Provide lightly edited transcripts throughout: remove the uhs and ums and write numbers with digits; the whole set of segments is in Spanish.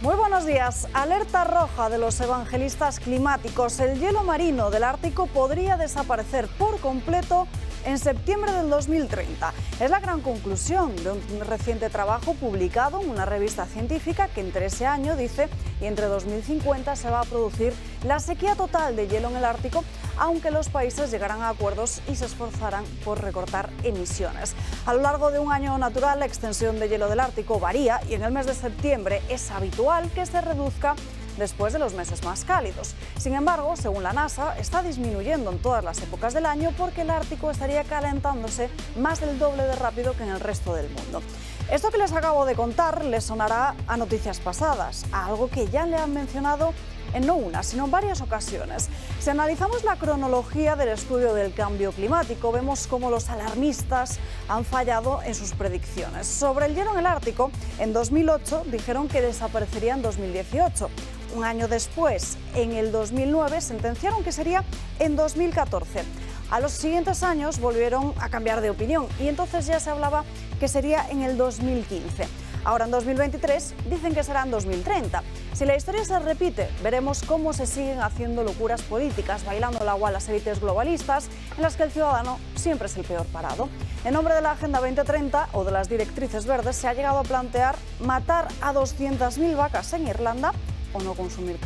Muy buenos días. Alerta roja de los evangelistas climáticos. El hielo marino del Ártico podría desaparecer por completo en septiembre del 2030. Es la gran conclusión de un reciente trabajo publicado en una revista científica que entre ese año, dice, y entre 2050 se va a producir la sequía total de hielo en el Ártico, aunque los países llegaran a acuerdos y se esforzaran por recortar emisiones. A lo largo de un año natural, la extensión de hielo del Ártico varía y en el mes de septiembre es habitual que se reduzca después de los meses más cálidos. Sin embargo, según la NASA, está disminuyendo en todas las épocas del año porque el Ártico estaría calentándose más del doble de rápido que en el resto del mundo. Esto que les acabo de contar les sonará a noticias pasadas, a algo que ya le han mencionado en no una, sino en varias ocasiones. Si analizamos la cronología del estudio del cambio climático, vemos cómo los alarmistas han fallado en sus predicciones. Sobre el hielo en el Ártico, en 2008 dijeron que desaparecería en 2018. Un año después, en el 2009, sentenciaron que sería en 2014. A los siguientes años volvieron a cambiar de opinión y entonces ya se hablaba que sería en el 2015. Ahora en 2023 dicen que será en 2030. Si la historia se repite, veremos cómo se siguen haciendo locuras políticas, bailando el agua a las élites globalistas, en las que el ciudadano siempre es el peor parado. En nombre de la Agenda 2030 o de las directrices verdes se ha llegado a plantear matar a 200.000 vacas en Irlanda o no consumir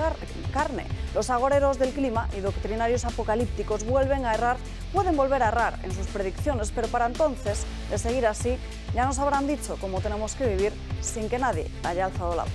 carne. Los agoreros del clima y doctrinarios apocalípticos pueden volver a errar en sus predicciones, pero para entonces, de seguir así, ya nos habrán dicho cómo tenemos que vivir sin que nadie haya alzado la voz.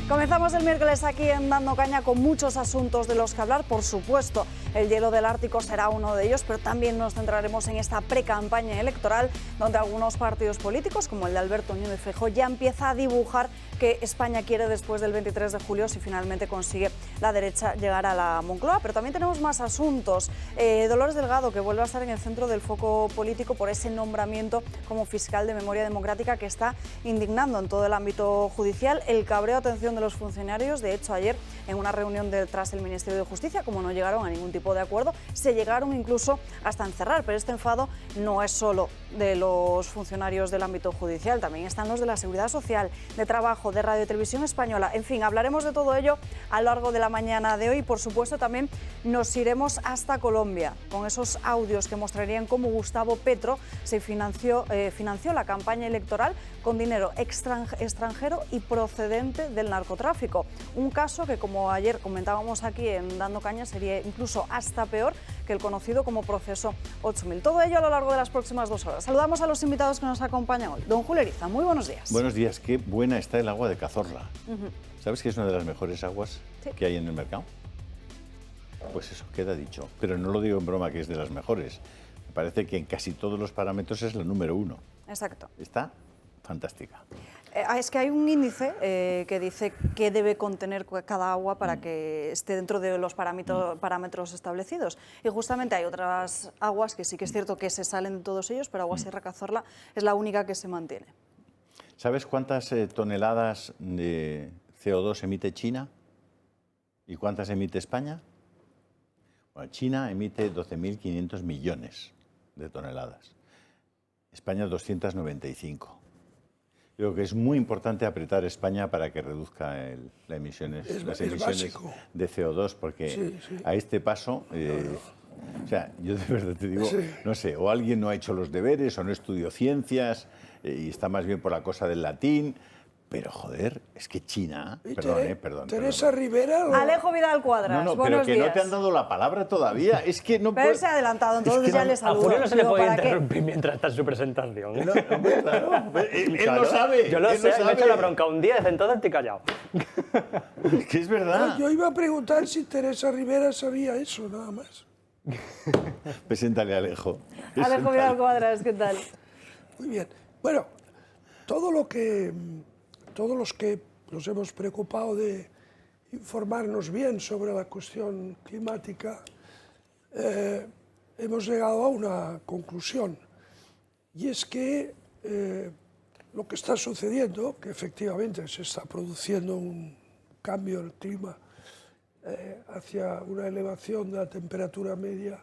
Comenzamos el miércoles aquí en Dando Caña con muchos asuntos de los que hablar. Por supuesto, el hielo del Ártico será uno de ellos, pero también nos centraremos en esta pre-campaña electoral, donde algunos partidos políticos, como el de Alberto Núñez Feijóo, ya empieza a dibujar que España quiere después del 23 de julio si finalmente consigue la derecha llegar a la Moncloa. Pero también tenemos más asuntos. Dolores Delgado, que vuelve a estar en el centro del foco político por ese nombramiento como fiscal de Memoria Democrática que está indignando en todo el ámbito judicial. El cabreo, atención, de los funcionarios. De hecho, ayer en una reunión tras el Ministerio de Justicia, como no llegaron a ningún tipo de acuerdo, se llegaron incluso hasta encerrar. Pero este enfado no es solo de los funcionarios del ámbito judicial, también están los de la Seguridad Social, de Trabajo, de Radio y Televisión Española. En fin, hablaremos de todo ello a lo largo de la mañana de hoy. Por supuesto, también nos iremos hasta Colombia con esos audios que mostrarían cómo Gustavo Petro se financió la campaña electoral con dinero extranjero y procedente del narcotráfico. Un caso que, como ayer comentábamos aquí en Dando Caña, sería incluso hasta peor que el conocido como proceso 8000. Todo ello a lo largo de las próximas 2 horas. Saludamos a los invitados que nos acompañan hoy. Don Julio Eriza, muy buenos días. Buenos días. Qué buena está el agua de Cazorla. ¿Sabes que es una de las mejores aguas que hay en el mercado? Pues eso, queda dicho. Pero no lo digo en broma que es de las mejores. Me parece que en casi todos los parámetros es la número 1. Exacto. Está fantástica. Es que hay un índice que dice qué debe contener cada agua para que esté dentro de los parámetros establecidos. Y justamente hay otras aguas que sí que es cierto que se salen de todos ellos, pero Agua Sierra Cazorla es la única que se mantiene. ¿Sabes cuántas toneladas de CO2 emite China? ¿Y cuántas emite España? Bueno, China emite 12.500 millones de toneladas. España 295. Yo creo que es muy importante apretar España para que reduzca las emisiones de CO2, porque a este paso, o sea, yo de verdad te digo, no sé, o alguien no ha hecho los deberes, o no estudió ciencias, y está más bien por la cosa del latín. Pero, joder, es que China... Perdón. Teresa Rivera... Alejo Vidal Cuadras, No, buenos pero que días. no te han dado la palabra todavía. Es que no Pero él se ha adelantado, entonces ya le saludo. A Julio no se le puede ¿para qué? interrumpir mientras está en su presentación. No, claro. Él lo sabe. Yo lo sé, sabe. me he hecho la bronca un día, desde entonces estoy callado. Es que es verdad. Yo iba a preguntar si Teresa Rivera sabía eso, nada más. Preséntale a Alejo. Alejo Vidal Cuadras, ¿qué tal? Muy bien. Bueno, todos los que nos hemos preocupado de informarnos bien sobre la cuestión climática, hemos llegado a una conclusión, y es que lo que está sucediendo, que efectivamente se está produciendo un cambio del clima hacia una elevación de la temperatura media,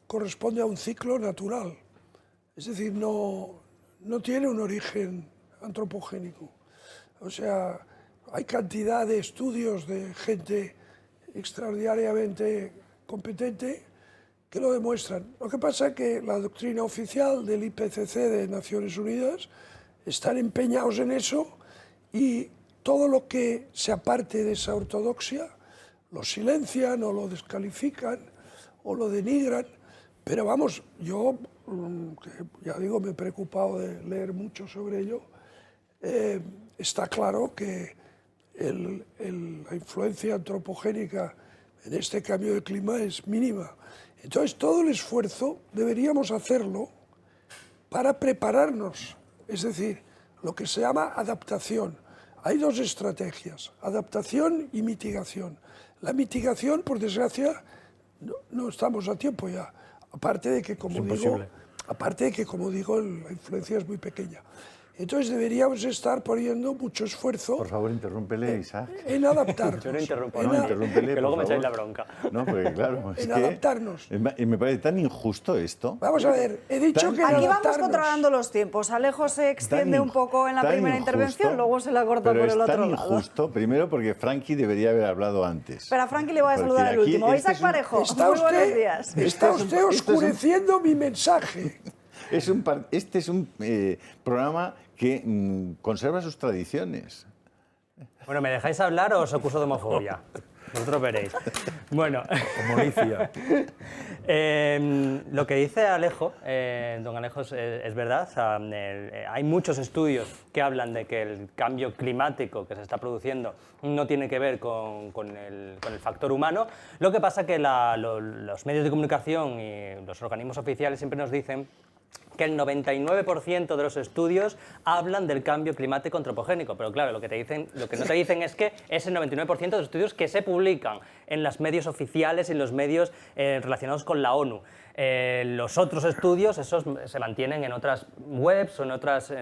corresponde a un ciclo natural, es decir, no tiene un origen antropogénico. O sea, hay cantidad de estudios de gente extraordinariamente competente que lo demuestran. Lo que pasa es que la doctrina oficial del IPCC de Naciones Unidas están empeñados en eso, y todo lo que se aparte de esa ortodoxia lo silencian o lo descalifican o lo denigran. Pero vamos, yo, ya digo, me he preocupado de leer mucho sobre ello. Está claro que la influencia antropogénica en este cambio de clima es mínima. Entonces, todo el esfuerzo deberíamos hacerlo para prepararnos, es decir, lo que se llama adaptación. Hay dos estrategias, adaptación y mitigación. La mitigación, por desgracia, no estamos a tiempo ya, aparte de que, como digo, la influencia es muy pequeña. Entonces deberíamos estar poniendo mucho esfuerzo. Por favor, interrúmpele, Isaac. En adaptarnos. Yo no interrumpo, No, interrúmpele, que luego por me echáis la favor. bronca. No, porque claro, es En que adaptarnos. me parece tan injusto esto. Vamos a ver, he dicho que en Aquí vamos adaptarnos. controlando los tiempos. Alejo se extiende un poco en la Tan primera injusto, intervención, luego se la corta pero por el es otro tan lado. injusto, primero porque Frankie debería haber hablado antes. Pero a Frankie le voy a Porque saludar al aquí último. este Isaac es un- Parejo, Está muy buenos días. Está usted oscureciendo mi mensaje. Este es un programa que conserva sus tradiciones. Bueno, ¿me dejáis hablar o os acuso de homofobia? Vosotros veréis. Bueno, Como Alicia. lo que dice Alejo, don Alejo, es verdad. O sea, hay muchos estudios que hablan de que el cambio climático que se está produciendo no tiene que ver con el factor humano. Lo que pasa que los medios de comunicación y los organismos oficiales siempre nos dicen que el 99% de los estudios hablan del cambio climático antropogénico, pero claro, lo que no te dicen es que ese 99% de los estudios que se publican en los medios oficiales y en los medios relacionados con la ONU. Los otros estudios, esos se mantienen en otras webs o en otras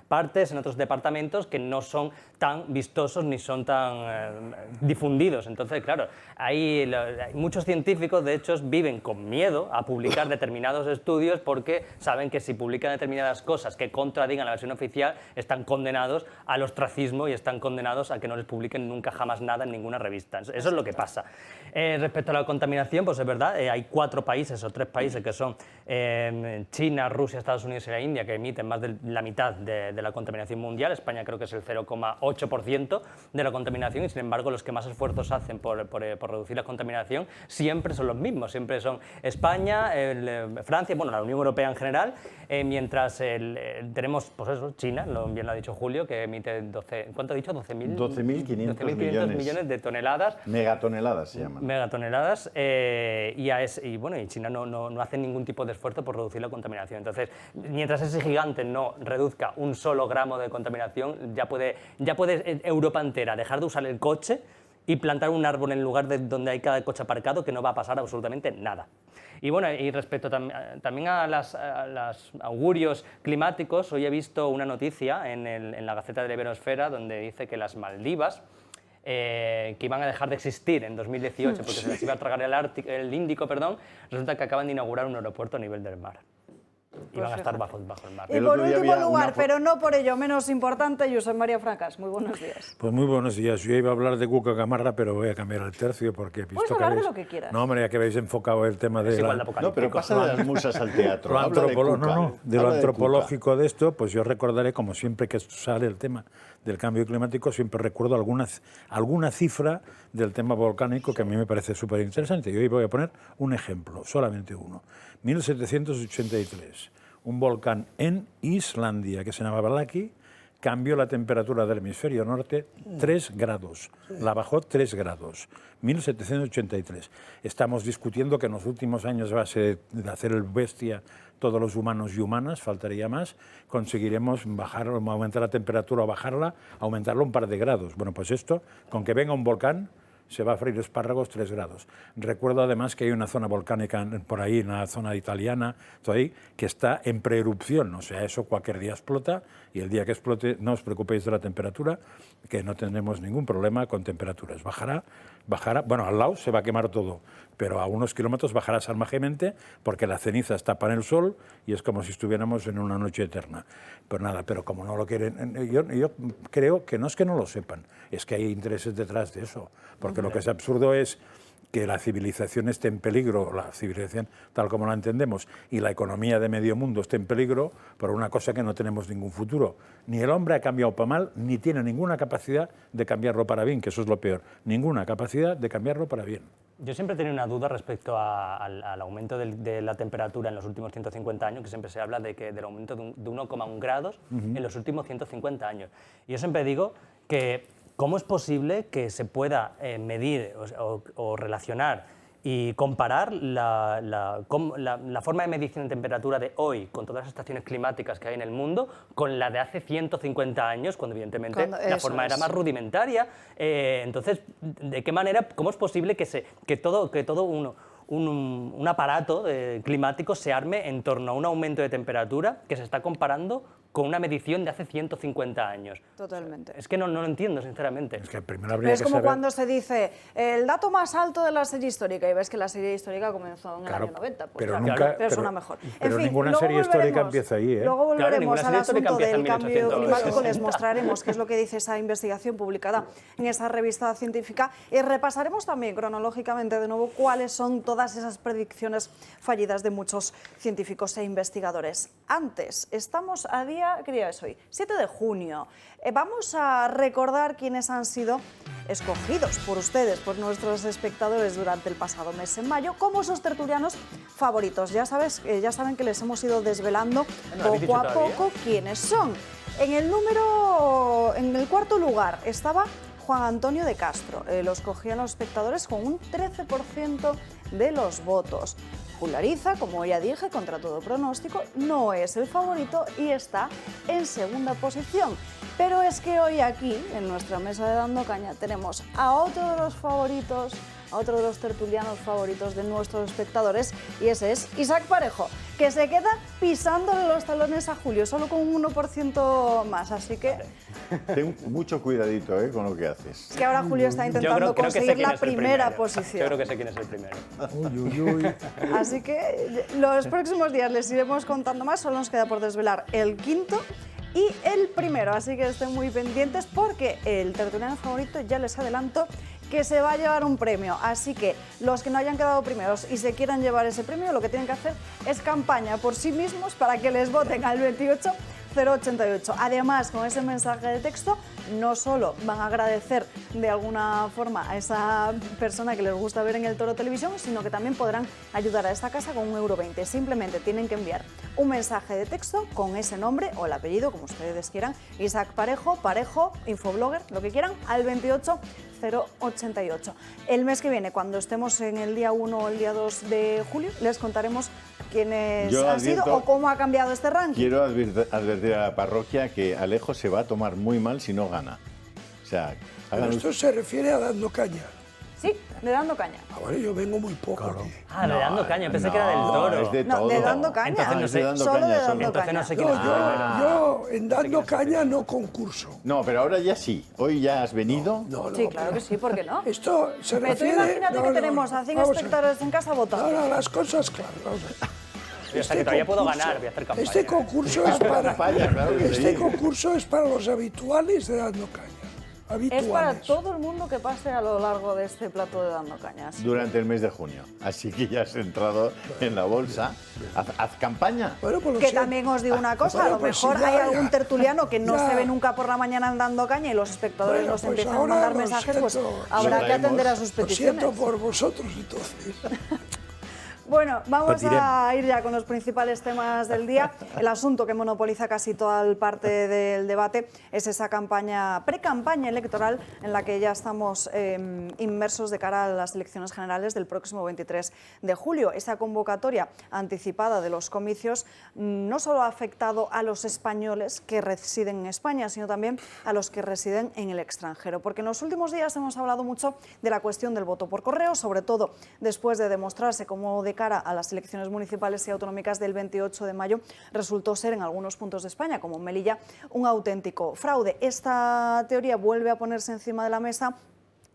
partes, en otros departamentos que no son tan vistosos ni son tan difundidos. Entonces, claro, hay muchos científicos, de hecho, viven con miedo a publicar determinados estudios porque saben que si publican determinadas cosas que contradigan la versión oficial, están condenados al ostracismo y están condenados a que no les publiquen nunca jamás nada en ninguna revista. Eso es lo que pasa. Respecto a la contaminación, pues es verdad, hay 4 países o 3 países que son China, Rusia, Estados Unidos y la India, que emiten más de la mitad de la contaminación mundial. España creo que es el 0,8% de la contaminación, y sin embargo los que más esfuerzos hacen por reducir la contaminación siempre son los mismos, siempre son España, Francia, bueno, la Unión Europea en general, mientras tenemos, pues eso, China, bien lo ha dicho Julio, que emite 12, ¿cuánto ha dicho? 12.500 millones de toneladas. Megatoneladas se llaman. Megatoneladas, y China no hace ningún tipo de esfuerzo por reducir la contaminación. Entonces, mientras ese gigante no reduzca un solo gramo de contaminación, ya puede Europa entera dejar de usar el coche y plantar un árbol en lugar de donde hay cada coche aparcado, que no va a pasar absolutamente nada. Y bueno, y respecto también a los augurios climáticos, hoy he visto una noticia en la Gaceta de la Iberosfera donde dice que las Maldivas, que iban a dejar de existir en 2018 porque se les iba a tragar el Índico, resulta que acaban de inaugurar un aeropuerto a nivel del mar. Y van a estar bajo el mar. Y El por otro día último había lugar, una pero no por ello menos importante, Josep María Francas. Muy buenos días. Pues muy buenos días. Yo iba a hablar de Cuca Gamarra, pero voy a cambiar el tercio porque he visto Puedes que hablar de habéis... lo que quieras. No, hombre, ya que habéis enfocado el tema de igual de la... apocalíptico. No, pero pasa de las musas al teatro. Lo Habla de Cuca. de lo Habla de Cuca. antropológico de esto, pues yo recordaré, como siempre que sale el tema del cambio climático, siempre recuerdo alguna cifra del tema volcánico que a mí me parece súper interesante. Y hoy voy a poner un ejemplo, solamente uno. 1783, un volcán en Islandia que se llamaba Laki cambió la temperatura del hemisferio norte 3 grados, la bajó 3 grados, 1783. Estamos discutiendo que en los últimos años, a base de hacer el bestia todos los humanos y humanas, faltaría más, conseguiremos aumentar la temperatura o bajarla, aumentarla un par de grados. Bueno, pues esto, con que venga un volcán, se va a freír espárragos 3 grados. Recuerdo además que hay una zona volcánica por ahí, en la zona italiana, todo ahí, que está en preerupción, o sea, eso cualquier día explota, y el día que explote no os preocupéis de la temperatura, que no tendremos ningún problema con temperaturas. Bajará, bueno, al lado se va a quemar todo, pero a unos kilómetros bajará salvajemente porque las cenizas tapan el sol y es como si estuviéramos en una noche eterna. Pues nada, pero como no lo quieren, yo creo que no es que no lo sepan, es que hay intereses detrás de eso, porque lo que es absurdo es que la civilización esté en peligro, la civilización tal como la entendemos, y la economía de medio mundo esté en peligro por una cosa que no tenemos ningún futuro. Ni el hombre ha cambiado para mal, ni tiene ninguna capacidad de cambiarlo para bien, que eso es lo peor. Ninguna capacidad de cambiarlo para bien. Yo siempre he tenido una duda respecto al aumento de la temperatura en los últimos 150 años, que siempre se habla del aumento de 1,1 grados en los últimos 150 años. Y yo siempre digo que ¿cómo es posible que se pueda medir o relacionar y comparar la forma de medición de temperatura de hoy con todas las estaciones climáticas que hay en el mundo con la de hace 150 años, cuando evidentemente la forma era más rudimentaria? Entonces, ¿de qué manera, cómo es posible que todo un aparato climático se arme en torno a un aumento de temperatura que se está comparando con una medición de hace 150 años? Totalmente. Es que no lo entiendo, sinceramente. Es que primero habría Es que como saber... cuando se dice el dato más alto de la serie histórica y ves que la serie histórica comenzó en el Claro, año 90. Pues pero claro, nunca- pero es pero- una mejor. pero En fin, ninguna luego serie histórica volveremos- empieza ahí, ¿eh? Luego Claro, volveremos ninguna al serie histórica asunto empieza en del cambio 1860. climático, les mostraremos qué es lo que dice esa investigación publicada en esa revista científica y repasaremos también cronológicamente de nuevo cuáles son todas esas predicciones fallidas de muchos científicos e investigadores. Antes, estamos a día, ¿qué día es hoy? 7 de junio. Vamos a recordar quiénes han sido escogidos por ustedes, por nuestros espectadores durante el pasado mes en mayo, como sus tertulianos favoritos. Ya saben que les hemos ido desvelando ¿No lo habéis poco a dicho todavía? poco quiénes son. En el cuarto lugar estaba Juan Antonio de Castro. Lo escogían los espectadores con un 13% de los votos. Julariza, como ya dije, contra todo pronóstico, no es el favorito y está en segunda posición. Pero es que hoy aquí, en nuestra mesa de Dando Caña, tenemos a otro de los favoritos, a otro de los tertulianos favoritos de nuestros espectadores, y ese es Isaac Parejo, que se queda pisándole los talones a Julio, solo con un 1% más. Así que Ten mucho cuidadito con lo que haces. es que ahora Julio está intentando que sé conseguir quién la es el primera primero. posición. Yo creo que sé quién es el primero. Uy, uy, uy. Así que los próximos días les iremos contando más, solo nos queda por desvelar el quinto y el primero, así que estén muy pendientes porque el tertuliano favorito, ya les adelanto, que se va a llevar un premio. Así que los que no hayan quedado primeros y se quieran llevar ese premio, lo que tienen que hacer es campaña por sí mismos para que les voten al 28088. Además, con ese mensaje de texto, no solo van a agradecer de alguna forma a esa persona que les gusta ver en el Toro Televisión, sino que también podrán ayudar a esta casa con €1. Simplemente tienen que enviar un mensaje de texto con ese nombre o el apellido, como ustedes quieran, Isaac Parejo, Infoblogger, lo que quieran, al 28088. El mes que viene, cuando estemos en el día 1 o el día 2 de julio, les contaremos quiénes Yo han sido advierto- o cómo ha cambiado este ranking. Quiero advertir a la parroquia que Alejo se va a tomar muy mal si no gana. O sea, Pero hagan esto se refiere a Dando Caña. Sí, de Dando Caña. Ahora yo vengo muy poco aquí. Ah, de Dando Caña, pensé que era del Toro. Es de No, todo. de Dando Caña. Entonces no Es sé. de Dando Solo Caña, de Dando solo. Entonces no sé quién No, es el primero. yo en Dando Caña no concurso. No, pero ahora ya sí. Hoy ya has venido. No, Sí, claro que sí, ¿por qué no? Esto se Pero tú refiere... imagínate no, que no, tenemos no, a 100 vamos a ver. espectadores en casa votando. No, las cosas claras. Vamos a ver. O sea, que todavía puedo ganar, voy a hacer campaña. Este concurso es para... Campaña, claro que Este sí. concurso es para los habituales de Dando Caña. Habituales. Es para todo el mundo que pase a lo largo de este plato de Dando Cañas. Durante el mes de junio. Así que ya has entrado en la bolsa. Haz campaña. Bueno, pues lo Que siento. también os digo una cosa, a Bueno, lo pues mejor sí, ya, hay algún ya. tertuliano que no Ya. se ve nunca por la mañana en Dando Caña y los espectadores Bueno, nos pues empiezan a ahora mandar lo mensajes, pues siento. habrá Lo que atender a traemos. sus Lo siento peticiones. por vosotros entonces. Bueno, vamos Patirem. a ir ya con los principales temas del día. El asunto que monopoliza casi toda el parte del debate es esa pre-campaña electoral en la que ya estamos inmersos de cara a las elecciones generales del próximo 23 de julio. Esa convocatoria anticipada de los comicios no solo ha afectado a los españoles que residen en España, sino también a los que residen en el extranjero. Porque en los últimos días hemos hablado mucho de la cuestión del voto por correo, sobre todo después de demostrarse cómo de cara a las elecciones municipales y autonómicas del 28 de mayo resultó ser en algunos puntos de España, como en Melilla, un auténtico fraude. Esta teoría vuelve a ponerse encima de la mesa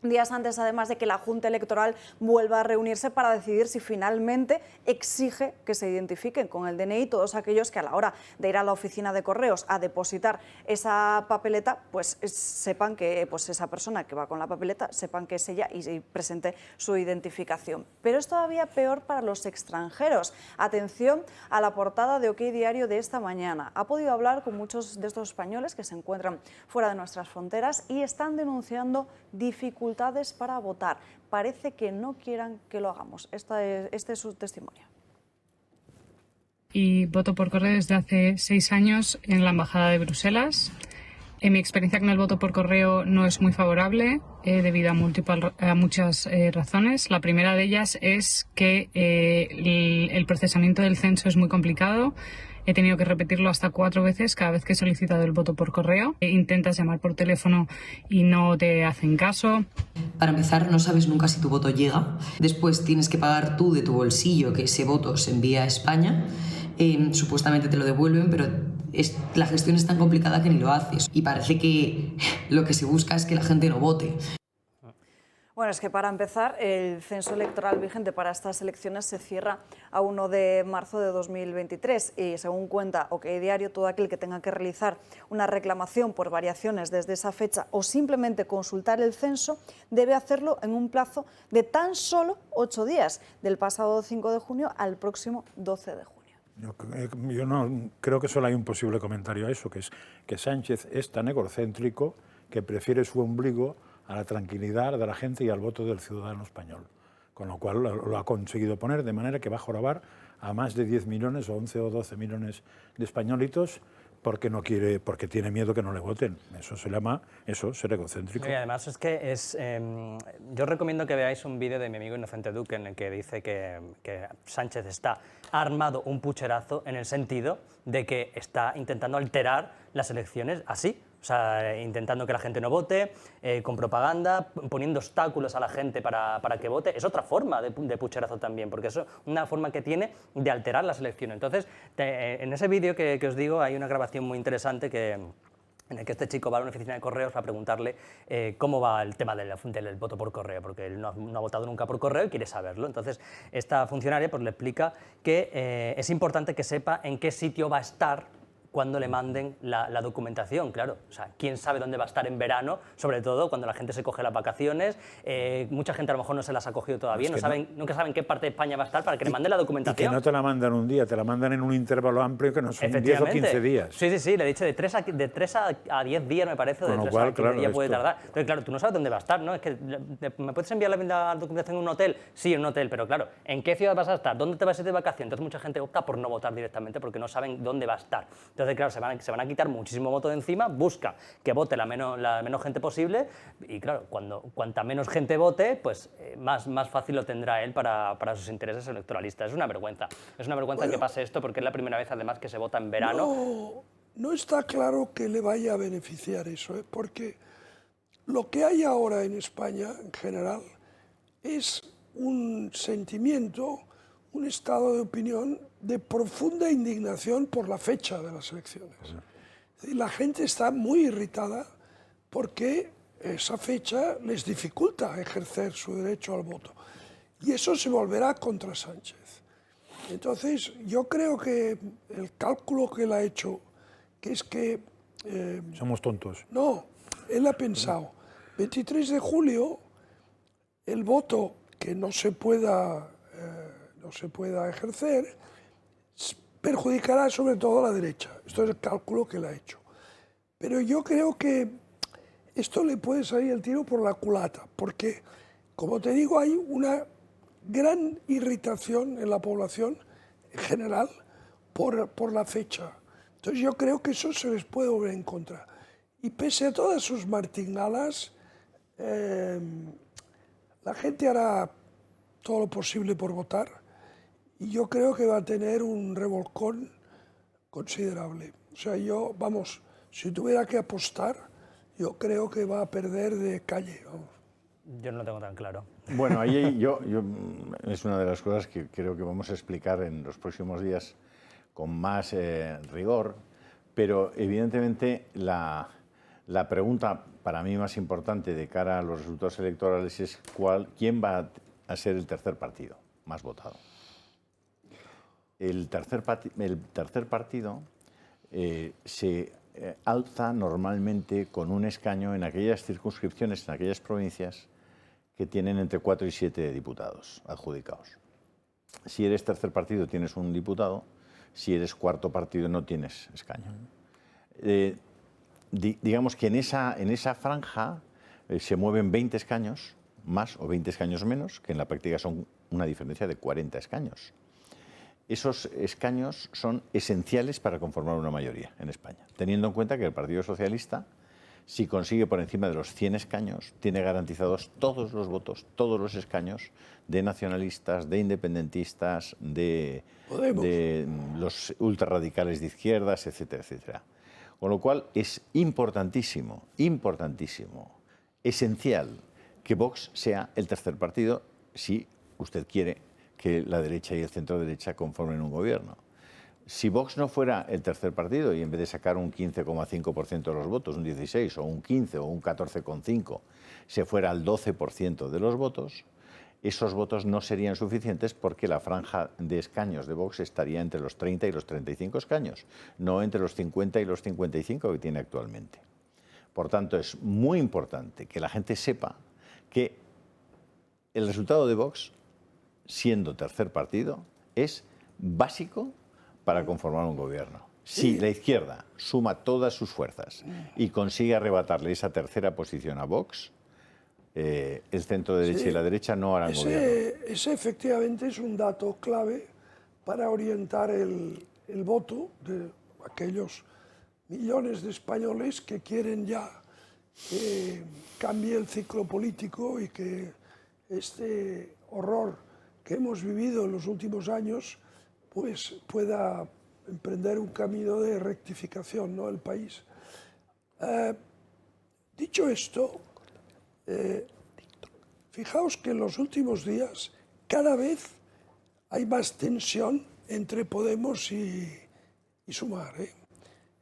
días antes, además, de que la Junta Electoral vuelva a reunirse para decidir si finalmente exige que se identifiquen con el DNI todos aquellos que a la hora de ir a la oficina de correos a depositar esa papeleta, pues sepan que esa persona que va con la papeleta, sepan que es ella y presente su identificación. Pero es todavía peor para los extranjeros. Atención a la portada de OK Diario de esta mañana. Ha podido hablar con muchos de estos españoles que se encuentran fuera de nuestras fronteras y están denunciando dificultades para votar. Parece que no quieran que lo hagamos. Este es su testimonio. Y voto por correo desde hace 6 años en la Embajada de Bruselas. En mi experiencia con el voto por correo no es muy favorable debido a muchas razones. La primera de ellas es que el procesamiento del censo es muy complicado. He tenido que repetirlo hasta 4 veces cada vez que he solicitado el voto por correo. Intentas llamar por teléfono y no te hacen caso. Para empezar, no sabes nunca si tu voto llega. Después tienes que pagar tú de tu bolsillo que ese voto se envía a España. Supuestamente te lo devuelven, pero la gestión es tan complicada que ni lo haces. Y parece que lo que se busca es que la gente no vote. Bueno, es que para empezar, el censo electoral vigente para estas elecciones se cierra a 1 de marzo de 2023 y, según cuenta OK Diario, todo aquel que tenga que realizar una reclamación por variaciones desde esa fecha o simplemente consultar el censo debe hacerlo en un plazo de tan solo 8 días, del pasado 5 de junio al próximo 12 de junio. Yo no creo que solo hay un posible comentario a eso, que es que Sánchez es tan egocéntrico que prefiere su ombligo a la tranquilidad de la gente y al voto del ciudadano español. Con lo cual lo ha conseguido poner de manera que va a jorobar a más de 10 millones o 11 o 12 millones de españolitos porque no quiere, porque tiene miedo que no le voten. Eso se llama ser egocéntrico. Y además es que yo recomiendo que veáis un vídeo de mi amigo Inocente Duque en el que dice que Sánchez está armado un pucherazo en el sentido de que está intentando alterar las elecciones así. O sea, intentando que la gente no vote, con propaganda, poniendo obstáculos a la gente para que vote. Es otra forma de pucherazo también, porque es una forma que tiene de alterar las elecciones. Entonces, en ese vídeo que os digo, hay una grabación muy interesante en el que este chico va a una oficina de correos para preguntarle cómo va el tema del voto por correo, porque él no ha votado nunca por correo y quiere saberlo. Entonces, esta funcionaria le explica que es importante que sepa en qué sitio va a estar cuando le manden la documentación, claro. O sea, quién sabe dónde va a estar en verano, sobre todo cuando la gente se coge las vacaciones. Mucha gente a lo mejor no se las ha cogido todavía, nunca saben qué parte de España va a estar para que le manden la documentación. Y que no te la mandan un día, te la mandan en un intervalo amplio que no son 10 o 15 días. Sí, le he dicho de 3 a 10 días, me parece, o de 3 a 15 días puede tardar. Entonces, claro, tú no sabes dónde va a estar, ¿no? Es que, ¿me puedes enviar la documentación en un hotel? Sí, en un hotel, pero claro, ¿en qué ciudad vas a estar? ¿Dónde te vas a ir de vacaciones? Entonces, mucha gente opta por no votar directamente porque no saben dónde va a estar. Entonces, claro, se van a quitar muchísimo voto de encima, busca que vote la menos gente posible y, claro, cuanta menos gente vote, pues más fácil lo tendrá él para sus intereses electoralistas. Es una vergüenza que pase esto porque es la primera vez, además, que se vota en verano. No está claro que le vaya a beneficiar eso, porque lo que hay ahora en España, en general, es un sentimiento, un estado de opinión de profunda indignación por la fecha de las elecciones. La gente está muy irritada porque esa fecha les dificulta ejercer su derecho al voto. Y eso se volverá contra Sánchez. Entonces, yo creo que el cálculo que él ha hecho, que es que... somos tontos. No, él ha pensado, 23 de julio, el voto que no se pueda ejercer perjudicará sobre todo a la derecha. Esto es el cálculo que él ha hecho. Pero yo creo que esto le puede salir el tiro por la culata, porque, como te digo, hay una gran irritación en la población en general por la fecha. Entonces yo creo que eso se les puede volver en contra. Y pese a todas sus martingaladas, la gente hará todo lo posible por votar y yo creo que va a tener un revolcón considerable. O sea, si tuviera que apostar, yo creo que va a perder de calle. Vamos. Yo no lo tengo tan claro. Bueno, ahí es una de las cosas que creo que vamos a explicar en los próximos días con más rigor, pero evidentemente la pregunta para mí más importante de cara a los resultados electorales es quién va a ser el tercer partido más votado. El tercer partido se alza normalmente con un escaño en aquellas circunscripciones, en aquellas provincias que tienen entre 4 y 7 diputados adjudicados. Si eres tercer partido tienes un diputado, si eres cuarto partido no tienes escaño. Digamos que en esa franja se mueven 20 escaños más o 20 escaños menos, que en la práctica son una diferencia de 40 escaños. Esos escaños son esenciales para conformar una mayoría en España, teniendo en cuenta que el Partido Socialista, si consigue por encima de los 100 escaños, tiene garantizados todos los votos, todos los escaños de nacionalistas, de independentistas, de los ultrarradicales de izquierdas, etcétera, etcétera. Con lo cual es importantísimo, esencial que Vox sea el tercer partido si usted quiere que la derecha y el centro derecha conformen un gobierno. Si Vox no fuera el tercer partido y en vez de sacar un 15,5% de los votos, un 16 o un 15 o un 14,5, se fuera al 12% de los votos, esos votos no serían suficientes porque la franja de escaños de Vox estaría entre los 30 y los 35 escaños, no entre los 50 y los 55 que tiene actualmente. Por tanto, es muy importante que la gente sepa que el resultado de Vox, siendo tercer partido, es básico para conformar un gobierno. Si la izquierda suma todas sus fuerzas y consigue arrebatarle esa tercera posición a Vox, el centro derecha y la derecha no harán gobierno. Ese efectivamente es un dato clave para orientar el voto de aquellos millones de españoles que quieren ya que cambie el ciclo político y que este horror que hemos vivido en los últimos años pues pueda emprender un camino de rectificación, ¿no?, el país. Dicho esto, fijaos que en los últimos días cada vez hay más tensión entre Podemos y Sumar,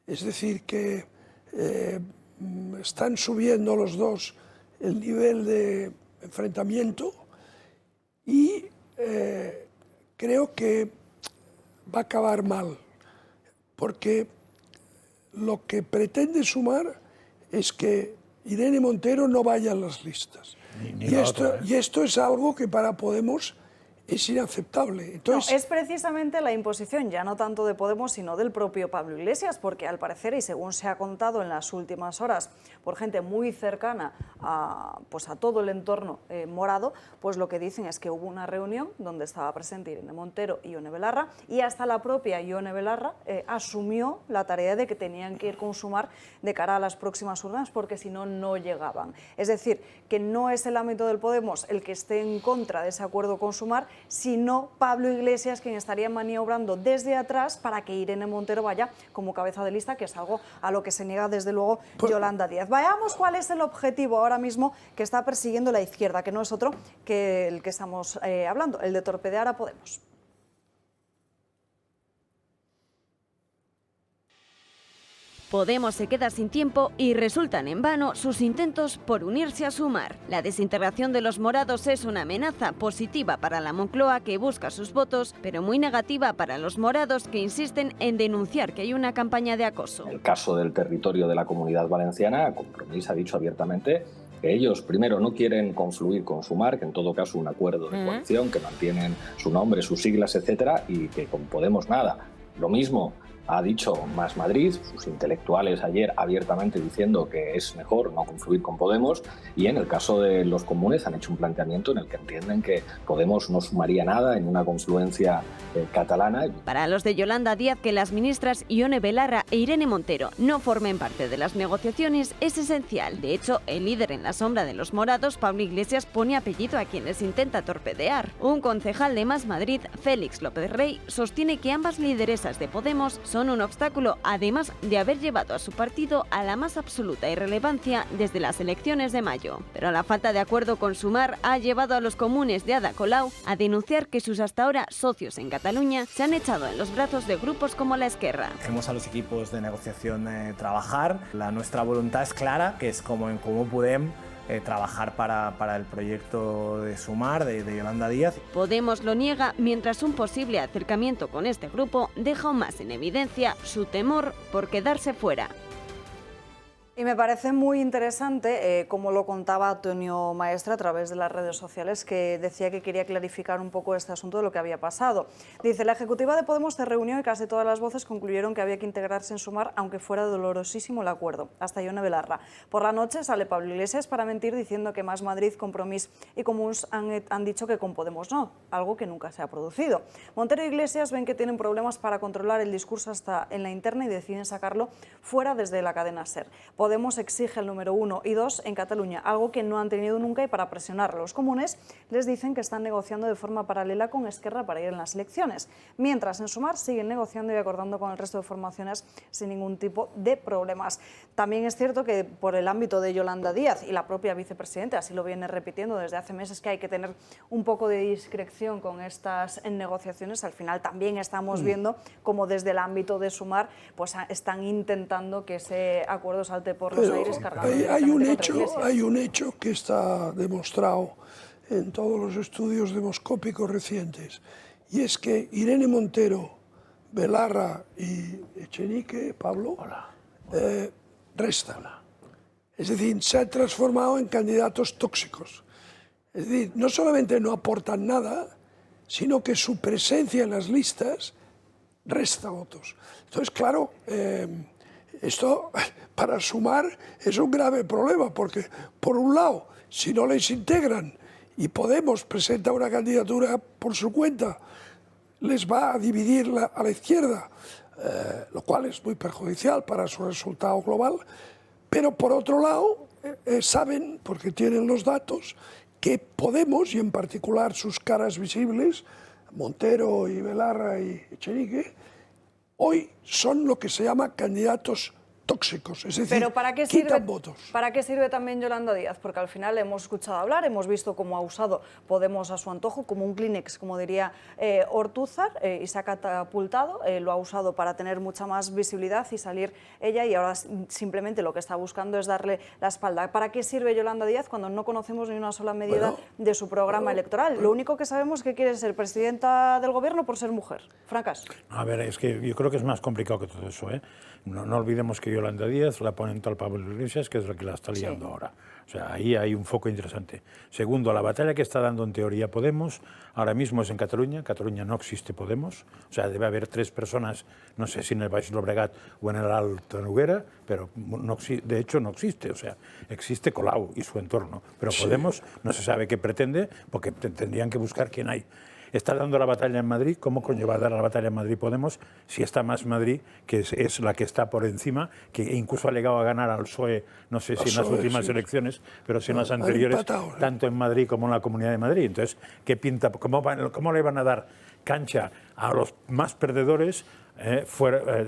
Es decir, que están subiendo los dos el nivel de enfrentamiento y creo que va a acabar mal, porque lo que pretende Sumar es que Irene Montero no vaya en las listas. Y esto es algo que para Podemos es inaceptable. Entonces, no, es precisamente la imposición, ya no tanto de Podemos, sino del propio Pablo Iglesias, porque al parecer, y según se ha contado en las últimas horas por gente muy cercana a todo el entorno morado, pues lo que dicen es que hubo una reunión donde estaba presente Irene Montero y Ione Belarra, y hasta la propia Ione Belarra asumió la tarea de que tenían que ir con Sumar de cara a las próximas urnas, porque si no, no llegaban. Es decir, que no es el ámbito del Podemos el que esté en contra de ese acuerdo con Sumar, sino Pablo Iglesias quien estaría maniobrando desde atrás para que Irene Montero vaya como cabeza de lista, que es algo a lo que se niega desde luego Yolanda Díaz. Veamos cuál es el objetivo ahora mismo que está persiguiendo la izquierda, que no es otro que el que estamos hablando, el de torpedear a Podemos. Podemos se queda sin tiempo y resultan en vano sus intentos por unirse a Sumar. La desintegración de los morados es una amenaza positiva para la Moncloa, que busca sus votos, pero muy negativa para los morados, que insisten en denunciar que hay una campaña de acoso. En el caso del territorio de la Comunidad Valenciana, Compromís ha dicho abiertamente que ellos primero no quieren confluir con Sumar, que en todo caso un acuerdo de coalición, que mantienen su nombre, sus siglas, etcétera, y que con Podemos nada. Lo mismo ha dicho Más Madrid, sus intelectuales ayer abiertamente diciendo que es mejor no confluir con Podemos, y en el caso de los comunes han hecho un planteamiento en el que entienden que Podemos no sumaría nada en una confluencia catalana. Para los de Yolanda Díaz, que las ministras Ione Belarra e Irene Montero no formen parte de las negociaciones es esencial. De hecho, el líder en la sombra de los morados, Pablo Iglesias, pone apellido a quien les intenta torpedear. Un concejal de Más Madrid, Félix López Rey, sostiene que ambas lideresas de Podemos son un obstáculo, además de haber llevado a su partido a la más absoluta irrelevancia desde las elecciones de mayo. Pero la falta de acuerdo con Sumar ha llevado a los comunes de Ada Colau a denunciar que sus hasta ahora socios en Cataluña se han echado en los brazos de grupos como la Esquerra. Dejemos a los equipos de negociación trabajar. Nuestra voluntad es clara, que es como en Comú Podem trabajar para el proyecto de Sumar, de Yolanda Díaz. Podemos lo niega, mientras un posible acercamiento con este grupo deja aún más en evidencia su temor por quedarse fuera. Y me parece muy interesante, como lo contaba Antonio Maestre a través de las redes sociales, que decía que quería clarificar un poco este asunto de lo que había pasado. Dice, la ejecutiva de Podemos se reunió y casi todas las voces concluyeron que había que integrarse en Sumar, aunque fuera dolorosísimo el acuerdo. Hasta Ione Belarra. Por la noche sale Pablo Iglesias para mentir diciendo que Más Madrid, Compromís y Comuns han dicho que con Podemos no, algo que nunca se ha producido. Montero e Iglesias ven que tienen problemas para controlar el discurso hasta en la interna y deciden sacarlo fuera desde la cadena SER. Podemos exige el número 1 y 2 en Cataluña, algo que no han tenido nunca, y para presionar a los comunes les dicen que están negociando de forma paralela con Esquerra para ir en las elecciones. Mientras en Sumar siguen negociando y acordando con el resto de formaciones sin ningún tipo de problemas. También es cierto que por el ámbito de Yolanda Díaz y la propia vicepresidenta, así lo viene repitiendo desde hace meses, que hay que tener un poco de discreción con estas negociaciones. Al final también estamos viendo cómo desde el ámbito de Sumar pues están intentando que ese acuerdo salte por los aires cargando. Hay un hecho que está demostrado en todos los estudios demoscópicos recientes, y es que Irene Montero, Belarra y Echenique, Pablo, restan. Es decir, se han transformado en candidatos tóxicos. Es decir, no solamente no aportan nada, sino que su presencia en las listas resta votos. Entonces, claro, esto para Sumar es un grave problema, porque por un lado, si no les integran y Podemos presenta una candidatura por su cuenta, les va a dividir a la izquierda, lo cual es muy perjudicial para su resultado global. Pero por otro lado, saben, porque tienen los datos, que Podemos, y en particular sus caras visibles, Montero y Belarra y Echenique, hoy son lo que se llama candidatos tóxicos, es decir, pero quitan votos. ¿Para qué sirve también Yolanda Díaz? Porque al final hemos escuchado hablar, hemos visto cómo ha usado Podemos a su antojo, como un Kleenex, como diría Ortúzar, y se ha catapultado, lo ha usado para tener mucha más visibilidad y salir ella, y ahora simplemente lo que está buscando es darle la espalda. ¿Para qué sirve Yolanda Díaz cuando no conocemos ni una sola medida de su programa electoral? Lo único que sabemos es que quiere ser presidenta del gobierno por ser mujer. Francas. A ver, es que yo creo que es más complicado que todo eso, ¿eh? No olvidemos que Yolanda Díaz la pone en tal Pablo Iglesias, que es la que la está liando ahora. O sea, ahí hay un foco interesante. Segundo, la batalla que está dando en teoría Podemos ahora mismo es en Cataluña. En Cataluña no existe Podemos. O sea, debe haber 3 personas, no sé si en el Baix Llobregat o en el Alta Noguera, pero no, de hecho no existe. O sea, existe Colau y su entorno. Pero Podemos no se sabe qué pretende, porque tendrían que buscar quién hay. Está dando la batalla en Madrid. ¿Cómo coño va a dar la batalla en Madrid Podemos si está Más Madrid, que es la que está por encima, que incluso ha llegado a ganar al PSOE, no sé si en las últimas elecciones, pero sí en las anteriores, tanto en Madrid como en la Comunidad de Madrid? Entonces, ¿qué pinta? ¿Cómo le van a dar cancha a los más perdedores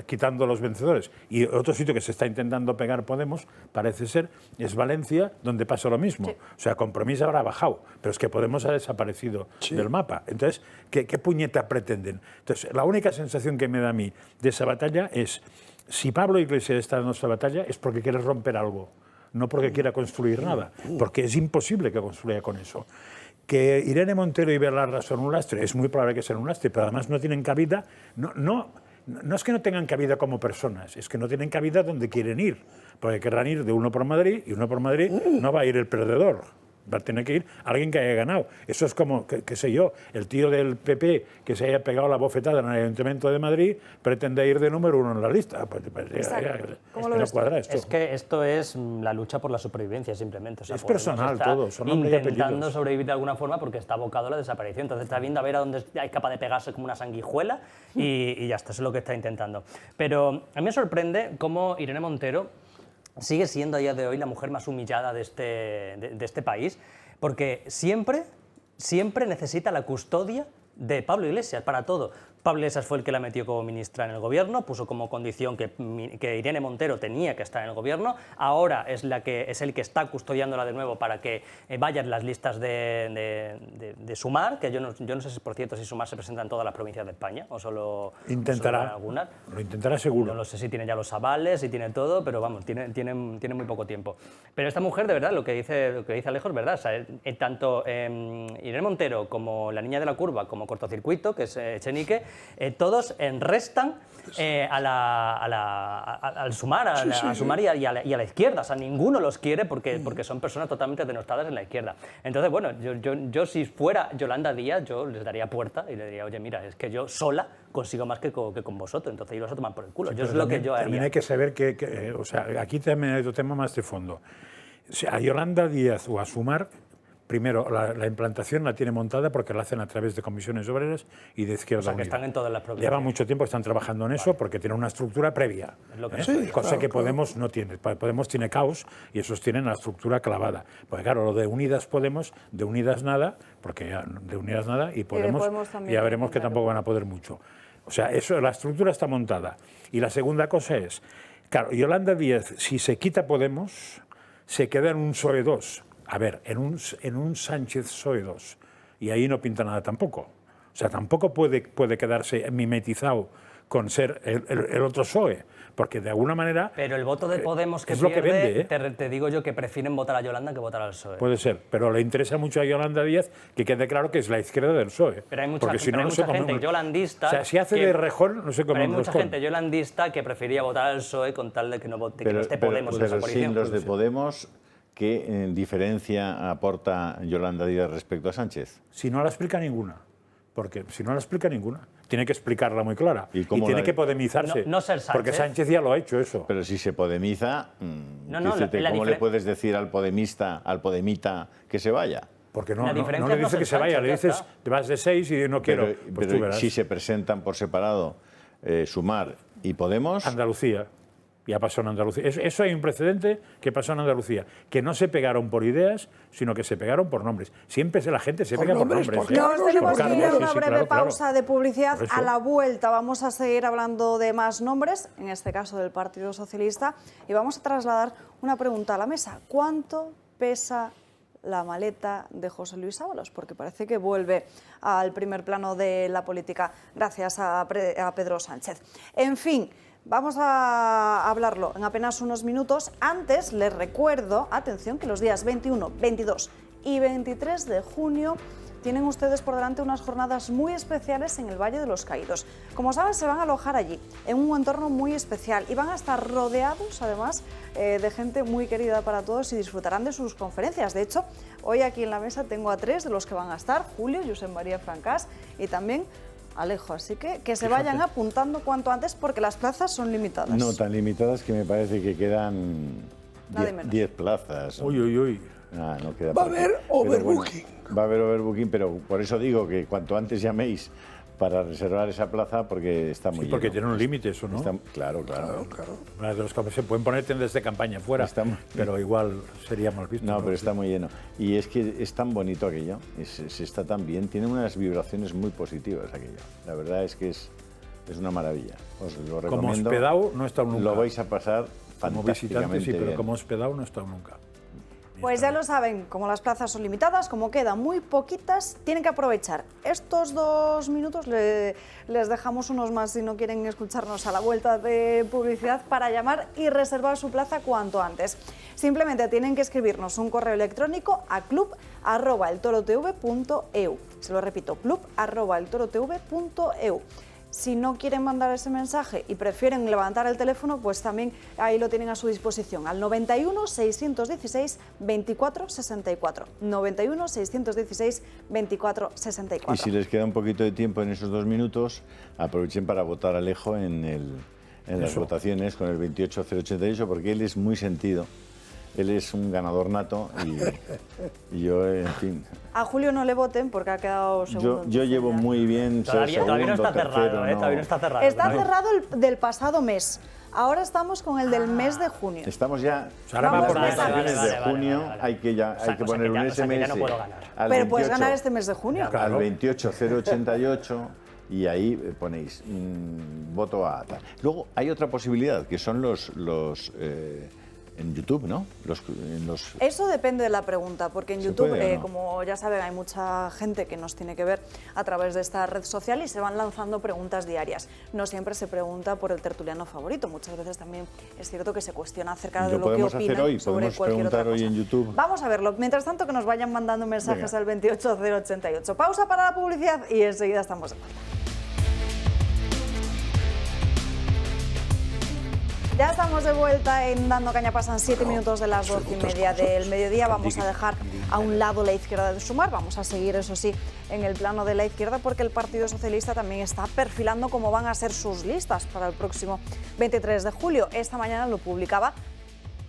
quitando a los vencedores? Y otro sitio que se está intentando pegar Podemos, parece ser, es Valencia, donde pasa lo mismo. Sí. O sea, Compromís habrá bajado, pero es que Podemos ha desaparecido del mapa. Entonces, ¿qué puñeta pretenden? Entonces, la única sensación que me da a mí de esa batalla es, si Pablo Iglesias está en nuestra batalla, es porque quiere romper algo, no porque quiera construir nada, porque es imposible que construya con eso. Que Irene Montero y Belarra son un lastre, es muy probable que sean un lastre, pero además no tienen cabida, no es que no tengan cabida como personas, es que no tienen cabida donde quieren ir, porque querrán ir de uno por Madrid, y uno por Madrid no va a ir el perdedor. Va a tener que ir alguien que haya ganado. Eso es como, qué sé yo, el tío del PP que se haya pegado la bofetada en el Ayuntamiento de Madrid pretende ir de número 1 en la lista. Pues no cuadra esto. Es que esto es la lucha por la supervivencia, simplemente. O sea, es personal todo, son intentando sobrevivir de alguna forma porque está abocado a la desaparición. Entonces está viendo a ver a dónde es capaz de pegarse como una sanguijuela y ya está, eso es lo que está intentando. Pero a mí me sorprende cómo Irene Montero sigue siendo a día de hoy la mujer más humillada de este país, porque siempre necesita la custodia de Pablo Iglesias para todo. Pablo Iglesias fue el que la metió como ministra en el gobierno, puso como condición que Irene Montero tenía que estar en el gobierno, ahora es el que está custodiándola de nuevo para que vayan las listas de Sumar, que yo no sé, por cierto, si Sumar se presenta en todas las provincias de España o solo en algunas. Lo intentará seguro. No sé si tiene ya los avales, si tiene todo, pero vamos, tiene muy poco tiempo. Pero esta mujer, de verdad, lo que dice Alejo es verdad. O sea, tanto Irene Montero como la niña de la curva, como Cortocircuito, que es Echenique, todos restan al Sumar, a Sumar y a la izquierda. O sea, ninguno los quiere porque son personas totalmente denostadas en la izquierda. Entonces, bueno, yo si fuera Yolanda Díaz, yo les daría puerta y les diría, oye, mira, es que yo sola consigo más que con vosotros, entonces iros a tomar por el culo. Sí, yo es lo que yo haría. También hay que saber o sea, aquí también hay otro tema más de fondo. O sea, a Yolanda Díaz o a Sumar, primero, la implantación la tiene montada porque la hacen a través de comisiones obreras y de Izquierda Unida. O sea, que están en todas las provincias. Lleva mucho tiempo que están trabajando en eso porque tienen una estructura previa. Es lo que cosa que Podemos no tiene. Podemos tiene caos y esos tienen la estructura clavada. Pues claro, lo de Unidas Podemos, de Unidas nada, porque de Unidas nada y Podemos ya veremos que tampoco van a poder mucho. O sea, la estructura está montada. Y la segunda cosa es, claro, Yolanda Díaz, si se quita Podemos, se queda en un PSOE 2. A ver, en un Sánchez PSOE 2, y ahí no pinta nada tampoco. O sea, tampoco puede quedarse mimetizado con ser el otro PSOE, porque de alguna manera... Pero el voto de Podemos que es pierde, lo que vende, te digo yo que prefieren votar a Yolanda que votar al PSOE. Puede ser, pero le interesa mucho a Yolanda Díaz que quede claro que es la izquierda del PSOE. Pero hay mucha gente yolandista... O sea, si hace de Rejón, no sé cómo... Pero hay mucha gente yolandista que preferiría votar al PSOE con tal de que no esté Podemos en esa coalición. Pero los de Podemos... ¿Qué diferencia aporta Yolanda Díaz respecto a Sánchez? Si no la explica ninguna. Porque si no la explica ninguna, tiene que explicarla muy clara. Y tiene que podemizarse. No ser Sánchez. Porque Sánchez ya lo ha hecho eso. Pero si se podemiza, ¿cómo le puedes decir al podemita que se vaya? Porque no le dice que se vaya, le dices, te vas de 6 y no quiero. Pues tú verás. Si se presentan por separado Sumar y Podemos... Andalucía. Ya pasó en Andalucía. Eso hay un precedente que pasó en Andalucía, que no se pegaron por ideas, sino que se pegaron por nombres. Siempre la gente se pega por nombres. Nos tenemos que ir a una breve pausa de publicidad. A la vuelta vamos a seguir hablando de más nombres, en este caso del Partido Socialista, y vamos a trasladar una pregunta a la mesa. ¿Cuánto pesa la maleta de José Luis Ábalos? Porque parece que vuelve al primer plano de la política gracias a Pedro Sánchez. En fin, vamos a hablarlo en apenas unos minutos. Antes les recuerdo, atención, que los días 21, 22 y 23 de junio tienen ustedes por delante unas jornadas muy especiales en el Valle de los Caídos. Como saben, se van a alojar allí, en un entorno muy especial, y van a estar rodeados, además, de gente muy querida para todos, y disfrutarán de sus conferencias. De hecho, hoy aquí en la mesa tengo a 3 de los que van a estar: Julio, Josep María Francás y también Alejo, así que se vayan apuntando cuanto antes porque las plazas son limitadas. No, tan limitadas que me parece que quedan 10 plazas. Uy. No queda va a haber overbooking. Va a haber overbooking, pero por eso digo que cuanto antes llaméis para reservar esa plaza, porque está muy lleno. Porque tiene un límite eso, ¿no? Claro. De los que se pueden poner tiendas de campaña fuera, pero igual sería mal visto. No, pero está muy lleno. Y es que es tan bonito aquello, se está tan bien, tiene unas vibraciones muy positivas aquello. La verdad es que es una maravilla. Os lo recomiendo. Como hospedado no he estado nunca. Lo vais a pasar como visitante, sí, pero bien. como hospedado no he estado nunca. Pues ya lo saben, como las plazas son limitadas, como quedan muy poquitas, tienen que aprovechar. Estos 2 minutos les dejamos unos más si no quieren escucharnos a la vuelta de publicidad para llamar y reservar su plaza cuanto antes. Simplemente tienen que escribirnos un correo electrónico a club@eltorotv.eu. Se lo repito, club@eltorotv.eu. Si no quieren mandar ese mensaje y prefieren levantar el teléfono, pues también ahí lo tienen a su disposición, al 91 616 24 64. 91 616 24 64. Y si les queda un poquito de tiempo en esos 2 minutos, aprovechen para votar a Alejo en las votaciones con el 28088, porque él es muy sentido. Él es un ganador nato y yo, en fin... A Julio no le voten porque ha quedado segundo. Yo llevo muy bien ser segundo, todavía no está cerrado, tercero, todavía no está cerrado. Está cerrado el del pasado mes. Ahora estamos con el del mes de junio. Estamos ya ahora va en por las mes. votaciones de junio, hay que poner un SMS no puedo ganar. al Pero puedes 28, ganar este mes de junio. al 28088 y ahí ponéis voto a tal. Luego hay otra posibilidad, que son los en YouTube, ¿no? Eso depende de la pregunta, porque en ¿Se YouTube, puede o no? como ya saben, hay mucha gente que nos tiene que ver a través de esta red social y se van lanzando preguntas diarias. No siempre se pregunta por el tertuliano favorito, muchas veces también es cierto que se cuestiona acerca de Lo lo que podemos opinan hacer hoy, sobre podemos cualquier otra preguntar hoy cosa. en YouTube. Vamos a verlo. Mientras tanto, que nos vayan mandando mensajes Venga. al 28088. Pausa para la publicidad y enseguida estamos de vuelta. Ya estamos de vuelta en Dando Caña, pasan 7 minutos de las 12:30 del mediodía. Vamos a dejar a un lado la izquierda de Sumar, vamos a seguir, eso sí, en el plano de la izquierda, porque el Partido Socialista también está perfilando cómo van a ser sus listas para el próximo 23 de julio. Esta mañana lo publicaba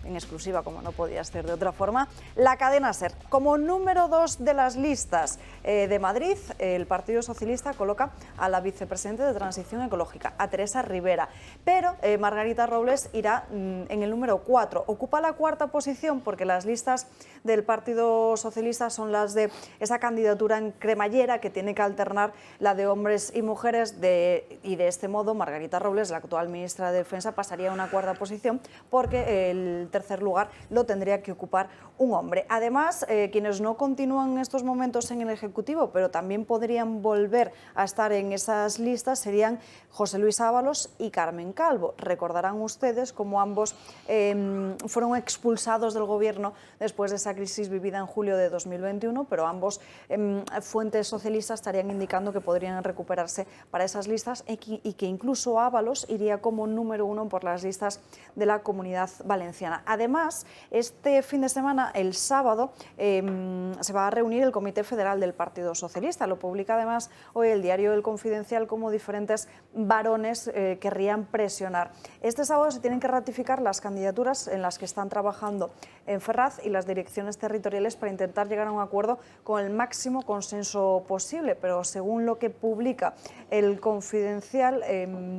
en exclusiva, como no podía ser de otra forma, la cadena SER. Como número 2 de las listas de Madrid, el Partido Socialista coloca a la vicepresidenta de Transición Ecológica, a Teresa Rivera. Pero Margarita Robles irá en el número 4. Ocupa la 4ª posición porque las listas del Partido Socialista son las de esa candidatura en cremallera que tiene que alternar la de hombres y mujeres y de este modo Margarita Robles, la actual ministra de Defensa, pasaría a una 4ª posición porque el tercer lugar lo tendría que ocupar un hombre. Además, quienes no continúan en estos momentos en el Ejecutivo, pero también podrían volver a estar en esas listas, serían José Luis Ábalos y Carmen Calvo. Recordarán ustedes cómo ambos fueron expulsados del Gobierno después de esa crisis vivida en julio de 2021, pero ambos fuentes socialistas estarían indicando que podrían recuperarse para esas listas y que incluso Ábalos iría como número 1 por las listas de la Comunidad Valenciana. Además, este fin de semana, el sábado, se va a reunir el Comité Federal del Partido Socialista. Lo publica además hoy el diario El Confidencial, como diferentes varones querrían presionar. Este sábado se tienen que ratificar las candidaturas en las que están trabajando en Ferraz y las direcciones territoriales para intentar llegar a un acuerdo con el máximo consenso posible, pero según lo que publica el Confidencial,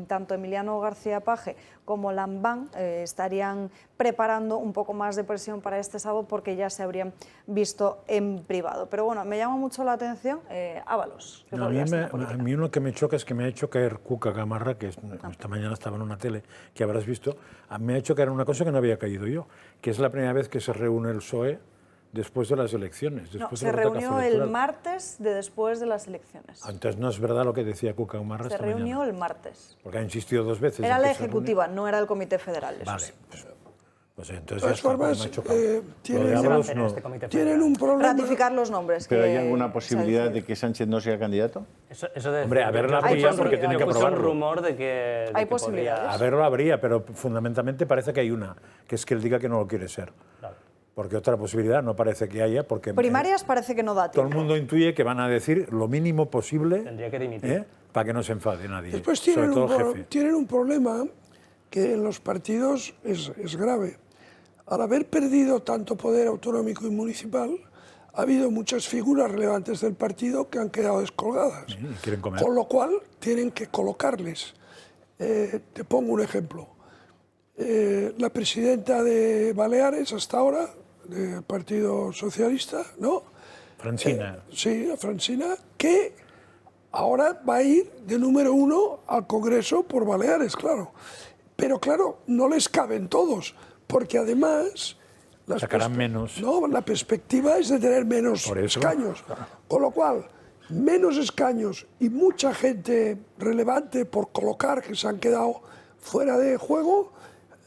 tanto Emiliano García Paje como Lambán estarían preparando un poco más de presión para este sábado porque ya se habrían visto en privado. Pero bueno, me llama mucho la atención Ábalos. No, a mí uno que me choca es que me ha hecho caer Cuca Gamarra, que esta mañana estaba en una tele que habrás visto, me ha hecho caer una cosa que no había caído yo, que es la primera vez que se reúne el PSOE después de las elecciones. Después se reunió el martes de después de las elecciones. Entonces no es verdad lo que decía Cuca Gamarra esta mañana. Se reunió el martes. Porque ha insistido 2 veces. Era la ejecutiva, no era el Comité Federal. Eso vale. Sí. Pues entonces ya me ha chocado. Tienen un problema. Ratificar los nombres. ¿Pero hay alguna posibilidad de que Sánchez no sea candidato? Hombre, a verla habría porque tiene que aprobarlo. un rumor de que, hay posibilidades. A verlo habría, pero fundamentalmente parece que hay una, que es que él diga que no lo quiere ser. Claro. Porque otra posibilidad no parece que haya, porque primarias parece que no da tiempo. Todo el mundo intuye que van a decir lo mínimo posible. Tendría que dimitir. Para que no se enfade nadie. Después sobre todo el jefe. Tienen un problema que en los partidos es grave. Al haber perdido tanto poder autonómico y municipal, ha habido muchas figuras relevantes del partido que han quedado descolgadas. Quieren comer. Con lo cual, tienen que colocarles. Te pongo un ejemplo. La presidenta de Baleares, hasta ahora, del Partido Socialista, ¿no? Francina. Sí, Francina, que ahora va a ir de número 1 al Congreso por Baleares, claro. Pero claro, no les caben todos. Porque además... Sacarán menos. No, la perspectiva es de tener menos escaños. Con lo cual, menos escaños y mucha gente relevante por colocar que se han quedado fuera de juego,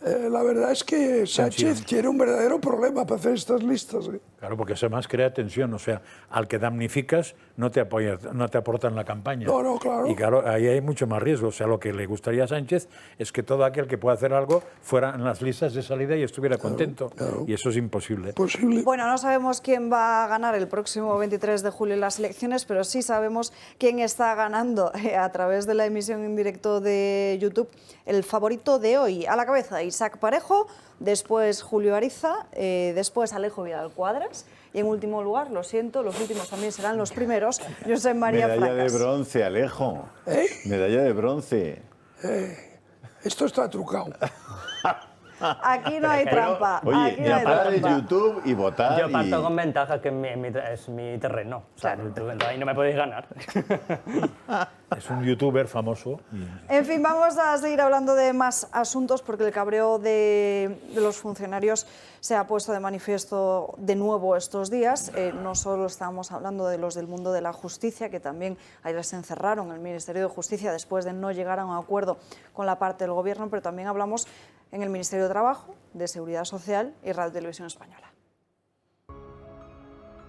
la verdad es que Sánchez tiene un verdadero problema para hacer estas listas. Claro, porque eso además crea tensión, o sea, al que damnificas no te aporta en la campaña. No, claro. Y claro, ahí hay mucho más riesgo. O sea, lo que le gustaría a Sánchez es que todo aquel que pueda hacer algo fuera en las listas de salida y estuviera contento. Claro. Y eso es imposible. Bueno, no sabemos quién va a ganar el próximo 23 de julio en las elecciones, pero sí sabemos quién está ganando a través de la emisión en directo de YouTube. El favorito de hoy, a la cabeza, Isaac Parejo, después Julio Ariza, después Alejo Vidal Cuadras y en último lugar, lo siento, los últimos también serán los primeros, Josep María Medalla Fracas. de bronce, Alejo. Medalla de bronce. Esto está trucado. Aquí no hay trampa. Oye, aquí no hay llamar de trampa. YouTube y votar. Yo parto con ventaja, que es mi terreno. O sea, ahí no me podéis ganar. Es un youtuber famoso. En fin, vamos a seguir hablando de más asuntos porque el cabreo de los funcionarios se ha puesto de manifiesto de nuevo estos días. No solo estamos hablando de los del mundo de la justicia, que también ayer se encerraron en el Ministerio de Justicia después de no llegar a un acuerdo con la parte del Gobierno, pero también hablamos en el Ministerio de Trabajo, de Seguridad Social y Radio Televisión Española.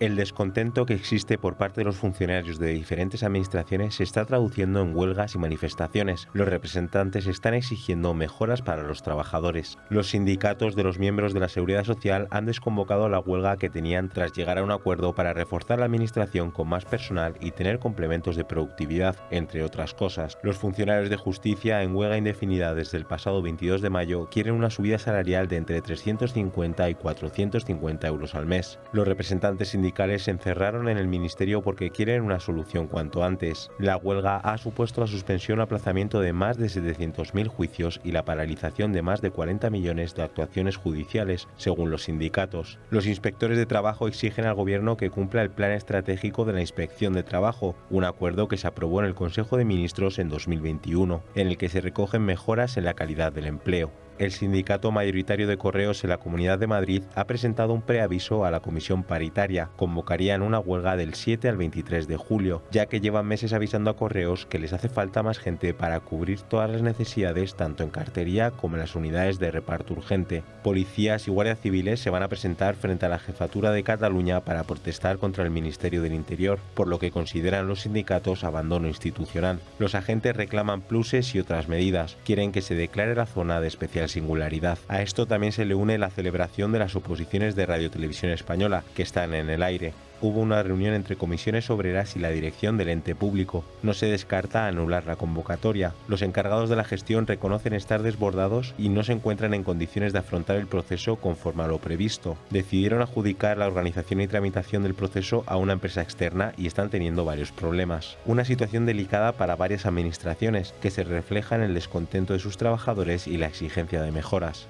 El descontento que existe por parte de los funcionarios de diferentes administraciones se está traduciendo en huelgas y manifestaciones. Los representantes están exigiendo mejoras para los trabajadores. Los sindicatos de los miembros de la Seguridad Social han desconvocado la huelga que tenían tras llegar a un acuerdo para reforzar la administración con más personal y tener complementos de productividad, entre otras cosas. Los funcionarios de justicia en huelga indefinida desde el pasado 22 de mayo quieren una subida salarial de entre 350 y 450 euros al mes. Los representantes sindicales se encerraron en el ministerio porque quieren una solución cuanto antes. La huelga ha supuesto la suspensión o aplazamiento de más de 700.000 juicios y la paralización de más de 40 millones de actuaciones judiciales, según los sindicatos. Los inspectores de trabajo exigen al gobierno que cumpla el plan estratégico de la inspección de trabajo, un acuerdo que se aprobó en el Consejo de Ministros en 2021, en el que se recogen mejoras en la calidad del empleo. El sindicato mayoritario de correos en la Comunidad de Madrid ha presentado un preaviso a la comisión paritaria. Convocarían una huelga del 7 al 23 de julio, ya que llevan meses avisando a correos que les hace falta más gente para cubrir todas las necesidades tanto en cartería como en las unidades de reparto urgente. Policías y guardias civiles se van a presentar frente a la Jefatura de Cataluña para protestar contra el Ministerio del Interior, por lo que consideran los sindicatos abandono institucional. Los agentes reclaman pluses y otras medidas. Quieren que se declare la zona de especial singularidad. A esto también se le une la celebración de las oposiciones de Radio Televisión Española, que están en el aire. Hubo una reunión entre comisiones obreras y la dirección del ente público. No se descarta anular la convocatoria. Los encargados de la gestión reconocen estar desbordados y no se encuentran en condiciones de afrontar el proceso conforme a lo previsto. Decidieron adjudicar la organización y tramitación del proceso a una empresa externa y están teniendo varios problemas. Una situación delicada para varias administraciones, que se refleja en el descontento de sus trabajadores y la exigencia de mejoras.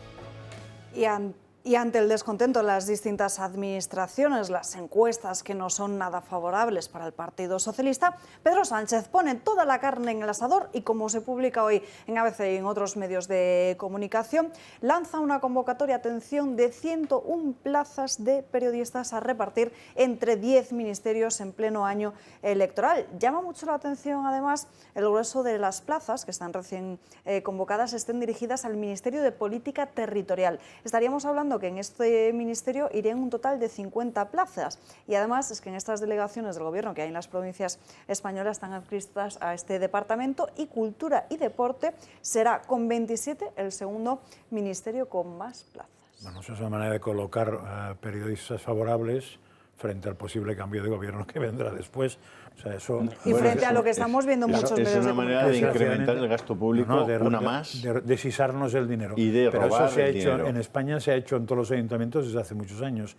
Y ante el descontento de las distintas administraciones, las encuestas que no son nada favorables para el Partido Socialista, Pedro Sánchez pone toda la carne en el asador y, como se publica hoy en ABC y en otros medios de comunicación, lanza una convocatoria, atención, de 101 plazas de periodistas a repartir entre 10 ministerios en pleno año electoral. Llama mucho la atención, además, el grueso de las plazas que están recién convocadas estén dirigidas al Ministerio de Política Territorial. Estaríamos hablando que en este ministerio irían un total de 50 plazas y además es que en estas delegaciones del Gobierno que hay en las provincias españolas están adscritas a este departamento, y Cultura y Deporte será con 27 el segundo ministerio con más plazas. Bueno, eso es una manera de colocar periodistas favorables frente al posible cambio de gobierno que vendrá después. O sea, eso, y frente a lo que estamos viendo en muchos medios de comunicación. Es una manera de incrementar el gasto público, de sisarnos el dinero. Y de Pero robar eso se ha el hecho dinero. en España, se ha hecho en todos los ayuntamientos desde hace muchos años.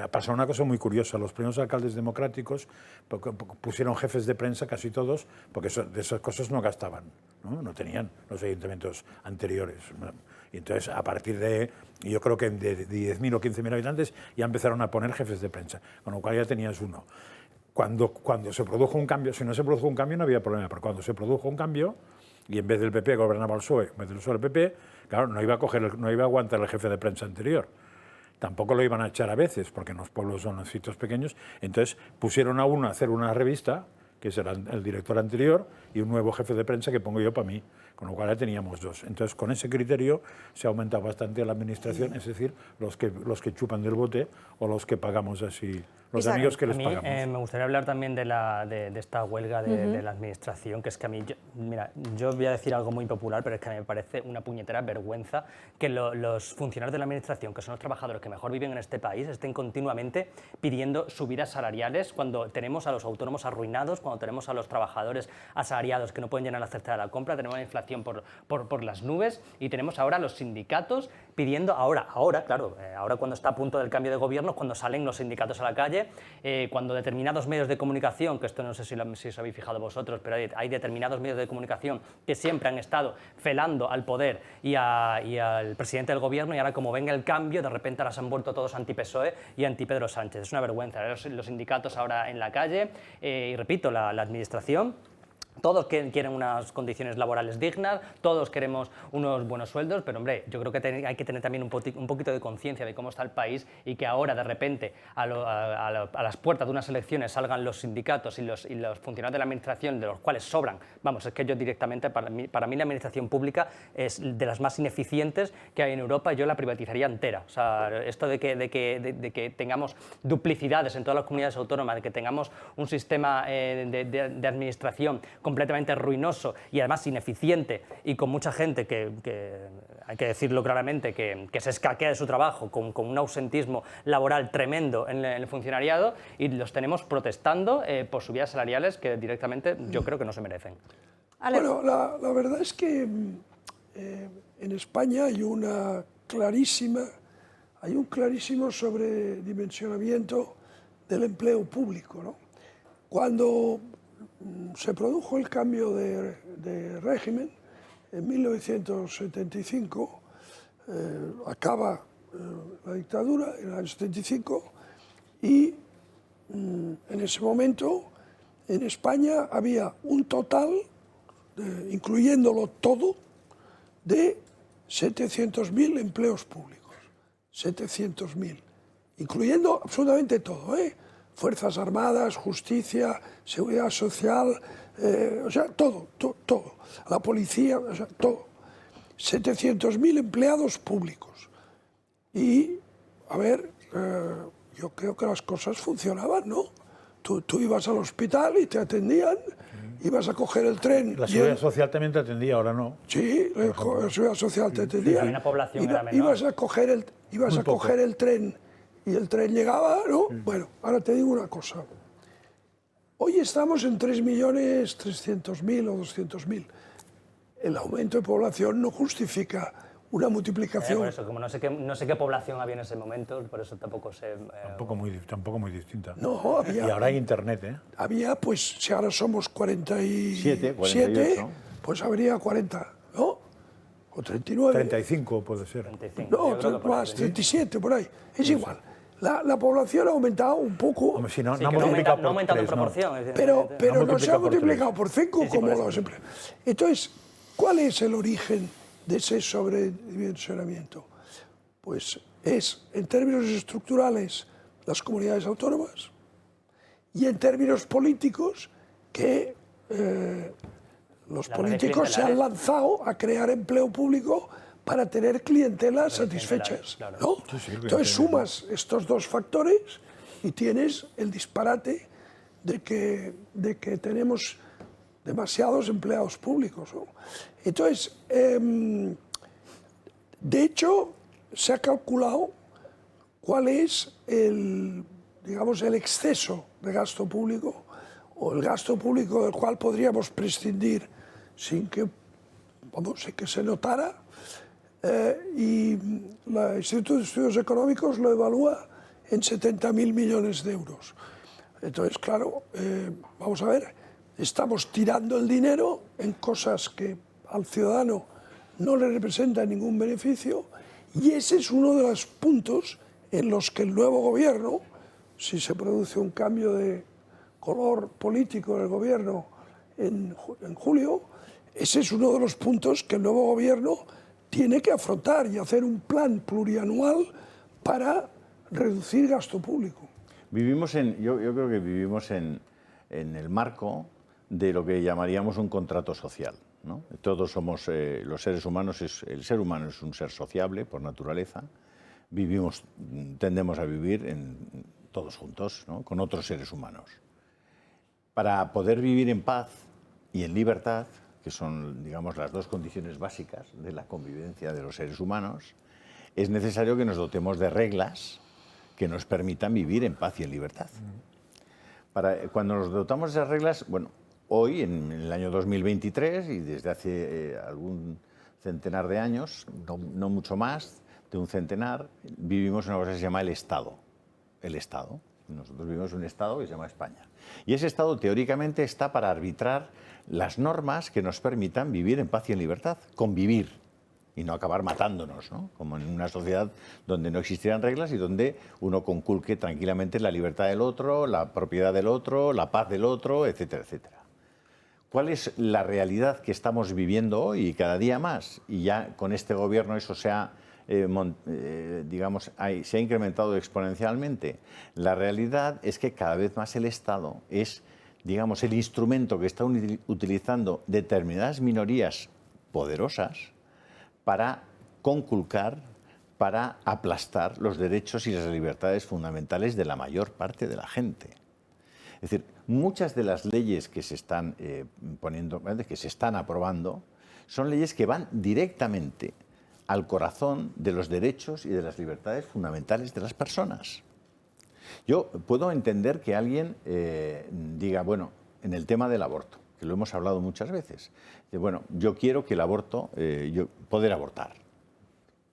Ha pasado una cosa muy curiosa. Los primeros alcaldes democráticos pusieron jefes de prensa, casi todos, porque de esas cosas no gastaban, no tenían los ayuntamientos anteriores. Y entonces, a partir de, yo creo que de 10.000 o 15.000 habitantes, ya empezaron a poner jefes de prensa, con lo cual ya tenías uno. Cuando se produjo un cambio, si no se produjo un cambio no había problema, pero cuando se produjo un cambio, y en vez del PP gobernaba el PSOE, en vez del PSOE el PP, claro, no iba a aguantar el jefe de prensa anterior. Tampoco lo iban a echar a veces, porque en los pueblos son los sitios pequeños. Entonces pusieron a uno a hacer una revista, que será el director anterior, y un nuevo jefe de prensa que pongo yo para mí. con lo cual ya teníamos 2. Entonces, con ese criterio se ha aumentado bastante la administración, es decir, los que chupan del bote o los que pagamos así, los amigos que les pagamos. Me gustaría hablar también de esta huelga de la administración, que es que a mí, yo voy a decir algo muy popular, pero es que a mí me parece una puñetera vergüenza que los funcionarios de la administración, que son los trabajadores que mejor viven en este país, estén continuamente pidiendo subidas salariales cuando tenemos a los autónomos arruinados, cuando tenemos a los trabajadores asalariados que no pueden llenar la cesta de la compra, tenemos la inflación por las nubes y tenemos ahora los sindicatos pidiendo, ahora cuando está a punto del cambio de gobierno, cuando salen los sindicatos a la calle, cuando determinados medios de comunicación, que esto no sé si os habéis fijado vosotros, pero hay determinados medios de comunicación que siempre han estado felando al poder y al presidente del gobierno, y ahora como venga el cambio, de repente ahora se han vuelto todos anti-PSOE y anti-Pedro Sánchez. Es una vergüenza, los sindicatos ahora en la calle, y repito, la administración. Todos quieren unas condiciones laborales dignas, todos queremos unos buenos sueldos, pero hombre, yo creo que hay que tener también un poquito de conciencia de cómo está el país y que ahora de repente a las puertas de unas elecciones salgan los sindicatos y los funcionarios de la administración, de los cuales sobran. Vamos, es que yo directamente, para mí la administración pública es de las más ineficientes que hay en Europa, y yo la privatizaría entera. O sea, esto de que tengamos duplicidades en todas las comunidades autónomas, de que tengamos un sistema de administración completamente ruinoso y además ineficiente, y con mucha gente que hay que decirlo claramente, que se escaquea de su trabajo con un ausentismo laboral tremendo en el funcionariado, y los tenemos protestando por subidas salariales que directamente yo creo que no se merecen. Bueno, la verdad es que en España hay un clarísimo sobredimensionamiento del empleo público, ¿no? Cuando se produjo el cambio de régimen en 1975, acaba la dictadura en el año 75, y en ese momento en España había un total, incluyéndolo todo, de 700.000 empleos públicos. 700.000, incluyendo absolutamente todo, Fuerzas Armadas, Justicia, Seguridad Social, o sea, todo. La policía, o sea, todo. 700.000 empleados públicos. Y, a ver, yo creo que las cosas funcionaban, ¿no? Tú ibas al hospital y te atendían, ibas a coger el tren. La Seguridad Social también te atendía, ahora no. Sí, la Seguridad Social te atendía. Sí, una población era menor. Ibas a coger el tren y el tren llegaba, ¿no? Bueno, ahora te digo una cosa. Hoy estamos en 3.300.000 o 200.000. El aumento de población no justifica una multiplicación. Por eso, como no sé qué población había en ese momento, por eso tampoco sé... Tampoco muy distinta. No, había... Y ahora hay internet, ¿eh? Había, pues, si ahora somos 47, 48. pues habría 40, ¿no? O 39. 35 puede ser. 35. No, más, 37, por ahí. Es igual. La población ha aumentado un poco. Hombre, si no, Sí, no ha que no multiplicado no ha aumentado en por 3, proporción. Pero no se ha multiplicado por multiplicado por 5 Sí, como por eso. los empleos. Entonces, ¿cuál es el origen de ese sobredimensionamiento? Pues es, en términos estructurales, las comunidades autónomas, y en términos políticos, que los políticos se han lanzado a crear empleo público para tener clientelas satisfechas, claro. ¿no? Entonces sumas estos dos factores y tienes el disparate de que tenemos demasiados empleados públicos, ¿no? Entonces, de hecho, se ha calculado cuál es el exceso de gasto público, o el gasto público del cual podríamos prescindir sin que se notara, y el Instituto de Estudios Económicos lo evalúa en 70.000 millones de euros. Entonces, claro, vamos a ver, estamos tirando el dinero en cosas que al ciudadano no le representan ningún beneficio, y ese es uno de los puntos en los que el nuevo gobierno, si se produce un cambio de color político en el gobierno en julio, ese es uno de los puntos que el nuevo gobierno tiene que afrontar y hacer un plan plurianual para reducir gasto público. Yo creo que vivimos en el marco de lo que llamaríamos un contrato social. ¿no? Todos somos, los seres humanos, el ser humano es un ser sociable por naturaleza. Tendemos a vivir todos juntos, ¿no? Con otros seres humanos. Para poder vivir en paz y en libertad, que son, digamos, las dos condiciones básicas de la convivencia de los seres humanos, es necesario que nos dotemos de reglas que nos permitan vivir en paz y en libertad. Cuando nos dotamos de esas reglas, bueno, hoy, en el año 2023, y desde hace algún centenar de años, no mucho más de un centenar, vivimos una cosa que se llama el Estado. El Estado. Nosotros vivimos en un Estado que se llama España. Y ese Estado, teóricamente, está para arbitrar las normas que nos permitan vivir en paz y en libertad, convivir y no acabar matándonos, ¿no? Como en una sociedad donde no existieran reglas y donde uno conculque tranquilamente la libertad del otro, la propiedad del otro, la paz del otro, etcétera, etcétera. ¿Cuál es la realidad que estamos viviendo hoy y cada día más? Y ya con este gobierno eso se ha incrementado exponencialmente. La realidad es que cada vez más el Estado es, digamos, el instrumento que está utilizando determinadas minorías poderosas para conculcar, para aplastar los derechos y las libertades fundamentales de la mayor parte de la gente. Es decir, muchas de las leyes que se están que se están aprobando, son leyes que van directamente al corazón de los derechos y de las libertades fundamentales de las personas. Yo puedo entender que alguien diga, bueno, en el tema del aborto, que lo hemos hablado muchas veces, bueno, yo quiero que el aborto, poder abortar.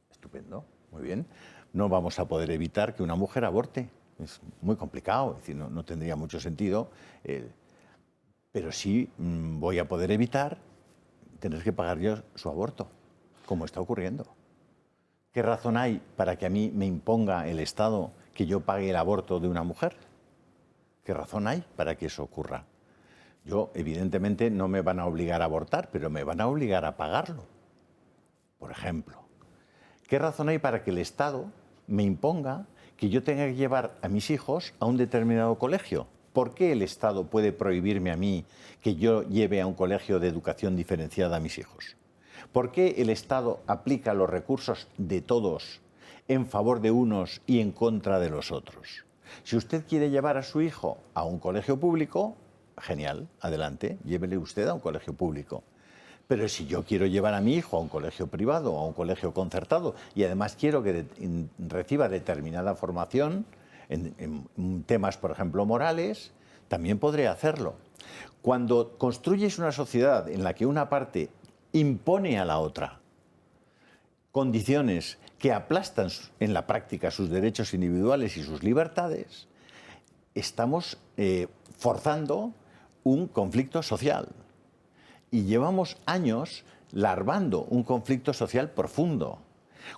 Estupendo, muy bien. No vamos a poder evitar que una mujer aborte. Es muy complicado, es decir, no tendría mucho sentido, pero sí voy a poder evitar tener que pagar yo su aborto, como está ocurriendo. ¿Qué razón hay para que a mí me imponga el Estado que yo pague el aborto de una mujer? ¿Qué razón hay para que eso ocurra? Yo, evidentemente, no me van a obligar a abortar, pero me van a obligar a pagarlo. Por ejemplo, ¿qué razón hay para que el Estado me imponga que yo tenga que llevar a mis hijos a un determinado colegio? ¿Por qué el Estado puede prohibirme a mí que yo lleve a un colegio de educación diferenciada a mis hijos? ¿Por qué el Estado aplica los recursos de todos en favor de unos y en contra de los otros? Si usted quiere llevar a su hijo a un colegio público, genial, adelante, llévele usted a un colegio público. Pero si yo quiero llevar a mi hijo a un colegio privado o a un colegio concertado y además quiero que reciba determinada formación en temas, por ejemplo, morales, también podré hacerlo. Cuando construyes una sociedad en la que una parte impone a la otra condiciones que aplastan en la práctica sus derechos individuales y sus libertades, estamos forzando un conflicto social. Y llevamos años larvando un conflicto social profundo.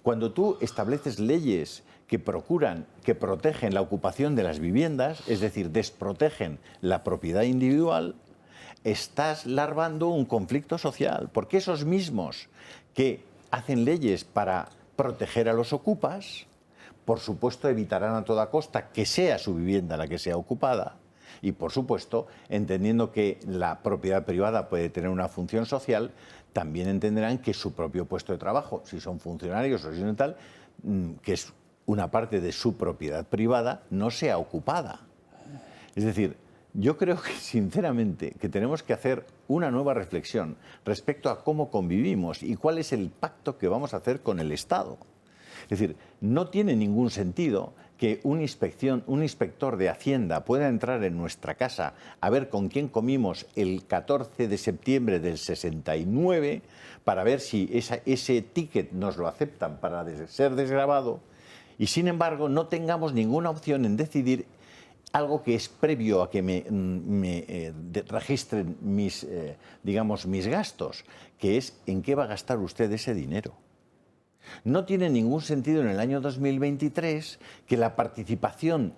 Cuando tú estableces leyes que protegen la ocupación de las viviendas, es decir, desprotegen la propiedad individual, estás larvando un conflicto social, porque esos mismos que hacen leyes para proteger a los ocupas, por supuesto evitarán a toda costa que sea su vivienda la que sea ocupada y, por supuesto, entendiendo que la propiedad privada puede tener una función social, también entenderán que su propio puesto de trabajo, si son funcionarios o si no tal, que es una parte de su propiedad privada, no sea ocupada. Es decir, yo creo que, sinceramente, que tenemos que hacer una nueva reflexión respecto a cómo convivimos y cuál es el pacto que vamos a hacer con el Estado. Es decir, no tiene ningún sentido que un inspector de Hacienda pueda entrar en nuestra casa a ver con quién comimos el 14 de septiembre del 69 para ver si ese ticket nos lo aceptan para ser desgravado y, sin embargo, no tengamos ninguna opción en decidir algo que es previo a que me registren mis gastos, que es en qué va a gastar usted ese dinero. No tiene ningún sentido en el año 2023 que la participación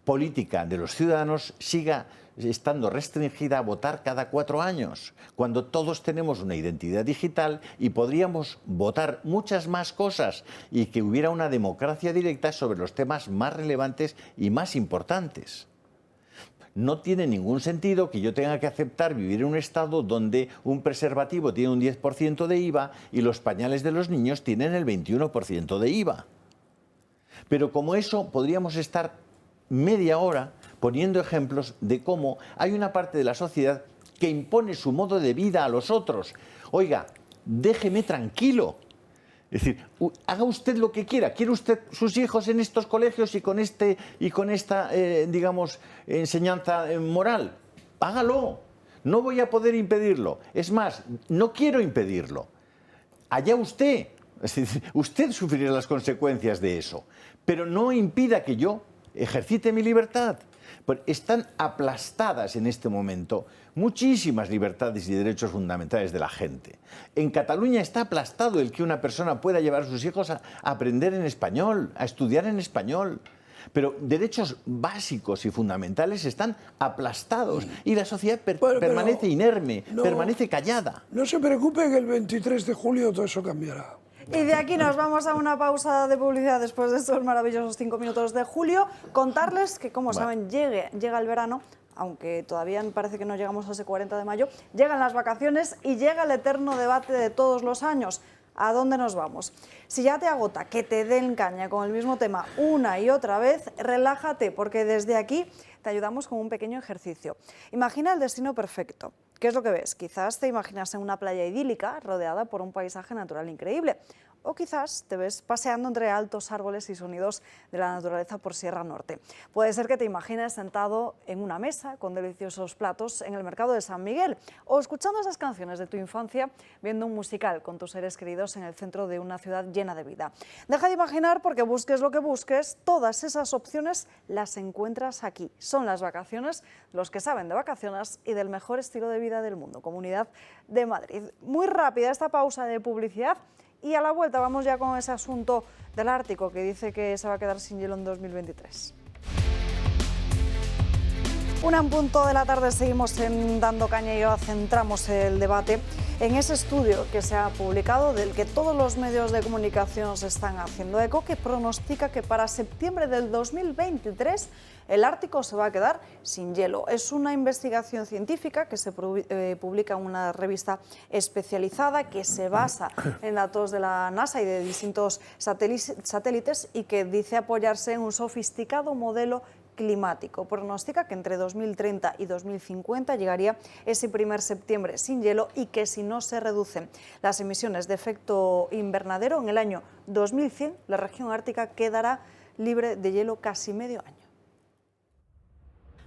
política de los ciudadanos siga estando restringida a votar cada 4 años, cuando todos tenemos una identidad digital y podríamos votar muchas más cosas y que hubiera una democracia directa sobre los temas más relevantes y más importantes. No tiene ningún sentido que yo tenga que aceptar vivir en un estado donde un preservativo tiene un 10% de IVA y los pañales de los niños tienen el 21% de IVA. Pero como eso, podríamos estar media hora poniendo ejemplos de cómo hay una parte de la sociedad que impone su modo de vida a los otros. Oiga, déjeme tranquilo. Es decir, haga usted lo que quiera. ¿Quiere usted sus hijos en estos colegios y con esta, digamos, enseñanza moral? Hágalo. No voy a poder impedirlo. Es más, no quiero impedirlo. Allá usted. Es decir, usted sufrirá las consecuencias de eso. Pero no impida que yo ejercite mi libertad. Pues están aplastadas en este momento muchísimas libertades y derechos fundamentales de la gente. En Cataluña está aplastado el que una persona pueda llevar a sus hijos a aprender en español, a estudiar en español. Pero derechos básicos y fundamentales están aplastados y la sociedad permanece inerme, permanece callada. No se preocupe que el 23 de julio todo eso cambiará. Y de aquí nos vamos a una pausa de publicidad después de estos maravillosos 5 minutos de julio. Contarles que, como saben, llega el verano, aunque todavía parece que no llegamos a ese 40 de mayo, llegan las vacaciones y llega el eterno debate de todos los años. ¿A dónde nos vamos? Si ya te agota que te den caña con el mismo tema una y otra vez, relájate, porque desde aquí te ayudamos con un pequeño ejercicio. Imagina el destino perfecto. ¿Qué es lo que ves? Quizás te imaginas en una playa idílica rodeada por un paisaje natural increíble. O quizás te ves paseando entre altos árboles y sonidos de la naturaleza por Sierra Norte. Puede ser que te imagines sentado en una mesa con deliciosos platos en el mercado de San Miguel o escuchando esas canciones de tu infancia viendo un musical con tus seres queridos en el centro de una ciudad llena de vida. Deja de imaginar, porque busques lo que busques, todas esas opciones las encuentras aquí. Son las vacaciones, los que saben de vacaciones y del mejor estilo de vida del mundo. Comunidad de Madrid. Muy rápida esta pausa de publicidad. Y a la vuelta vamos ya con ese asunto del Ártico, que dice que se va a quedar sin hielo en 2023. Una en punto de la tarde, seguimos en Dando Caña y ahora centramos el debate en ese estudio que se ha publicado, del que todos los medios de comunicación se están haciendo eco, que pronostica que para septiembre del 2023 el Ártico se va a quedar sin hielo. Es una investigación científica que se publica en una revista especializada que se basa en datos de la NASA y de distintos satélites y que dice apoyarse en un sofisticado modelo climático. Pronostica que entre 2030 y 2050 llegaría ese primer septiembre sin hielo y que si no se reducen las emisiones de efecto invernadero, en el año 2100 la región ártica quedará libre de hielo casi medio año.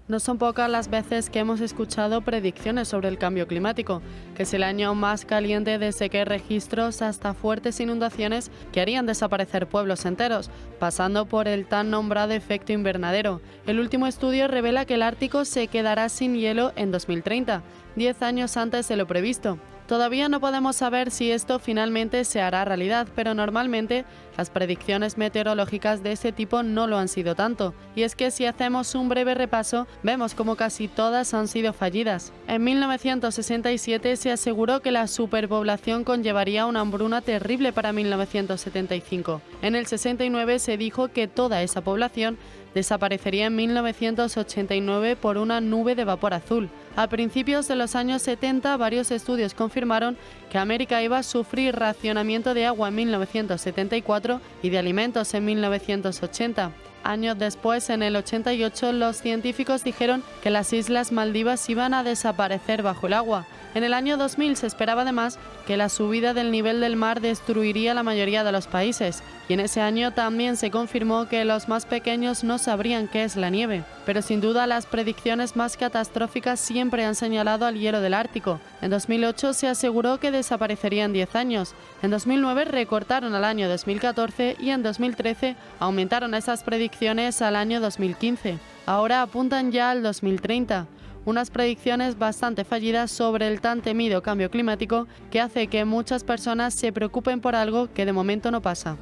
No son pocas las veces que hemos escuchado predicciones sobre el cambio climático, que es el año más caliente desde que hay registros hasta fuertes inundaciones que harían desaparecer pueblos enteros, pasando por el tan nombrado efecto invernadero. El último estudio revela que el Ártico se quedará sin hielo en 2030, 10 años antes de lo previsto. Todavía no podemos saber si esto finalmente se hará realidad, pero normalmente las predicciones meteorológicas de ese tipo no lo han sido tanto. Y es que si hacemos un breve repaso, vemos como casi todas han sido fallidas. En 1967 se aseguró que la superpoblación conllevaría una hambruna terrible para 1975. En el 69 se dijo que toda esa población desaparecería en 1989 por una nube de vapor azul. A principios de los años 70, varios estudios confirmaron que América iba a sufrir racionamiento de agua en 1974 y de alimentos en 1980. Años después, en el 88, los científicos dijeron que las Islas Maldivas iban a desaparecer bajo el agua. En el año 2000 se esperaba además que la subida del nivel del mar destruiría la mayoría de los países, y en ese año también se confirmó que los más pequeños no sabrían qué es la nieve. Pero sin duda las predicciones más catastróficas siempre han señalado al hielo del Ártico. En 2008 se aseguró que desaparecería en 10 años, en 2009 recortaron al año 2014 y en 2013 aumentaron esas predicciones al año 2015. Ahora apuntan ya al 2030. Unas predicciones bastante fallidas sobre el tan temido cambio climático que hace que muchas personas se preocupen por algo que de momento no pasa.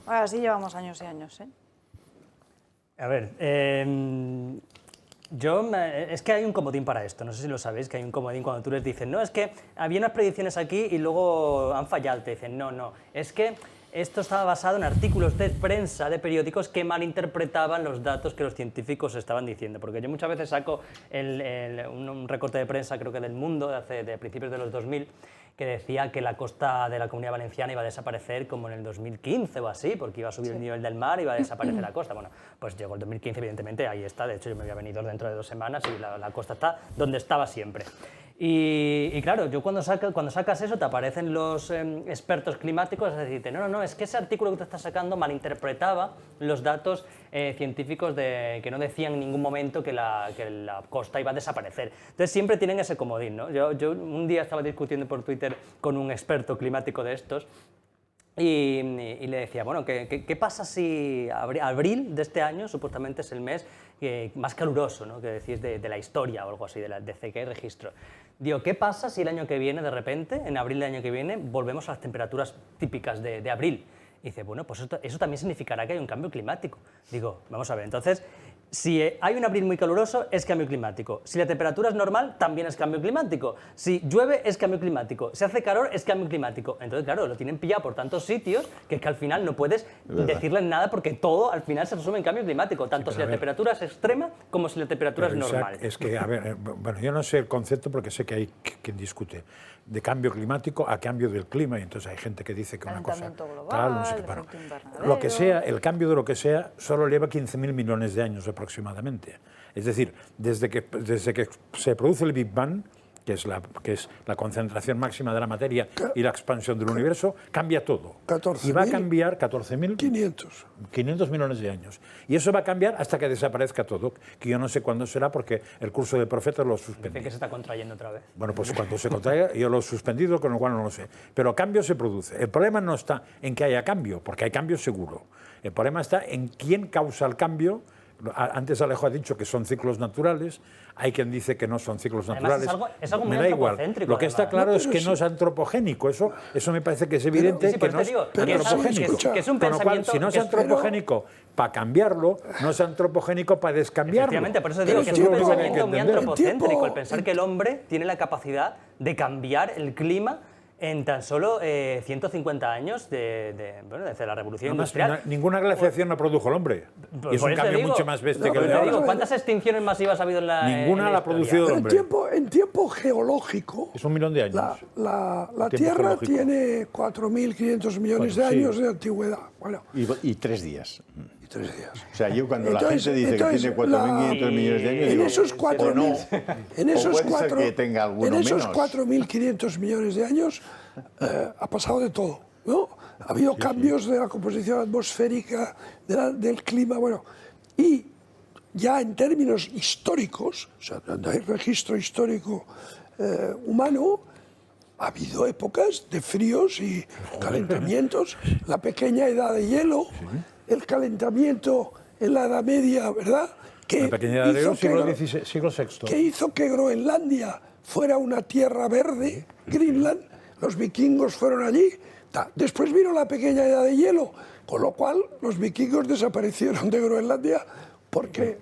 Ahora sí llevamos años y años, ¿eh? A ver, es que hay un comodín para esto, no sé si lo sabéis, que hay un comodín cuando tú les dices, no, es que había unas predicciones aquí y luego han fallado, te dicen, no, es que esto estaba basado en artículos de prensa de periódicos que malinterpretaban los datos que los científicos estaban diciendo. Porque yo muchas veces saco un recorte de prensa, creo que del Mundo, de principios de los 2000, que decía que la costa de la Comunidad Valenciana iba a desaparecer como en el 2015 o así, porque iba a subir el nivel del mar y iba a desaparecer la costa. Bueno, pues llegó el 2015, evidentemente, ahí está. De hecho, yo me voy a venir dentro de 2 semanas y la costa está donde estaba siempre. Y claro, yo cuando sacas eso te aparecen los expertos climáticos a decirte, no, es que ese artículo que te estás sacando malinterpretaba los datos científicos que no decían en ningún momento que la costa iba a desaparecer. Entonces siempre tienen ese comodín, ¿no? Yo un día estaba discutiendo por Twitter con un experto climático de estos y le decía, bueno, ¿qué pasa si abril de este año supuestamente es el mes más caluroso, ¿no?, que decís de la historia o algo así, desde que hay registro? Digo, ¿qué pasa si el año que viene, de repente, en abril del año que viene, volvemos a las temperaturas típicas de abril? Y dice, bueno, pues eso también significará que hay un cambio climático. Digo, vamos a ver, entonces, si hay un abril muy caluroso, es cambio climático. Si la temperatura es normal, también es cambio climático. Si llueve, es cambio climático. Si hace calor, es cambio climático. Entonces, claro, lo tienen pillado por tantos sitios que es que al final no puedes decirles nada porque todo al final se resume en cambio climático, tanto si la temperatura es extrema como si la temperatura es normal. Es que, a ver, bueno, yo no sé el concepto porque sé que hay quien discute de cambio climático a cambio del clima y entonces hay gente que dice que una cosa global, tal, no sé qué, bueno, lo que sea, el cambio de lo que sea, solo lleva 15.000 millones de años aproximadamente. Es decir, desde que se produce el Big Bang, que es la concentración máxima de la materia y la expansión del universo, cambia todo. Y va a cambiar 14.500 millones de años. Y eso va a cambiar hasta que desaparezca todo, que yo no sé cuándo será porque el curso de profetas lo suspendí. Dice que se está contrayendo otra vez. Bueno, pues cuando se contraiga, yo lo he suspendido, con lo cual no lo sé. Pero cambio se produce. El problema no está en que haya cambio, porque hay cambio seguro. El problema está en quién causa el cambio. Antes Alejo ha dicho que son ciclos naturales, hay quien dice que no son ciclos naturales. Es algo muy me da igual. Lo que está claro es que no es antropogénico, eso me parece que es evidente que no es antropogénico. Con lo cual, si no es antropogénico para cambiarlo, no es antropogénico para descambiarlo. Efectivamente, por eso digo que es un pensamiento muy antropocéntrico, el pensar que el hombre tiene la capacidad de cambiar el clima en tan solo 150 años desde la revolución industrial. Ninguna glaciación no produjo el hombre. Y es un cambio mucho más bestia que el de ahora. ¿Cuántas extinciones masivas ha habido en la Ninguna la ha producido el hombre. En tiempo geológico, es 1 millón de años. La Tierra tiene 4.500 millones de años de antigüedad. Bueno. Y 3 días. 3 días. O sea, yo cuando la gente dice que tiene 4.500 millones de años, en digo, esos 4.500 millones de años ha pasado de todo, ¿no? Ha habido cambios de la composición atmosférica, del clima, bueno, y ya en términos históricos, o sea, donde hay registro histórico humano, ha habido épocas de fríos y calentamientos, la pequeña edad de hielo, el calentamiento en la Edad Media, ¿verdad? La pequeña edad de hielo, siglo VI. Que hizo que Groenlandia fuera una tierra verde, Greenland, los vikingos fueron allí. Después vino la pequeña edad de hielo, con lo cual los vikingos desaparecieron de Groenlandia porque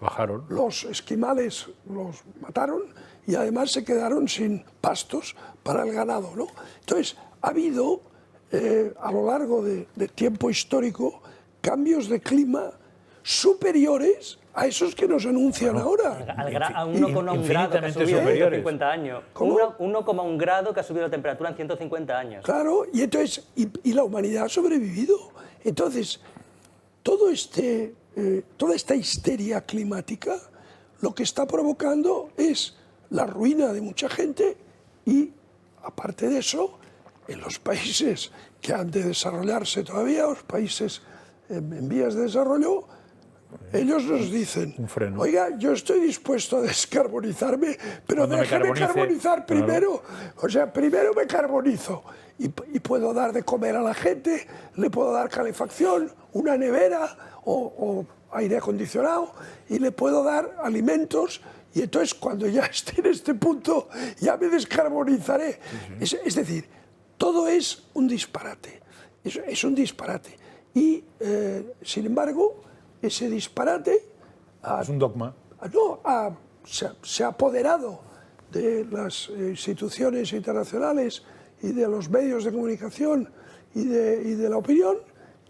los esquimales los mataron y además se quedaron sin pastos para el ganado, ¿no? Entonces, ha habido, a lo largo de tiempo histórico, cambios de clima superiores a esos que nos anuncian ahora. A 1,1 grado que ha subido en 150 años. 1,1 grado que ha subido la temperatura en 150 años. Claro, y entonces y la humanidad ha sobrevivido. Entonces, toda esta histeria climática lo que está provocando es la ruina de mucha gente y, aparte de eso, en los países que han de desarrollarse todavía, los países en vías de desarrollo, ellos nos dicen, oiga, yo estoy dispuesto a descarbonizarme, pero déjeme carbonizar primero. O sea, primero me carbonizo y puedo dar de comer a la gente, le puedo dar calefacción, una nevera o aire acondicionado y le puedo dar alimentos. Y entonces, cuando ya esté en este punto, ya me descarbonizaré. Es decir, todo es un disparate. Es un disparate. Y, sin embargo, ese disparate es un dogma. Se ha apoderado de las instituciones internacionales y de los medios de comunicación y de la opinión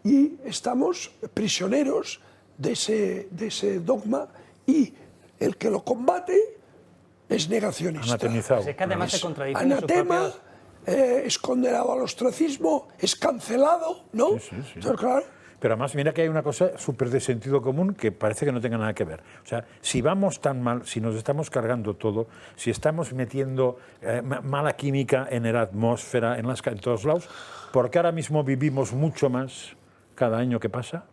y estamos prisioneros de ese dogma, y el que lo combate es negacionista. Anatemizado. Es que además se contradicen en sus Anatema, propios... es condenado al ostracismo, es cancelado, ¿no? Sí. Entonces, claro, Pero además, mira que hay una cosa súper de sentido común que parece que no tenga nada que ver. O sea, si vamos tan mal, si nos estamos cargando todo, si estamos metiendo mala química en la atmósfera, en todos lados, ¿por qué ahora mismo vivimos mucho más cada año que pasa?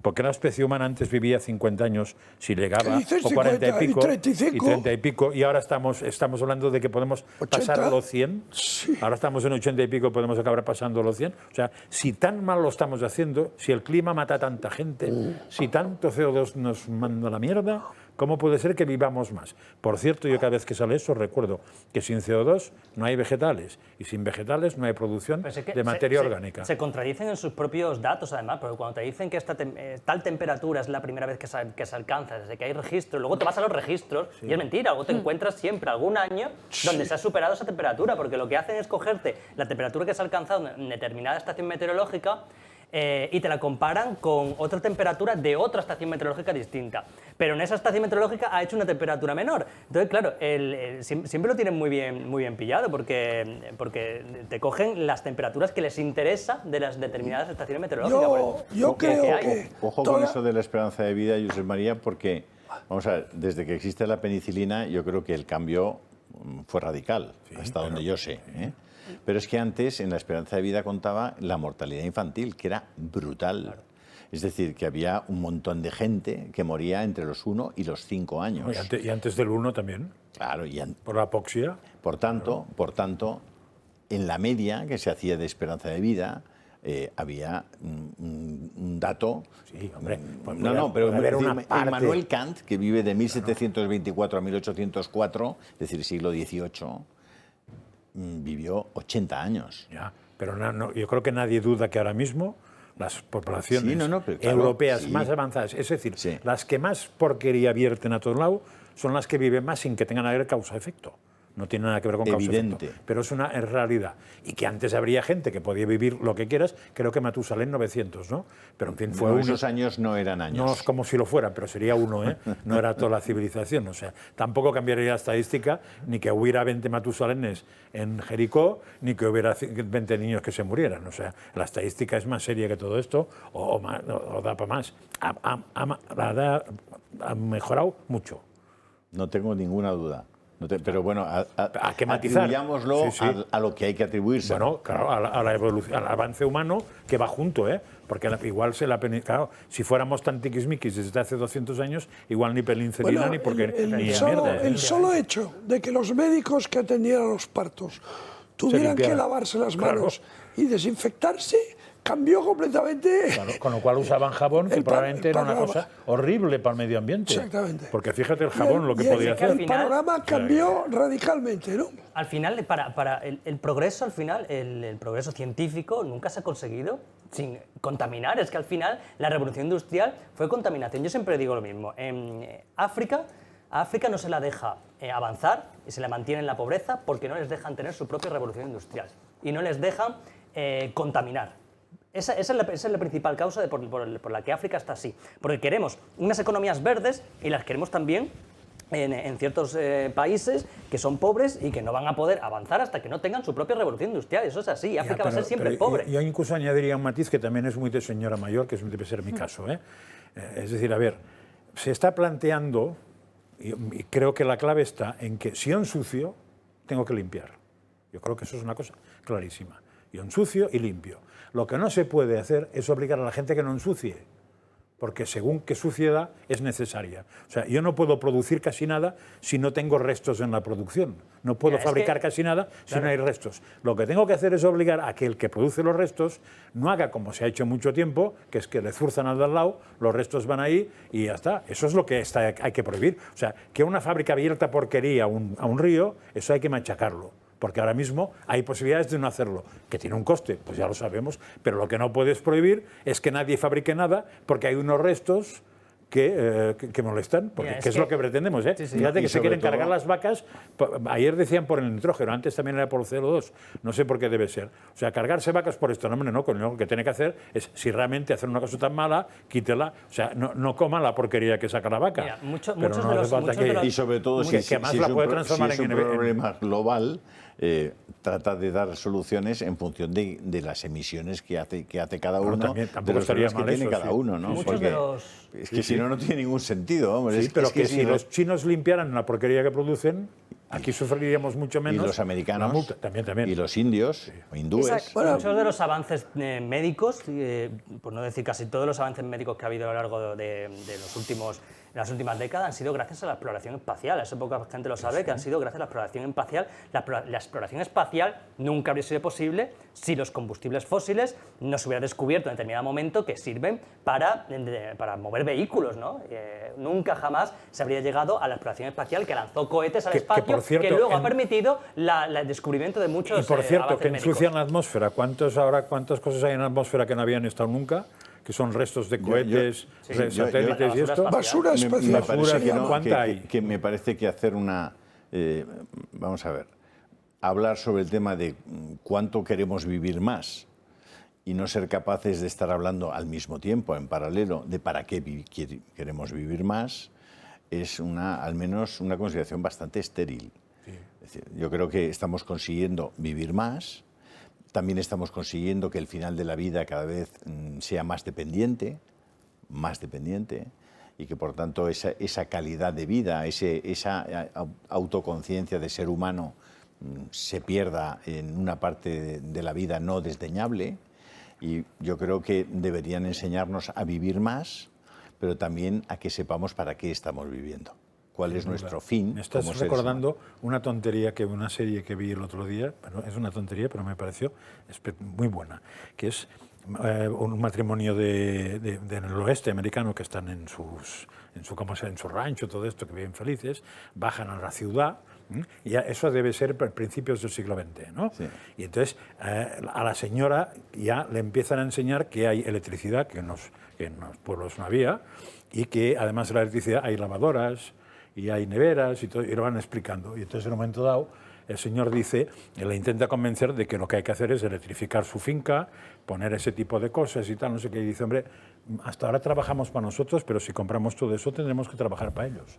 Porque la especie humana antes vivía 50 años si llegaba, o 40 y pico, 35. y 30 y pico, y ahora estamos hablando de que podemos 80. pasar los 100. Sí. Ahora estamos en 80 y pico, podemos acabar pasando los 100. O sea, si tan mal lo estamos haciendo, si el clima mata a tanta gente, si tanto CO2 nos manda a la mierda, ¿cómo puede ser que vivamos más? Por cierto, yo cada vez que sale eso recuerdo que sin CO2 no hay vegetales, y sin vegetales no hay producción de materia orgánica. Se contradicen en sus propios datos, además, porque cuando te dicen que tal temperatura es la primera vez que se alcanza, desde que hay registro, luego te vas a los registros y es mentira, luego te encuentras siempre algún año donde se ha superado esa temperatura, porque lo que hacen es cogerte la temperatura que se ha alcanzado en determinada estación meteorológica y te la comparan con otra temperatura de otra estación meteorológica distinta. Pero en esa estación meteorológica ha hecho una temperatura menor. Entonces, claro, siempre lo tienen muy bien pillado, porque te cogen las temperaturas que les interesa de las determinadas estaciones meteorológicas. Yo creo que... Ojo con eso de la esperanza de vida, Josep María, porque, vamos a ver, desde que existe la penicilina, yo creo que el cambio fue radical, hasta donde yo sé, ¿eh? Pero es que antes en la esperanza de vida contaba la mortalidad infantil, que era brutal. Claro. Es decir, que había un montón de gente que moría entre los 1 y los 5 años. Y antes del 1 también. Claro. Por la apoxia. Por tanto, en la media que se hacía de esperanza de vida, había un dato... Sí, hombre. Pero Immanuel Kant, que vive de 1724 a 1804, es decir, siglo XVIII... vivió 80 años. Ya, pero yo creo que nadie duda que ahora mismo las poblaciones europeas más avanzadas, es decir, las que más porquería vierten a todos lados, son las que viven más sin que tengan que ver causa-efecto. No tiene nada que ver con causa-efecto, pero es una realidad. Y que antes habría gente que podía vivir lo que quieras, creo que Matusalén 900, ¿no? Pero en fin, fue uno. Esos años no eran años. No es como si lo fueran, pero sería uno, ¿eh? No era toda la civilización. O sea, tampoco cambiaría la estadística ni que hubiera 20 Matusalenes en Jericó, ni que hubiera 20 niños que se murieran. O sea, la estadística es más seria que todo esto, o da para más. Ha mejorado mucho. No tengo ninguna duda. Pero bueno, hay que matizar. Atribuyámoslo a lo que hay que atribuirse. Bueno, claro, a la evolución, al avance humano que va junto, ¿eh? Porque igual claro, si fuéramos tan tiquismiquis desde hace 200 años, igual ni penicilina ni porque el solo hecho de que los médicos que atendían a los partos tuvieran que lavarse las manos y desinfectarse, cambió completamente. Claro, con lo cual usaban jabón, que probablemente era una cosa horrible para el medio ambiente. Exactamente. Porque fíjate el jabón lo que podía hacer. El panorama cambió radicalmente, ¿no? Al final, para el progreso, el progreso científico nunca se ha conseguido sin contaminar. Es que al final la revolución industrial fue contaminación. Yo siempre digo lo mismo. En África no se la deja avanzar y se la mantiene en la pobreza porque no les dejan tener su propia revolución industrial y no les dejan contaminar. Esa es la principal causa por la que África está así. Porque queremos unas economías verdes y las queremos también en ciertos países que son pobres y que no van a poder avanzar hasta que no tengan su propia revolución industrial. Eso es así. África va a ser siempre pobre. Yo incluso añadiría un matiz que también es muy de señora mayor, que debe ser mi caso, ¿eh? Es decir, a ver, se está planteando, y creo que la clave está en que si yo ensucio, tengo que limpiar. Yo creo que eso es una cosa clarísima. Yo ensucio y limpio. Lo que no se puede hacer es obligar a la gente que no ensucie, porque según qué suciedad es necesaria. O sea, yo no puedo producir casi nada si no tengo restos en la producción. No puedo fabricar casi nada si no hay restos. Lo que tengo que hacer es obligar a que el que produce los restos no haga como se ha hecho mucho tiempo, que es que le zurzan al de al lado, los restos van ahí y ya está. Eso es lo que hay que prohibir. O sea, que una fábrica abierta porquería a un río, eso hay que machacarlo. Porque ahora mismo hay posibilidades de no hacerlo, que tiene un coste, pues ya lo sabemos, pero lo que no puedes prohibir es que nadie fabrique nada porque hay unos restos que molestan, porque Mira, que es lo que pretendemos. Fíjate que se quieren cargar las vacas, ayer decían por el nitrógeno, antes también era por el CO2, no sé por qué debe ser. O sea, cargarse vacas por esto, no, hombre, no, lo que tiene que hacer es, si realmente hacer una cosa tan mala, quítela, o sea, no coma la porquería que saca la vaca. Mira, muchos y sobre todo si es un problema global, trata de dar soluciones en función de las emisiones que hace cada uno, de los problemas que tiene cada uno, ¿no? Porque es que si no tiene ningún sentido. Hombre, sí, pero que si los chinos limpiaran la porquería que producen, aquí sufriríamos mucho menos. Y los americanos, también. Y los indios, o hindúes. Muchos de los avances médicos, por no decir casi todos los avances médicos que ha habido a lo largo de las últimas décadas han sido gracias a la exploración espacial. Eso poca gente lo sabe, que han sido gracias a la exploración espacial. La exploración espacial nunca habría sido posible si los combustibles fósiles no se hubieran descubierto en determinado momento que sirven para mover vehículos, ¿no? Nunca jamás se habría llegado a la exploración espacial que lanzó cohetes al espacio, que luego ha permitido el descubrimiento de muchos Y por cierto, avances que médicos. ensucian la atmósfera. ¿Cuántas cosas hay en la atmósfera que no habían estado nunca? Que son restos de cohetes, satélites y esto. Basura espacial. ¿Cuánta hay? Que me parece que hacer vamos a ver, hablar sobre el tema de cuánto queremos vivir más y no ser capaces de estar hablando al mismo tiempo, en paralelo, de para qué queremos vivir más, es al menos una consideración bastante estéril. Sí. Es decir, yo creo que estamos consiguiendo vivir más. También estamos consiguiendo que el final de la vida cada vez sea más dependiente, y que por tanto esa calidad de vida, esa autoconciencia de ser humano se pierda en una parte de la vida no desdeñable. Y yo creo que deberían enseñarnos a vivir más, pero también a que sepamos para qué estamos viviendo. ¿Cuál es nuestro fin? Me estás recordando una tontería una serie que vi el otro día, es una tontería, pero me pareció muy buena, que es un matrimonio del oeste americano que están en su rancho, todo esto, que viven felices, bajan a la ciudad, y eso debe ser a principios del siglo XX, ¿no? Sí. Y entonces a la señora ya le empiezan a enseñar que hay electricidad, que en los pueblos no había, y que además de la electricidad hay lavadoras, y hay neveras y todo, y lo van explicando. Y entonces en un momento dado el señor le intenta convencer de que lo que hay que hacer es electrificar su finca, poner ese tipo de cosas y tal, no sé qué. Y dice, hombre, hasta ahora trabajamos para nosotros, pero si compramos todo eso tendremos que trabajar para ellos.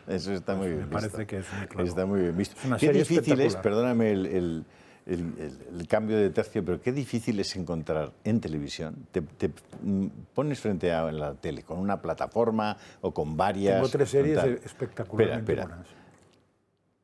Eso está muy bien visto. Me parece que es muy claro. Está muy bien visto. Qué difícil es, perdóname el cambio de tercio, pero qué difícil es encontrar en televisión. Te pones frente a la tele con una plataforma o con varias. Tengo 3 series espectacularmente buenas.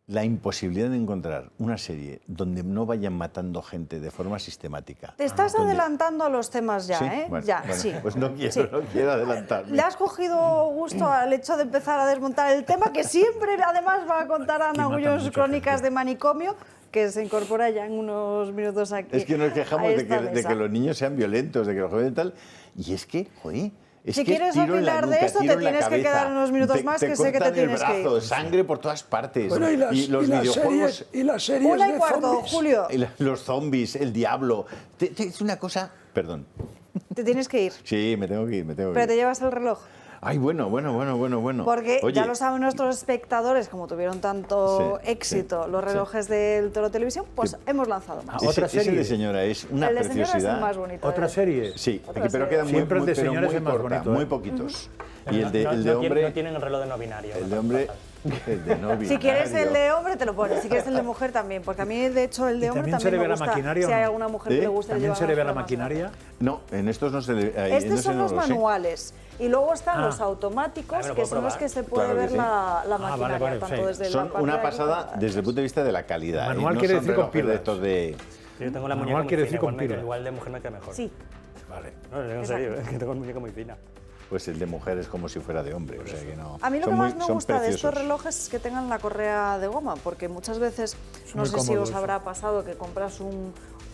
La imposibilidad de encontrar una serie donde no vayan matando gente de forma sistemática. Te estás adelantando a los temas ya, ¿Sí? ¿eh? Bueno, ya, bueno, sí. Pues no quiero adelantarme. Le has cogido gusto al hecho de empezar a desmontar el tema, que siempre además va a contar Ana Agulló en sus crónicas de manicomio, que se incorpora ya en unos minutos aquí. Es que nos quejamos de que los niños sean violentos, de que los jóvenes y tal. Y es que, joder, si quieres opinar de esto, te tienes que quedar unos minutos más, que sé que te tienes que ir. Sangre por todas partes. Bueno, y los videojuegos. Y las series 1:15, zombies. Julio. Los zombies, el diablo. Es una cosa. Perdón. ¿Te tienes que ir? Sí, me tengo que ir. ¿Pero te llevas el reloj? Ay, bueno. Porque Oye, ya lo saben nuestros espectadores, como tuvieron tanto éxito los relojes del Toro Televisión, pues hemos lanzado más. ¿Otra serie? Ese de señora es una el de preciosidad. señora es el más bonito. ¿Otra serie? Sí, Otra pero quedan Siempre el de pero señores muy es más corta, bonito, muy poquitos. Y el de hombre... No tienen el reloj de no binario. El de hombre... El de no binario. Si quieres el de hombre, te lo pones. Si quieres el de mujer, también. Porque a mí, de hecho, el de hombre también me gusta. Maquinaria, si hay alguna mujer que le guste, ¿también se le ve la maquinaria? No, en estos no se le... Estos son los manuales. Y luego están los automáticos, que son los que se puede ver la maquinaria, tanto desde son una pasada desde el punto de vista de la calidad. Manual quiere decir con pilas. Yo tengo la muñeca muy fina, igual de mujer me queda mejor. Sí. Vale. No, en serio, es que tengo la muñeca muy fina. Pues el de mujer es como si fuera de hombre, o sea que no. A mí lo que más me gusta de estos relojes es que tengan la correa de goma, porque muchas veces, no sé si os habrá pasado, que compras un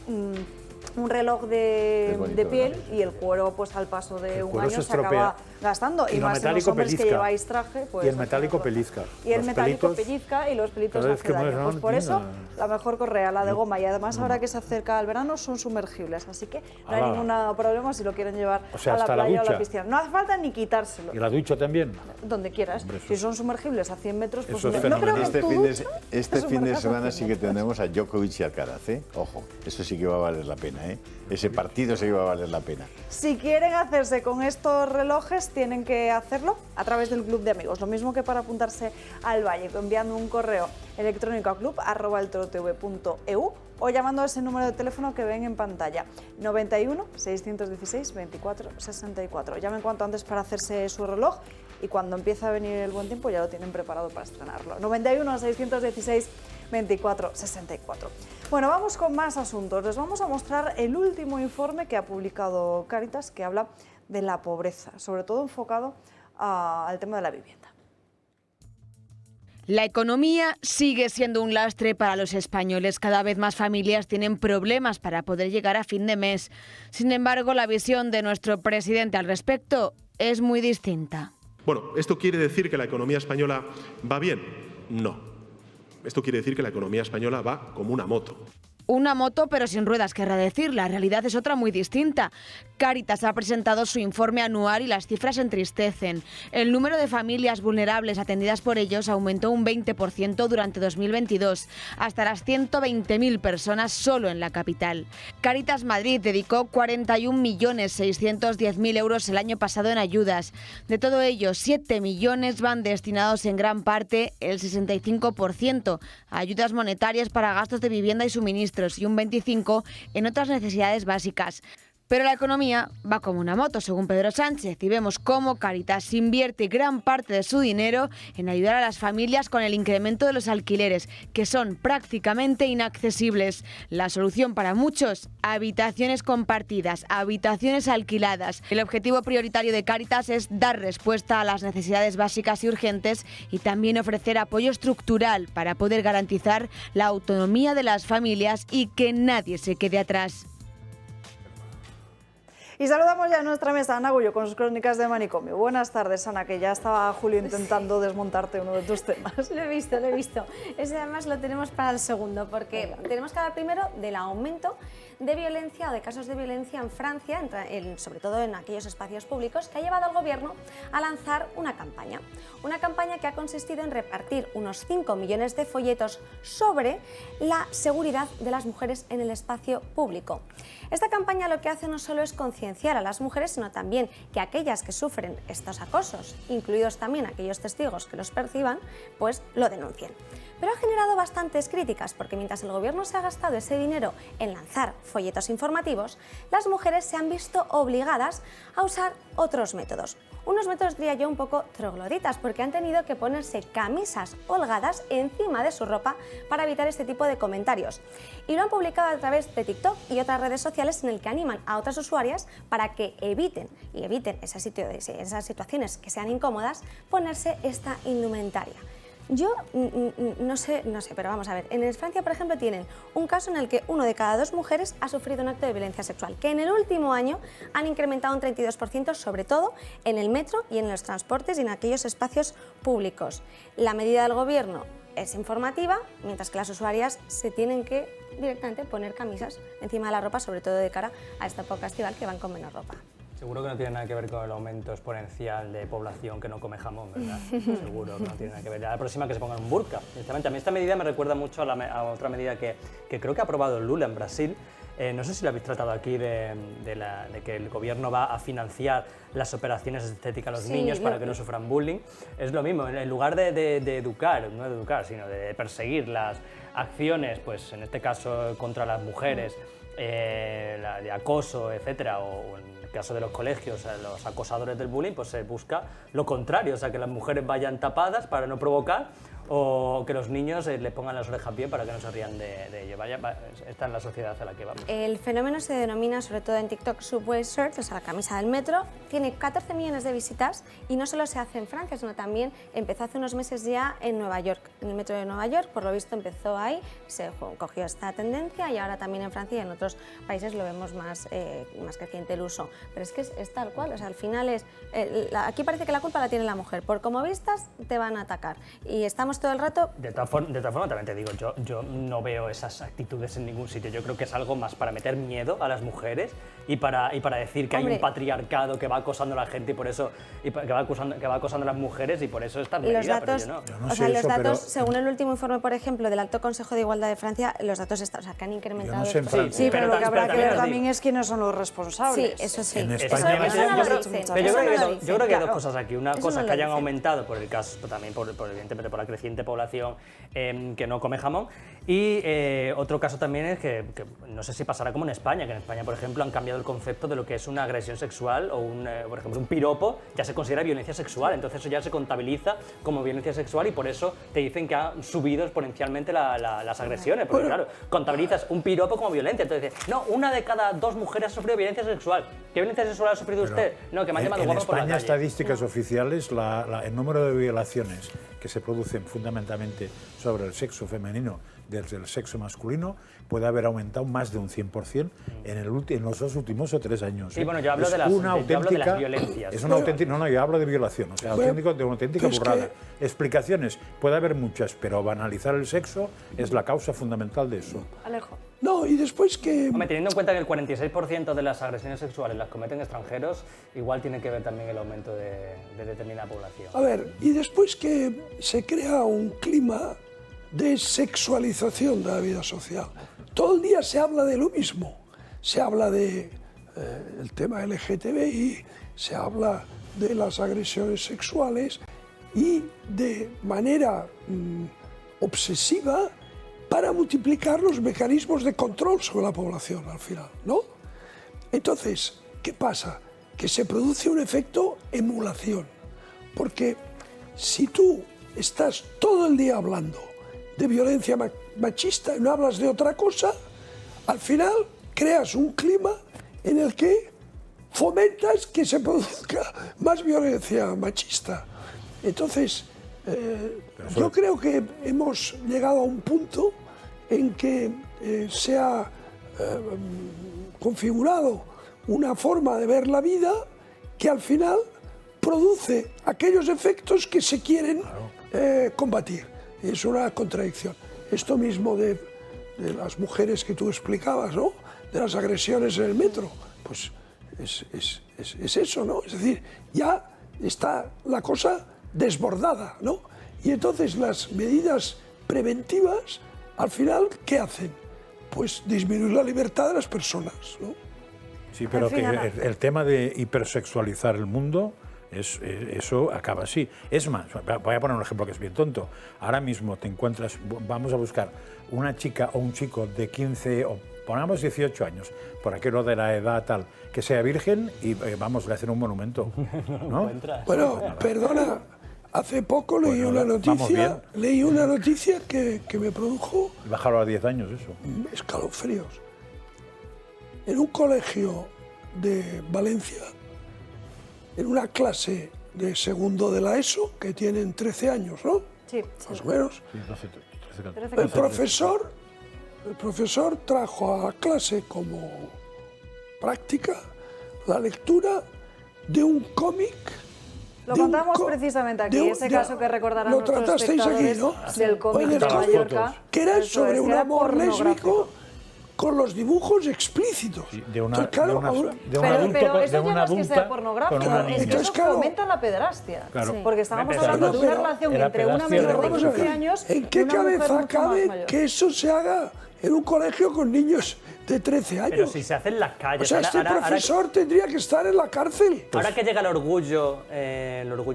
un reloj de piel y el cuero, pues al paso de un año se acaba gastando. Y más en los hombres que lleváis traje. Pues, y el metálico pellizca. Y el metálico pellizca y los pelitos hacen daño. Pues por eso la mejor correa, la de goma. Y además ahora que se acerca el verano son sumergibles, así que no hay ningún problema si lo quieren llevar a la playa o a la piscina. No hace falta ni quitárselo. ¿Y la ducha también? Donde quieras. Si son sumergibles a 100 metros, pues no creo que este fin de semana sí que tendremos a Djokovic y Alcaraz, ¿eh? Ojo, eso sí que va a valer la pena, ¿eh? Ese partido sí que va a valer la pena. Si quieren hacerse con estos relojes, tienen que hacerlo a través del Club de Amigos. Lo mismo que para apuntarse al Valle, enviando un correo electrónico a club@eltorotv.eu o llamando a ese número de teléfono que ven en pantalla, 91 616 24 64. Llamen cuanto antes para hacerse su reloj y cuando empiece a venir el buen tiempo ya lo tienen preparado para estrenarlo. 91 616 24 64. Bueno, vamos con más asuntos. Les vamos a mostrar el último informe que ha publicado Cáritas, que habla de la pobreza, sobre todo enfocado al tema de la vivienda. La economía sigue siendo un lastre para los españoles. Cada vez más familias tienen problemas para poder llegar a fin de mes. Sin embargo, la visión de nuestro presidente al respecto es muy distinta. Bueno, ¿esto quiere decir que la economía española va bien? No. Esto quiere decir que la economía española va como una moto. Una moto, pero sin ruedas, querrá decir. La realidad es otra muy distinta. Cáritas ha presentado su informe anual y las cifras entristecen. El número de familias vulnerables atendidas por ellos aumentó un 20% durante 2022, hasta las 120.000 personas solo en la capital. Cáritas Madrid dedicó 41.610.000 euros el año pasado en ayudas. De todo ello, 7 millones van destinados en gran parte, el 65%, a ayudas monetarias para gastos de vivienda y suministros, y un 25% en otras necesidades básicas. Pero la economía va como una moto, según Pedro Sánchez, y vemos cómo Cáritas invierte gran parte de su dinero en ayudar a las familias con el incremento de los alquileres, que son prácticamente inaccesibles. La solución para muchos, habitaciones compartidas, habitaciones alquiladas. El objetivo prioritario de Cáritas es dar respuesta a las necesidades básicas y urgentes y también ofrecer apoyo estructural para poder garantizar la autonomía de las familias y que nadie se quede atrás. Y saludamos ya a nuestra mesa a Ana Gullo con sus crónicas de manicomio. Buenas tardes, Ana, que ya estaba Julio intentando desmontarte uno de tus temas. Lo he visto. Ese además lo tenemos para el segundo, porque tenemos que hablar primero del aumento de violencia o de casos de violencia en Francia, sobre todo en aquellos espacios públicos, que ha llevado al gobierno a lanzar una campaña. Una campaña que ha consistido en repartir unos 5 millones de folletos sobre la seguridad de las mujeres en el espacio público. Esta campaña lo que hace no solo es concienciar a las mujeres, sino también que aquellas que sufren estos acosos, incluidos también aquellos testigos que los perciban, pues lo denuncien. Pero ha generado bastantes críticas, porque mientras el gobierno se ha gastado ese dinero en lanzar folletos informativos, las mujeres se han visto obligadas a usar otros métodos. Unos métodos, diría yo, un poco trogloditas, porque han tenido que ponerse camisas holgadas encima de su ropa para evitar este tipo de comentarios. Y lo han publicado a través de TikTok y otras redes sociales en el que animan a otras usuarias para que eviten esas situaciones que sean incómodas, ponerse esta indumentaria. Yo no sé, pero vamos a ver. En Francia, por ejemplo, tienen un caso en el que 1 de cada 2 mujeres ha sufrido un acto de violencia sexual, que en el último año han incrementado un 32%, sobre todo en el metro y en los transportes y en aquellos espacios públicos. La medida del gobierno es informativa, mientras que las usuarias se tienen que directamente poner camisas encima de la ropa, sobre todo de cara a esta época estival que van con menos ropa. Seguro que no tiene nada que ver con el aumento exponencial de población que no come jamón, ¿verdad? Seguro que no tiene nada que ver. Ya la próxima que se pongan un burka. Directamente. A mí esta medida me recuerda mucho a otra medida que creo que ha aprobado Lula en Brasil. No sé si lo habéis tratado aquí, de que el gobierno va a financiar las operaciones estéticas a los niños para que no sufran bullying. Es lo mismo, en lugar de educar, no de educar, sino de perseguir las acciones, pues en este caso contra las mujeres, de acoso, etcétera, o en el caso de los colegios, los acosadores del bullying, pues se busca lo contrario, o sea, que las mujeres vayan tapadas para no provocar o que los niños le pongan las orejas bien para que no se rían de ello. Esta es la sociedad a la que vamos. El fenómeno se denomina, sobre todo en TikTok, Subway Shirt, o sea, la camisa del metro. Tiene 14 millones de visitas y no solo se hace en Francia, sino también empezó hace unos meses ya en Nueva York. En el metro de Nueva York, por lo visto, empezó ahí, se cogió esta tendencia y ahora también en Francia y en otros países lo vemos más creciente el uso. Pero es que es tal cual, o sea, al final aquí parece que la culpa la tiene la mujer. Por cómo vistas, te van a atacar. Y estamos todo el rato... De todas formas, también te digo, yo no veo esas actitudes en ningún sitio. Yo creo que es algo más para meter miedo a las mujeres y para decir que hay un patriarcado que va acosando a la gente y por eso que va acosando a las mujeres y por eso está medida, los datos, pero yo no. Los datos, según el último informe, por ejemplo, del Alto Consejo de Igualdad de Francia, los datos que han incrementado. Sí, pero lo que habrá que ver también es quiénes son los responsables. Sí, eso sí. En España, yo creo que hay dos cosas aquí. Una cosa que hayan aumentado por el caso, también evidentemente por la creciente población que no come jamón. Y otro caso también es que no sé si pasará como en España, que en España, por ejemplo, han cambiado el concepto de lo que es una agresión sexual o, por ejemplo, un piropo ya se considera violencia sexual. Entonces eso ya se contabiliza como violencia sexual y por eso te dicen que han subido exponencialmente las agresiones. Porque claro, contabilizas un piropo como violencia. Entonces dices, no, una de cada 2 mujeres ha sufrido violencia sexual. ¿Qué violencia sexual ha sufrido usted? No, que me han llamado guapo por la calle. En España, estadísticas oficiales, el número de violaciones que se producen fundamentalmente sobre el sexo femenino desde el sexo masculino puede haber aumentado más de un 100% en los 2 últimos o 3 años. Sí, bueno, yo hablo de las violencias. Es una auténtica, no, yo hablo de violación, o sea, de una auténtica burrada. Explicaciones, puede haber muchas, pero banalizar el sexo es la causa fundamental de eso. Alejo. No, y después que... Hombre, teniendo en cuenta que el 46% de las agresiones sexuales las cometen extranjeros, igual tiene que ver también el aumento de determinada población. A ver, y después que se crea un clima de sexualización de la vida social. Todo el día se habla de lo mismo. Se habla de el tema LGTBI, se habla de las agresiones sexuales y de manera obsesiva para multiplicar los mecanismos de control sobre la población al final, ¿no? Entonces, ¿qué pasa? Que se produce un efecto emulación, porque si tú estás todo el día hablando de violencia machista y no hablas de otra cosa, al final creas un clima en el que fomentas que se produzca más violencia machista. Entonces, yo creo que hemos llegado a un punto en que se ha configurado una forma de ver la vida que al final produce aquellos efectos que se quieren combatir. Es una contradicción. Esto mismo de las mujeres que tú explicabas, ¿no? De las agresiones en el metro, pues es eso, ¿no? Es decir, ya está la cosa desbordada, ¿no? Y entonces las medidas preventivas, al final, ¿qué hacen? Pues disminuir la libertad de las personas, ¿no? Sí, pero que el tema de hipersexualizar el mundo, eso acaba así. Es más, voy a poner un ejemplo que es bien tonto. Ahora mismo te encuentras, vamos a buscar una chica o un chico de 15 o pongamos 18 años, por aquello de la edad tal, que sea virgen y vamos, le hacen un monumento, ¿no? Bueno, perdona, hace poco leí una noticia que me produjo... Bajarlo a 10 años, eso. Escalofríos. En un colegio de Valencia, en una clase de segundo de la ESO, que tienen 13 años, ¿no? Sí. Más o menos. Sí, 13, El profesor trajo a clase como práctica la lectura de un cómic. Lo contamos precisamente aquí, ese caso que recordarán nuestros espectadores del cómic de Mallorca. Que era sobre un amor lésbico con los dibujos explícitos. Sí, de un adulto, pero eso de una ya no es que sea adulta pornográfico, con una es que niña. eso fomenta la pedrastia. Claro. Porque estábamos hablando de una relación entre una menor de 15 años ¿En qué cabeza cabe que eso se haga en un colegio con niños de 13 años? Pero si se hace en las calles. O sea, este profesor tendría que estar en la cárcel. Ahora que llega el orgullo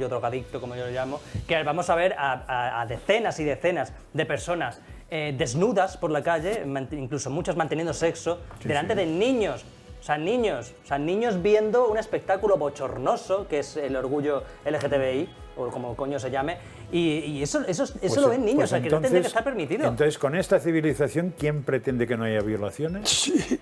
drogadicto, como yo lo llamo, que vamos a ver a decenas y decenas de personas desnudas por la calle, incluso muchas manteniendo sexo, delante de niños. O sea, niños viendo un espectáculo bochornoso, que es el orgullo LGTBI, o como coño se llame, y eso Pues, lo ven niños, pues o sea, que no tendría que estar permitido. Entonces, con esta civilización, ¿quién pretende que no haya violaciones? Sí.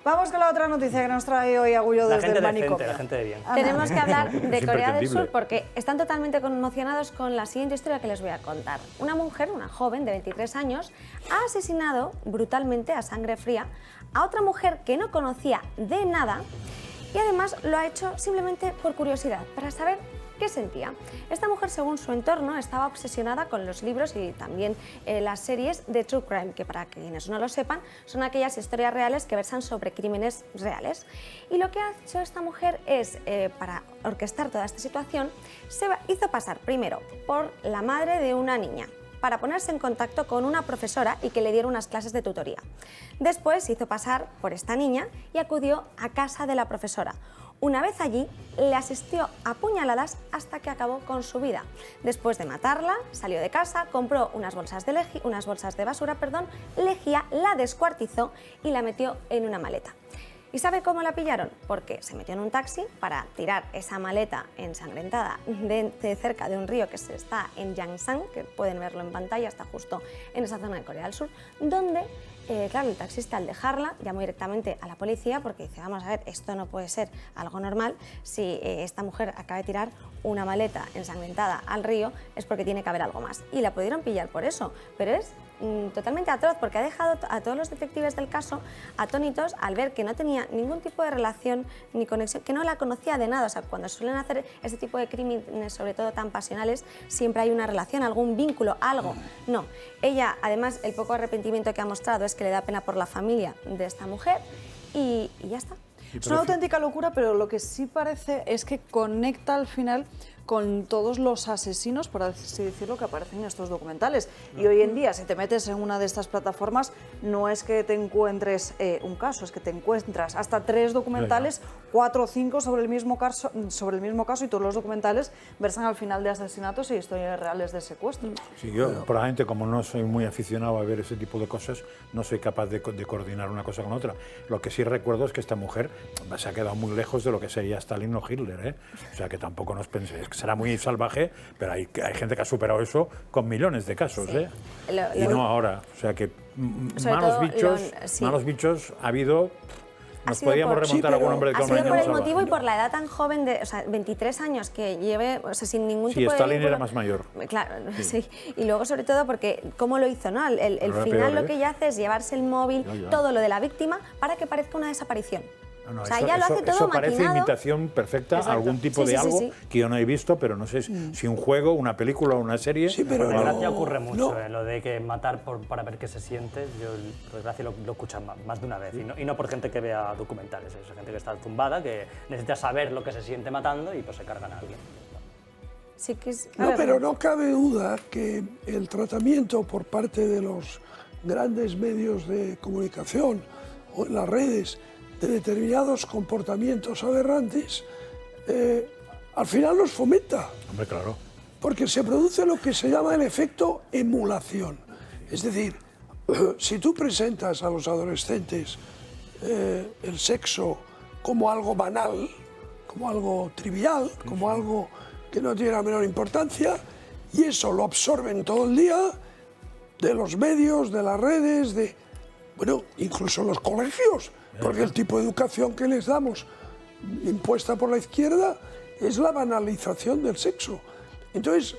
Vamos con la otra noticia que nos trae hoy Agullo La desde gente el decente, manicomio. la gente de bien. Tenemos que hablar de Es Corea del impretendible. Sur porque están totalmente conmocionados con la siguiente historia que les voy a contar. Una mujer, una joven de 23 años, ha asesinado brutalmente a sangre fría a otra mujer que no conocía de nada y además lo ha hecho simplemente por curiosidad, para saber qué sentía. Esta mujer, según su entorno, estaba obsesionada con los libros y también las series de True Crime, que para quienes no lo sepan, son aquellas historias reales que versan sobre crímenes reales. Y lo que ha hecho esta mujer es, para orquestar toda esta situación, hizo pasar primero por la madre de una niña, para ponerse en contacto con una profesora y que le diera unas clases de tutoría. Después se hizo pasar por esta niña y acudió a casa de la profesora. Una vez allí, le asistió a puñaladas hasta que acabó con su vida. Después de matarla, salió de casa, compró unas bolsas de basura, lejía, la descuartizó y la metió en una maleta. ¿Y sabe cómo la pillaron? Porque se metió en un taxi para tirar esa maleta ensangrentada de cerca de un río que está en Yangsang, que pueden verlo en pantalla, está justo en esa zona de Corea del Sur, donde, claro, el taxista al dejarla llamó directamente a la policía porque dice, vamos a ver, esto no puede ser algo normal, si esta mujer acaba de tirar una maleta ensangrentada al río es porque tiene que haber algo más. Y la pudieron pillar por eso, pero es totalmente atroz porque ha dejado a todos los detectives del caso atónitos al ver que no tenía ningún tipo de relación ni conexión, que no la conocía de nada. O sea, cuando suelen hacer este tipo de crímenes, sobre todo tan pasionales, siempre hay una relación, algún vínculo, algo. No, ella, además, el poco arrepentimiento que ha mostrado es que le da pena por la familia de esta mujer y ya está. Es una auténtica locura, pero lo que sí parece es que conecta al final con todos los asesinos, por así decirlo, que aparecen en estos documentales. Y hoy en día, si te metes en una de estas plataformas, no es que te encuentres un caso, es que te encuentras hasta 3 documentales, 4 o 5 sobre el mismo caso, y todos los documentales versan al final de asesinatos y historias reales de secuestro. Sí, yo, probablemente, como no soy muy aficionado a ver ese tipo de cosas, no soy capaz de coordinar una cosa con otra. Lo que sí recuerdo es que esta mujer se ha quedado muy lejos de lo que sería Stalin o Hitler, ¿eh? O sea, que tampoco nos penséis. Será muy salvaje, pero hay gente que ha superado eso con millones de casos, ¿eh? Y no ahora. O sea que malos bichos ha habido. Nos podíamos remontar a algún hombre de ha sido por el motivo y por la edad tan joven de, o sea, 23 años que lleve, o sea, sin ningún tipo de Stalin vínculo. era más mayor. Claro, sí. Y luego sobre todo porque cómo lo hizo, ¿no? El final lo que ella hace es llevarse el móvil, todo lo de la víctima, para que parezca una desaparición. No, o sea, ya lo hace todo eso parece maquinado. imitación perfecta a algún tipo de algo que yo no he visto, pero no sé si un juego, una película o una serie. Sí, pero por desgracia ocurre mucho, lo de que matar para ver qué se siente. Yo, por desgracia, lo he escuchado más de una vez. Y no por gente que vea documentales, es gente que está zumbada, que necesita saber lo que se siente matando y pues se cargan a alguien. Sí que no, pero no cabe duda que el tratamiento por parte de los grandes medios de comunicación o en las redes de determinados comportamientos aberrantes, al final los fomenta. Hombre, claro. Porque se produce lo que se llama el efecto emulación. Es decir, si tú presentas a los adolescentes el sexo como algo banal, como algo trivial, como algo que no tiene la menor importancia, y eso lo absorben todo el día de los medios, de las redes, bueno, incluso los colegios, porque el tipo de educación que les damos, impuesta por la izquierda, es la banalización del sexo. Entonces,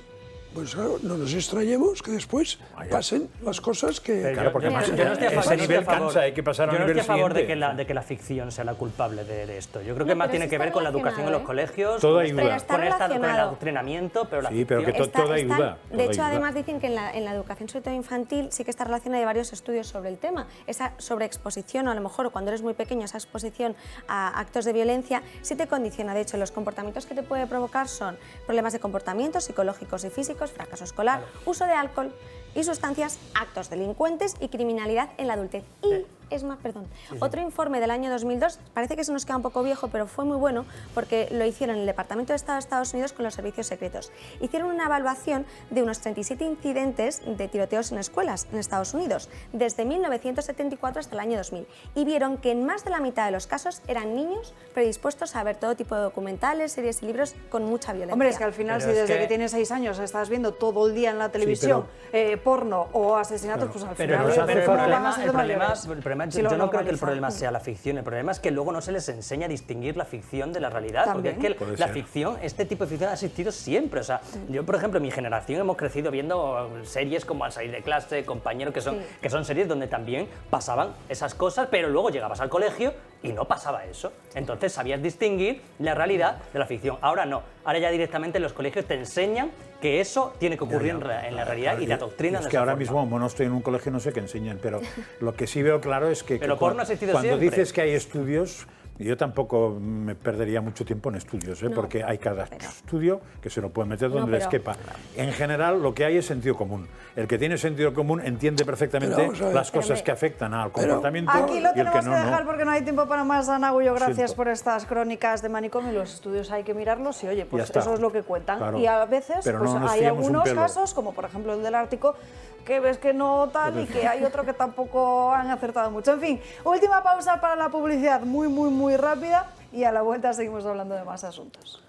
pues claro, no nos extrañemos que después pasen las cosas que... Claro, porque ese nivel cansa, hay que pasar a un nivel siguiente. Yo no estoy a favor siguiente. de que la ficción sea la culpable de esto. Yo creo que más tiene que ver con la educación en los colegios, Todo con ayuda. con el adoctrinamiento, pero la Sí, pero que ficción... todo ayuda. De hecho, además dicen que en la educación, sobre todo infantil, sí que está relacionada, hay varios estudios sobre el tema. Esa sobreexposición, o a lo mejor cuando eres muy pequeño, esa exposición a actos de violencia, sí te condiciona. De hecho, los comportamientos que te puede provocar son problemas de comportamiento, psicológicos y físicos, fracaso escolar, uso de alcohol y sustancias, actos delincuentes y criminalidad en la adultez. Y Otro informe del año 2002, parece que se nos queda un poco viejo, pero fue muy bueno porque lo hicieron en el Departamento de Estado de Estados Unidos con los servicios secretos. Hicieron una evaluación de unos 37 incidentes de tiroteos en escuelas en Estados Unidos, desde 1974 hasta el año 2000, y vieron que en más de la mitad de los casos eran niños predispuestos a ver todo tipo de documentales, series y libros con mucha violencia. Hombre, es que al final, si desde que tienes 6 años estás viendo todo el día en la televisión porno o asesinatos, pues al final... El problema yo no creo que el problema sea la ficción, el problema es que luego no se les enseña a distinguir la ficción de la realidad, También. porque es que la ficción, este tipo de ficción ha existido siempre. O sea, yo, por ejemplo, en mi generación hemos crecido viendo series como Al salir de clase, Compañero, que son series donde también pasaban esas cosas, pero luego llegabas al colegio y no pasaba eso. Entonces sabías distinguir la realidad de la ficción. Ahora no, ahora ya directamente en los colegios te enseñan que eso tiene que ocurrir en la realidad y te adoctrinan. Es que ahora mismo, como no estoy en un colegio, no sé qué enseñan, pero lo que sí veo claro es que porno ha existido cuando siempre. dices que hay estudios, yo tampoco me perdería mucho tiempo en estudios, porque hay cada estudio que se lo puede meter donde les quepa. En general, lo que hay es sentido común. El que tiene sentido común entiende perfectamente las cosas que afectan al comportamiento aquí lo y el que tenemos no, que dejar porque no hay tiempo para más, Ana Agullo. Gracias Siento. por estas crónicas de manicomio. Los estudios hay que mirarlos y, oye, pues Ya está. eso es lo que cuentan. Claro. Y a veces Pero pues, no nos hay fiemos un algunos pelo. casos, como por ejemplo el del Ártico, que ves que no tal y que hay otro que tampoco han acertado mucho. En fin, última pausa para la publicidad, muy rápida, y a la vuelta seguimos hablando de más asuntos.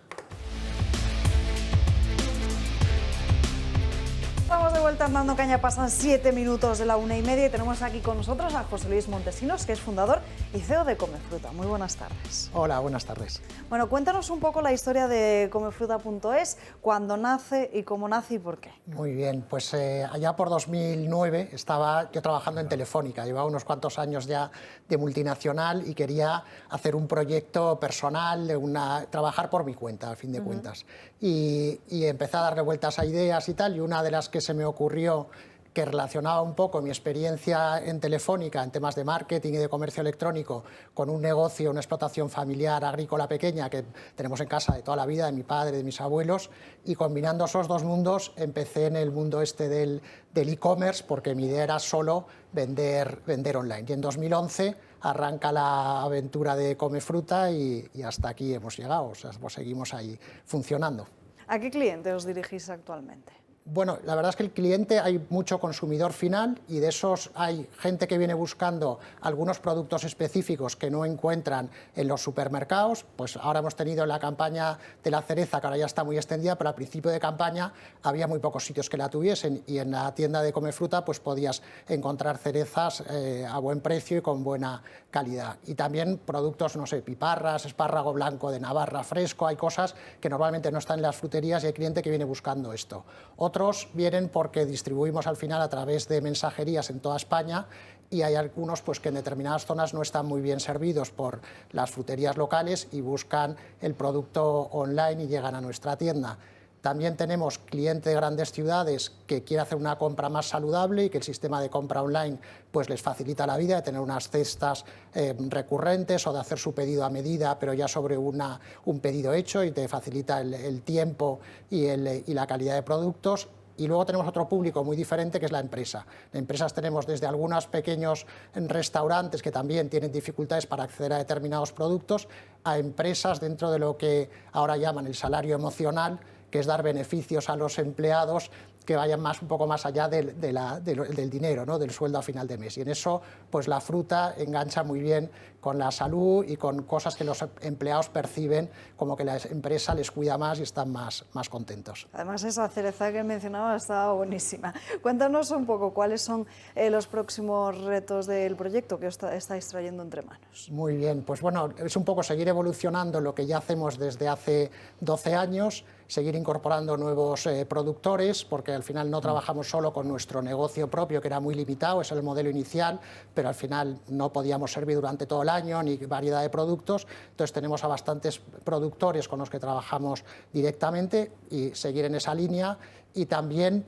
Estamos de vuelta andando caña, pasan 7 minutos de la 1:30 y tenemos aquí con nosotros a José Luis Montesinos, que es fundador y CEO de Comefruta. Muy buenas tardes. Hola, buenas tardes. Bueno, cuéntanos un poco la historia de Comefruta.es, cuándo nace y cómo nace y por qué. Muy bien, pues allá por 2009 estaba yo trabajando en Telefónica, llevaba unos cuantos años ya de multinacional y quería hacer un proyecto personal, trabajar por mi cuenta, al fin de cuentas. Y empecé a darle vueltas a ideas y tal, y una de las que se me ocurrió, que relacionaba un poco mi experiencia en Telefónica en temas de marketing y de comercio electrónico con un negocio, una explotación familiar agrícola pequeña que tenemos en casa de toda la vida, de mi padre, de mis abuelos, y combinando esos dos mundos empecé en el mundo este del e-commerce, porque mi idea era solo vender online. Y en 2011 arranca la aventura de Comefruta y hasta aquí hemos llegado, o sea, pues seguimos ahí funcionando. ¿A qué cliente os dirigís actualmente? Bueno, la verdad es que el cliente, hay mucho consumidor final y de esos hay gente que viene buscando algunos productos específicos que no encuentran en los supermercados. Pues ahora hemos tenido la campaña de la cereza, que ahora ya está muy extendida, pero al principio de campaña había muy pocos sitios que la tuviesen y en la tienda de Comefruta pues podías encontrar cerezas a buen precio y con buena calidad. Y también productos, no sé, piparras, espárrago blanco de Navarra fresco, hay cosas que normalmente no están en las fruterías y hay cliente que viene buscando esto. Otros vienen porque distribuimos al final a través de mensajerías en toda España y hay algunos pues, que en determinadas zonas no están muy bien servidos por las fruterías locales y buscan el producto online y llegan a nuestra tienda. También tenemos cliente de grandes ciudades que quiere hacer una compra más saludable y que el sistema de compra online pues les facilita la vida de tener unas cestas recurrentes o de hacer su pedido a medida, pero ya sobre un pedido hecho y te facilita el tiempo y la calidad de productos. Y luego tenemos otro público muy diferente, que es la empresa. En empresas tenemos desde algunos pequeños restaurantes que también tienen dificultades para acceder a determinados productos, a empresas dentro de lo que ahora llaman el salario emocional, que es dar beneficios a los empleados que vayan un poco más allá del dinero, ¿no? Del sueldo a final de mes. Y en eso, pues la fruta engancha muy bien con la salud y con cosas que los empleados perciben como que la empresa les cuida más y están más contentos. Además, esa cereza que mencionaba está buenísima. Cuéntanos un poco cuáles son los próximos retos del proyecto que os estáis trayendo entre manos. Muy bien, pues bueno, es un poco seguir evolucionando lo que ya hacemos desde hace 12 años, seguir incorporando nuevos productores, porque al final no trabajamos solo con nuestro negocio propio, que era muy limitado, ese es el modelo inicial, pero al final no podíamos servir durante todo el año ni variedad de productos, entonces tenemos a bastantes productores con los que trabajamos directamente y seguir en esa línea. Y también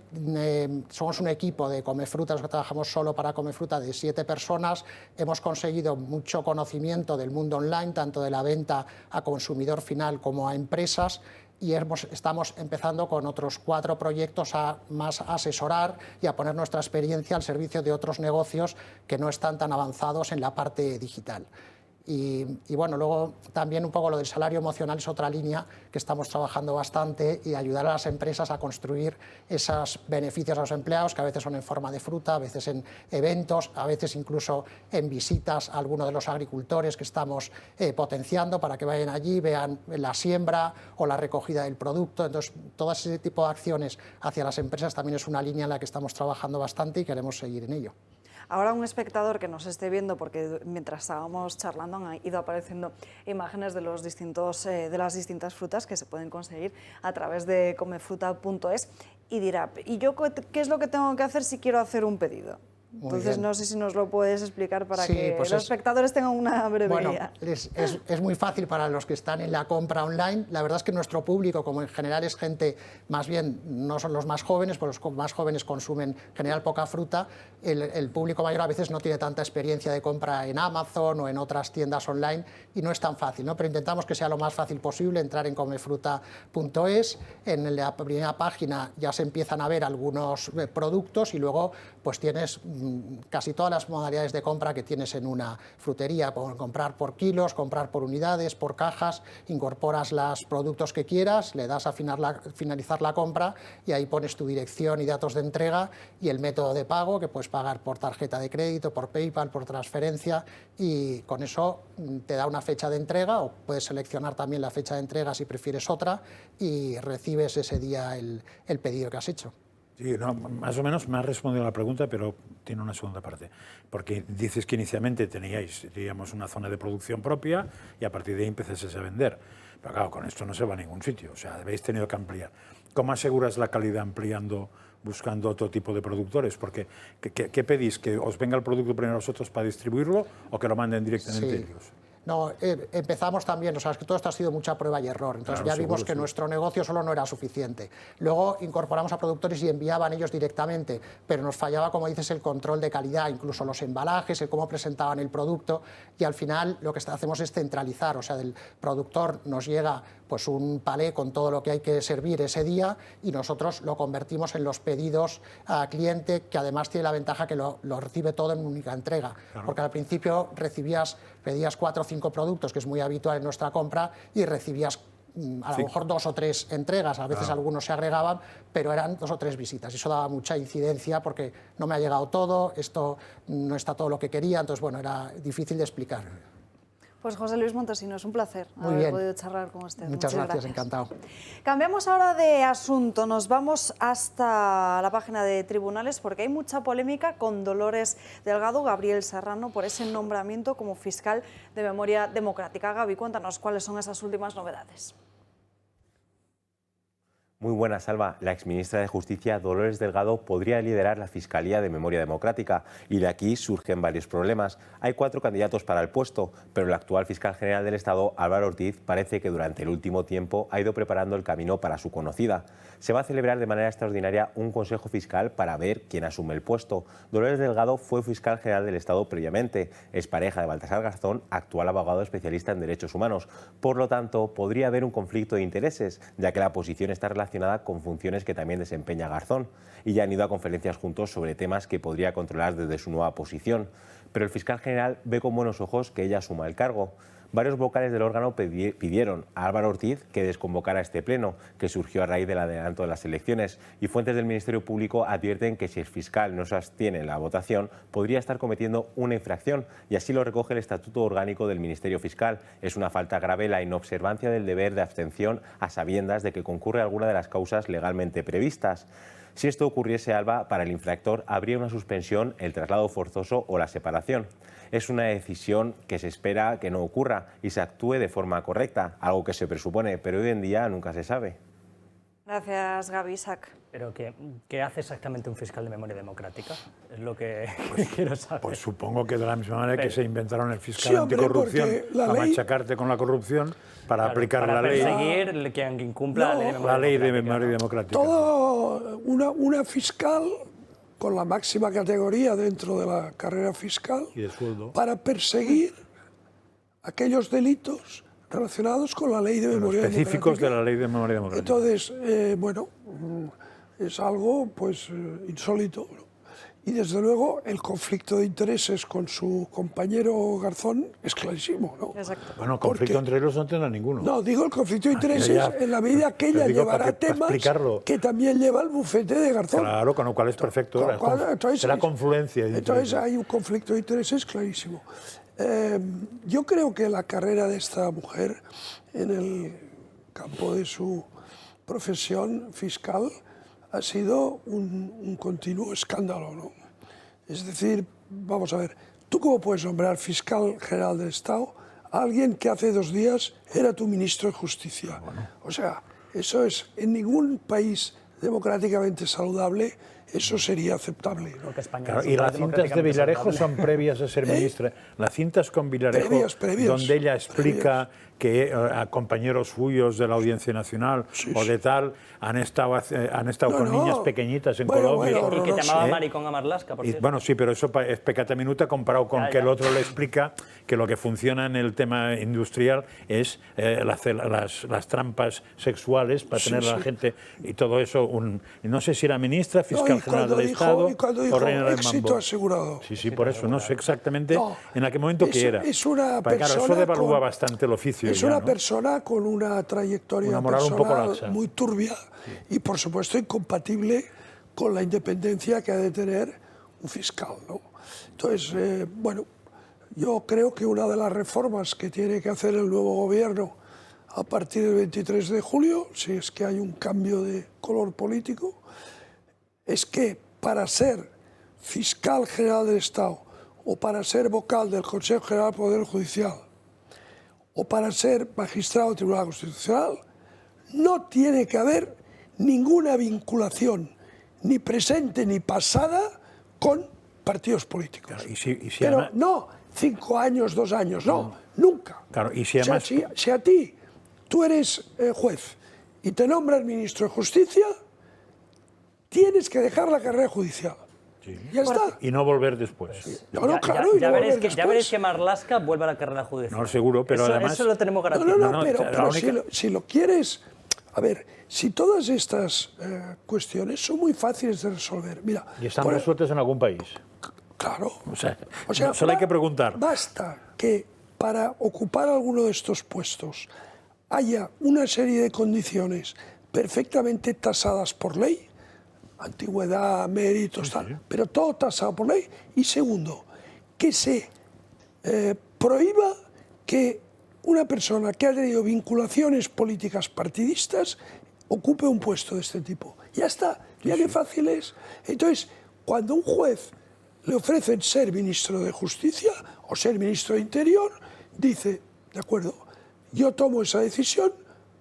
somos un equipo de Comefruta, los que trabajamos solo para Comefruta, de 7 personas. Hemos conseguido mucho conocimiento del mundo online, tanto de la venta a consumidor final como a empresas, y estamos empezando con otros 4 proyectos a más asesorar y a poner nuestra experiencia al servicio de otros negocios que no están tan avanzados en la parte digital. Y bueno, luego también un poco lo del salario emocional es otra línea que estamos trabajando bastante, y ayudar a las empresas a construir esos beneficios a los empleados, que a veces son en forma de fruta, a veces en eventos, a veces incluso en visitas a alguno de los agricultores que estamos potenciando para que vayan allí, vean la siembra o la recogida del producto. Entonces, todo ese tipo de acciones hacia las empresas también es una línea en la que estamos trabajando bastante y queremos seguir en ello. Ahora un espectador que nos esté viendo, porque mientras estábamos charlando han ido apareciendo imágenes de las distintas frutas que se pueden conseguir a través de comefruta.es, y dirá, ¿y yo qué es lo que tengo que hacer si quiero hacer un pedido? Entonces no sé si nos lo puedes explicar para que los espectadores tengan una breve idea. Bueno, es muy fácil para los que están en la compra online. La verdad es que nuestro público, como en general es gente, más bien no son los más jóvenes, porque los más jóvenes consumen en general poca fruta, el público mayor a veces no tiene tanta experiencia de compra en Amazon o en otras tiendas online, y no es tan fácil, ¿no? Pero intentamos que sea lo más fácil posible, entrar en comefruta.es. En la primera página ya se empiezan a ver algunos productos, y luego pues tienes casi todas las modalidades de compra que tienes en una frutería: comprar por kilos, comprar por unidades, por cajas. Incorporas los productos que quieras, le das a finalizar la compra, y ahí pones tu dirección y datos de entrega y el método de pago, que puedes pagar por tarjeta de crédito, por PayPal, por transferencia, y con eso te da una fecha de entrega, o puedes seleccionar también la fecha de entrega si prefieres otra, y recibes ese día el pedido que has hecho. Sí, no, más o menos me has respondido a la pregunta, pero tiene una segunda parte. Porque dices que inicialmente teníais, digamos, una zona de producción propia, y a partir de ahí empezasteis a vender. Pero claro, con esto no se va a ningún sitio, o sea, habéis tenido que ampliar. ¿Cómo aseguras la calidad ampliando, buscando otro tipo de productores? Porque, ¿qué pedís? ¿Que os venga el producto primero a vosotros para distribuirlo, o que lo manden directamente ellos? No, empezamos también, o sea, es que todo esto ha sido mucha prueba y error, entonces claro, ya vimos que nuestro negocio solo no era suficiente. Luego incorporamos a productores y enviaban ellos directamente, pero nos fallaba, como dices, el control de calidad, incluso los embalajes, el cómo presentaban el producto, y al final lo que hacemos es centralizar, o sea, del productor nos llega pues un palé con todo lo que hay que servir ese día, y nosotros lo convertimos en los pedidos a cliente, que además tiene la ventaja que lo recibe todo en única entrega, claro. Porque al principio pedías 4 o 5 productos, que es muy habitual en nuestra compra, y recibías a lo mejor 2 o 3 entregas, a veces algunos se agregaban, pero eran 2 o 3 visitas, y eso daba mucha incidencia, porque no me ha llegado todo, esto no está todo lo que quería, entonces bueno, era difícil de explicar. Pues José Luis Montesinos, un placer haber podido charlar con usted. Muchas gracias, encantado. Cambiamos ahora de asunto, nos vamos hasta la página de tribunales, porque hay mucha polémica con Dolores Delgado, Gabriel Serrano, por ese nombramiento como fiscal de Memoria Democrática. Gaby, cuéntanos cuáles son esas últimas novedades. Muy buenas, Alba. La exministra de Justicia, Dolores Delgado, podría liderar la Fiscalía de Memoria Democrática, y de aquí surgen varios problemas. Hay 4 candidatos para el puesto, pero el actual fiscal general del Estado, Álvaro Ortiz, parece que durante el último tiempo ha ido preparando el camino para su conocida. Se va a celebrar de manera extraordinaria un consejo fiscal para ver quién asume el puesto. Dolores Delgado fue fiscal general del Estado previamente, es pareja de Baltasar Garzón, actual abogado especialista en derechos humanos. Por lo tanto, podría haber un conflicto de intereses, ya que la posición está relacionada con funciones que también desempeña Garzón, y ya han ido a conferencias juntos sobre temas que podría controlar desde su nueva posición. Pero el fiscal general ve con buenos ojos que ella asuma el cargo. Varios vocales del órgano pidieron a Álvaro Ortiz que desconvocara este pleno, que surgió a raíz del adelanto de las elecciones, y fuentes del Ministerio Público advierten que si el fiscal no se abstiene en la votación, podría estar cometiendo una infracción, y así lo recoge el Estatuto Orgánico del Ministerio Fiscal. Es una falta grave la inobservancia del deber de abstención a sabiendas de que concurre alguna de las causas legalmente previstas. Si esto ocurriese, Alba, para el infractor habría una suspensión, el traslado forzoso o la separación. Es una decisión que se espera que no ocurra y se actúe de forma correcta, algo que se presupone, pero hoy en día nunca se sabe. Gracias, Gaby. Isaac. ¿Pero qué hace exactamente un fiscal de memoria democrática? Es lo que quiero saber. Pues supongo que de la misma manera que se inventaron el fiscal anticorrupción para machacarte con la corrupción, para aplicar la ley. Para perseguir quien incumpla la ley de memoria democrática. Todo una fiscal con la máxima categoría dentro de la carrera fiscal y de sueldo, para perseguir aquellos delitos relacionados con la ley de memoria específicos democrática. de la ley de memoria democrática. Entonces, bueno, es algo pues insólito, ¿no? Y desde luego el conflicto de intereses con su compañero Garzón es clarísimo, ¿no? Exacto. Bueno, conflicto entre ellos no tendrá ninguno. No, digo el conflicto de intereses ya. en la medida que ella Digo, llevará para temas explicarlo. que también lleva el bufete de Garzón. Claro, con lo cual es perfecto. Será confluencia. Entonces hay un conflicto de intereses clarísimo. Yo creo que la carrera de esta mujer en el campo de su profesión fiscal ha sido un continuo escándalo, ¿no? Es decir, vamos a ver, ¿tú cómo puedes nombrar fiscal general del Estado a alguien que hace 2 días era tu ministro de Justicia? O sea, eso es, en ningún país democráticamente saludable, eso sería aceptable, ¿no? Claro, y las cintas de Villarejo son previas a ser ministra. Las cintas con Villarejo, Previas. donde ella explica que a compañeros suyos de la Audiencia Nacional o de tal han estado con niñas pequeñitas en Colombia. Y que llamaba maricón a Marlaska, por cierto. Bueno, sí, pero eso es pecata minuta comparado con que el otro le explica que lo que funciona en el tema industrial es las trampas sexuales para tener a la gente y todo eso. No sé si era ministra, fiscal general del Estado o reina del éxito mambo. asegurado. Sí, por eso, no sé exactamente en aquel momento qué era. Es una Claro, eso persona devalúa bastante el oficio. Es una persona con una trayectoria Una moral un poco personal laxa. muy turbia y, por supuesto, incompatible con la independencia que ha de tener un fiscal, ¿no? Entonces, bueno, yo creo que una de las reformas que tiene que hacer el nuevo gobierno a partir del 23 de julio, si es que hay un cambio de color político, es que para ser fiscal general del Estado o para ser vocal del Consejo General del Poder Judicial o para ser magistrado del Tribunal Constitucional, no tiene que haber ninguna vinculación, ni presente ni pasada, con partidos políticos. Claro, y si Pero además, no 5 años, 2 años, no, nunca. Claro, y si además, Si a ti, tú eres juez y te nombras ministro de Justicia, tienes que dejar la carrera judicial. Ya está. y no volver después. Ya veréis que Marlaska vuelve a la carrera judicial. No, seguro, pero además... Eso lo tenemos No, garantizado. pero si lo quieres... A ver, si todas estas cuestiones son muy fáciles de resolver. Mira, ¿Y están resueltas en algún país? Claro. O sea solo hay que preguntar. Basta que para ocupar alguno de estos puestos haya una serie de condiciones perfectamente tasadas por ley, antigüedad, méritos, tal, pero todo tasado por ley. Y segundo, que se prohíba que una persona que ha tenido vinculaciones políticas partidistas ocupe un puesto de este tipo. Ya está, ya qué fácil es. Entonces, cuando a un juez le ofrecen ser ministro de Justicia o ser ministro de Interior, dice, de acuerdo, yo tomo esa decisión,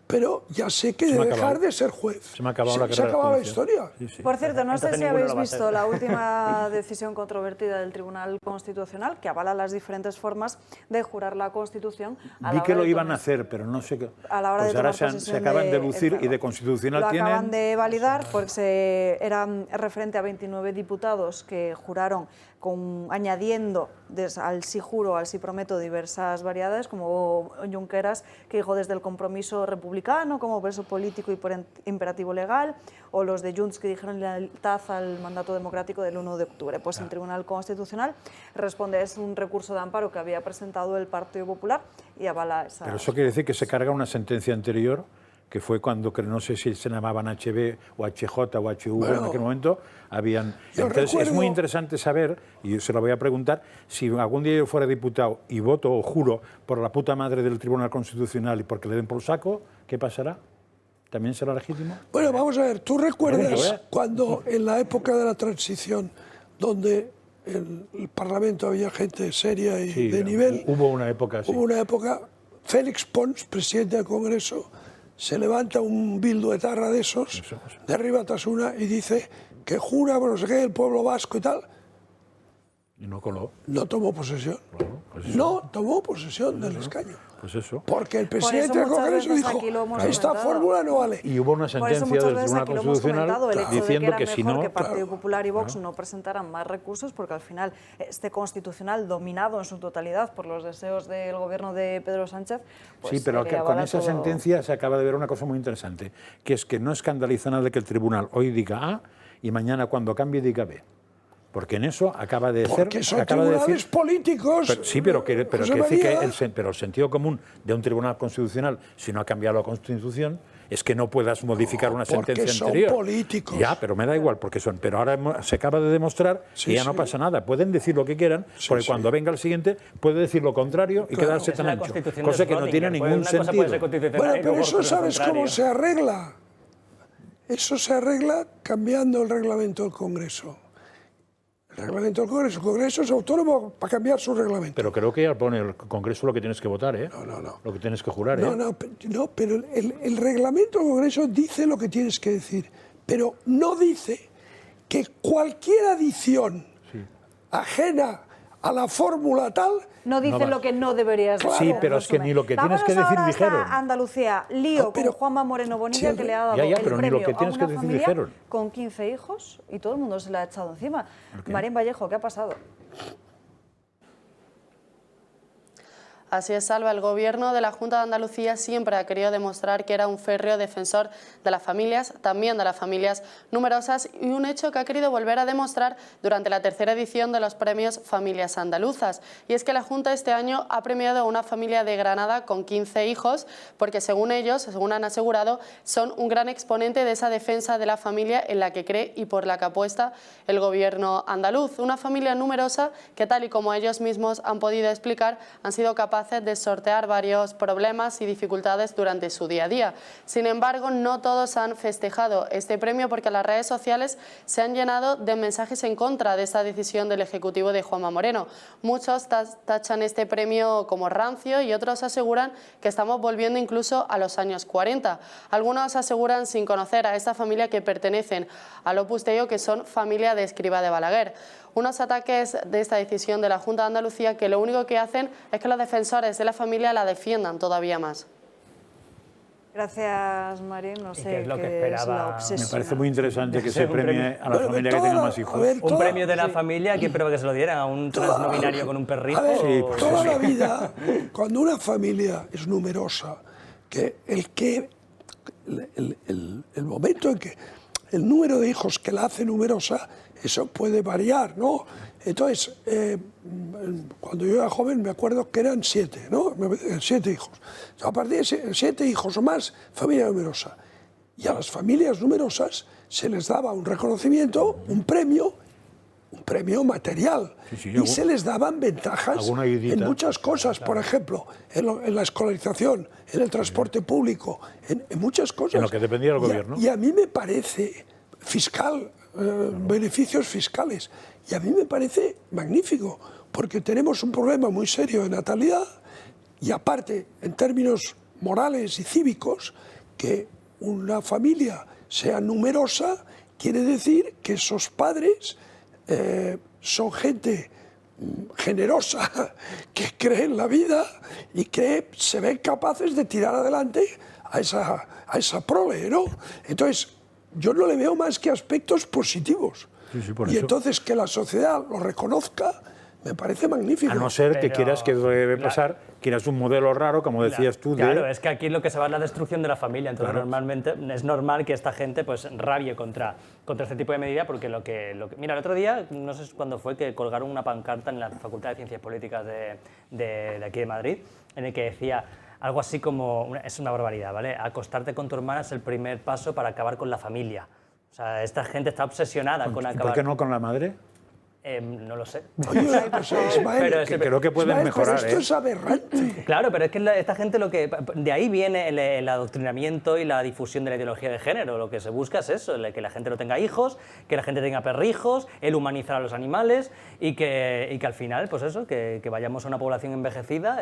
pero ya sé que de dejar de ser juez. Se me ha acabado la carrera. Se ha acabado la historia. Por cierto, no sé si habéis visto la última decisión controvertida del Tribunal Constitucional que avala las diferentes formas de jurar la Constitución. Vi que lo iban a hacer, pero no sé qué. A la hora pues de ahora tomar se acaban de lucir y de constitucional lo tienen... acaban de validar porque era referente a 29 diputados que juraron añadiendo al sí juro, al sí prometo diversas variedades, como Junqueras, que dijo desde el compromiso republicano como preso político y por imperativo legal, o los de Junts que dijeron lealtad al mandato democrático del 1 de octubre. Pues el Tribunal Constitucional responde, es un recurso de amparo que había presentado el Partido Popular y avala esa... Pero eso quiere decir que se carga una sentencia anterior, que fue cuando, no sé si se llamaban HB o HJ o HV en aquel momento, habían... Entonces es muy interesante saber, y se lo voy a preguntar, si algún día yo fuera diputado y voto o juro por la puta madre del Tribunal Constitucional y porque le den por el saco, ¿qué pasará? ¿También será legítimo? Bueno, vamos a ver, ¿tú recuerdas cuando en la época de la transición, donde en el Parlamento había gente seria y de nivel? Hubo una época, sí. Hubo una época, Félix Pons, presidente del Congreso, se levanta un bildu de tarra de esos, de arriba tras una, y dice que jura, bueno, no sé qué, el pueblo vasco y tal. Y no coló. No tomó posesión. Claro, pues no tomó posesión del escaño. Pues eso. Porque el presidente del Congreso dijo, esta fórmula no vale. Y hubo una sentencia del Tribunal Constitucional diciendo que si no... que Partido Popular y Vox no presentaran más recursos, porque al final este Constitucional, dominado en su totalidad por los deseos del gobierno de Pedro Sánchez... Pues sí, pero con esa todo... sentencia se acaba de ver una cosa muy interesante, que es que no escandaliza nada que el tribunal hoy diga A y mañana cuando cambie diga B. Porque en eso acaba de ser... Porque son tribunales políticos. Pero, sí, pero el sentido común de un tribunal constitucional, si no ha cambiado la Constitución, es que no puedas modificar una sentencia anterior. Porque son políticos. Ya, pero me da igual, porque son. Pero ahora se acaba de demostrar que ya no pasa nada. Pueden decir lo que quieran, porque cuando venga el siguiente puede decir lo contrario y quedarse tan ancho. Cosa que no tiene ningún sentido. Bueno, pero eso ¿sabes cómo se arregla? Eso se arregla cambiando el reglamento del Congreso. El reglamento del Congreso. El Congreso es autónomo para cambiar su reglamento. Pero creo que ya pone el Congreso lo que tienes que votar, ¿eh? No. Lo que tienes que jurar, ¿eh? No, pero el reglamento del Congreso dice lo que tienes que decir, pero no dice que cualquier adición ajena a la fórmula tal... No dice lo que no deberías decir. Sí, pero es que ni lo que tienes que decir dijeron. Andalucía, lío con Juanma Moreno Bonilla, que le ha dado el pero premio ni lo que tienes a una que decir familia dijeron. con 15 hijos y todo el mundo se la ha echado encima. Marín Vallejo, ¿qué ha pasado? Así es, Salva. El Gobierno de la Junta de Andalucía siempre ha querido demostrar que era un férreo defensor de las familias, también de las familias numerosas, y un hecho que ha querido volver a demostrar durante la tercera edición de los premios Familias Andaluzas. Y es que la Junta este año ha premiado a una familia de Granada con 15 hijos, porque según ellos, según han asegurado, son un gran exponente de esa defensa de la familia en la que cree y por la que apuesta el Gobierno andaluz. Una familia numerosa que, tal y como ellos mismos han podido explicar, han sido capaces de sortear varios problemas y dificultades durante su día a día. Sin embargo, no todos han festejado este premio, porque las redes sociales se han llenado de mensajes en contra de esta decisión del Ejecutivo de Juanma Moreno. Muchos tachan este premio como rancio y otros aseguran que estamos volviendo incluso a los años 40. Algunos aseguran, sin conocer a esta familia, que pertenecen al Opus Dei, que son familia de Escrivá de Balaguer. Unos ataques de esta decisión de la Junta de Andalucía que lo único que hacen es que los defensores de la familia la defiendan todavía más. Gracias, Marín. No sé qué es lo que qué es esperaba. la obsesión. Me parece muy interesante que se premie a la familia que tenga más hijos. Un premio de la familia, ¿quién prueba que se lo dieran? ¿A un transnominario con un perrito? Toda la vida, cuando una familia es numerosa, que el momento en que el número de hijos que la hace numerosa, eso puede variar, ¿no? Entonces, cuando yo era joven me acuerdo que eran 7, ¿no? 7 hijos. A partir de 7 hijos o más, familia numerosa. Y a las familias numerosas se les daba un reconocimiento, un premio material. Y se les daban ventajas en muchas cosas, por ejemplo, en la escolarización, en el transporte público, en muchas cosas. En lo que dependía del gobierno. Y a mí me parece beneficios fiscales. Y a mí me parece magnífico, porque tenemos un problema muy serio de natalidad y aparte, en términos morales y cívicos, que una familia sea numerosa quiere decir que esos padres son gente generosa, que cree en la vida y que se ven capaces de tirar adelante a esa prole, ¿no? Entonces, yo no le veo más que aspectos positivos. Y entonces que la sociedad lo reconozca me parece magnífico. A no ser que quieras, que debe pasar, quieras un modelo raro, como decías tú. Claro, es que aquí lo que se va es la destrucción de la familia. Entonces, normalmente es normal que esta gente pues rabie contra este tipo de medida, porque lo que... Mira, el otro día, no sé cuándo fue, que colgaron una pancarta en la Facultad de Ciencias Políticas de aquí de Madrid, en el que decía algo así como, es una barbaridad, ¿vale? Acostarte con tu hermana es el primer paso para acabar con la familia. O sea, esta gente está obsesionada con acabar... ¿Por qué no con la madre? No lo sé. Oye, pues, Ismael, creo que pueden mejorar. Pero esto es aberrante. Claro, pero es que esta gente de ahí viene el adoctrinamiento y la difusión de la ideología de género. Lo que se busca es eso, que la gente no tenga hijos, que la gente tenga perrijos, el humanizar a los animales y que al final, pues eso, que vayamos a una población envejecida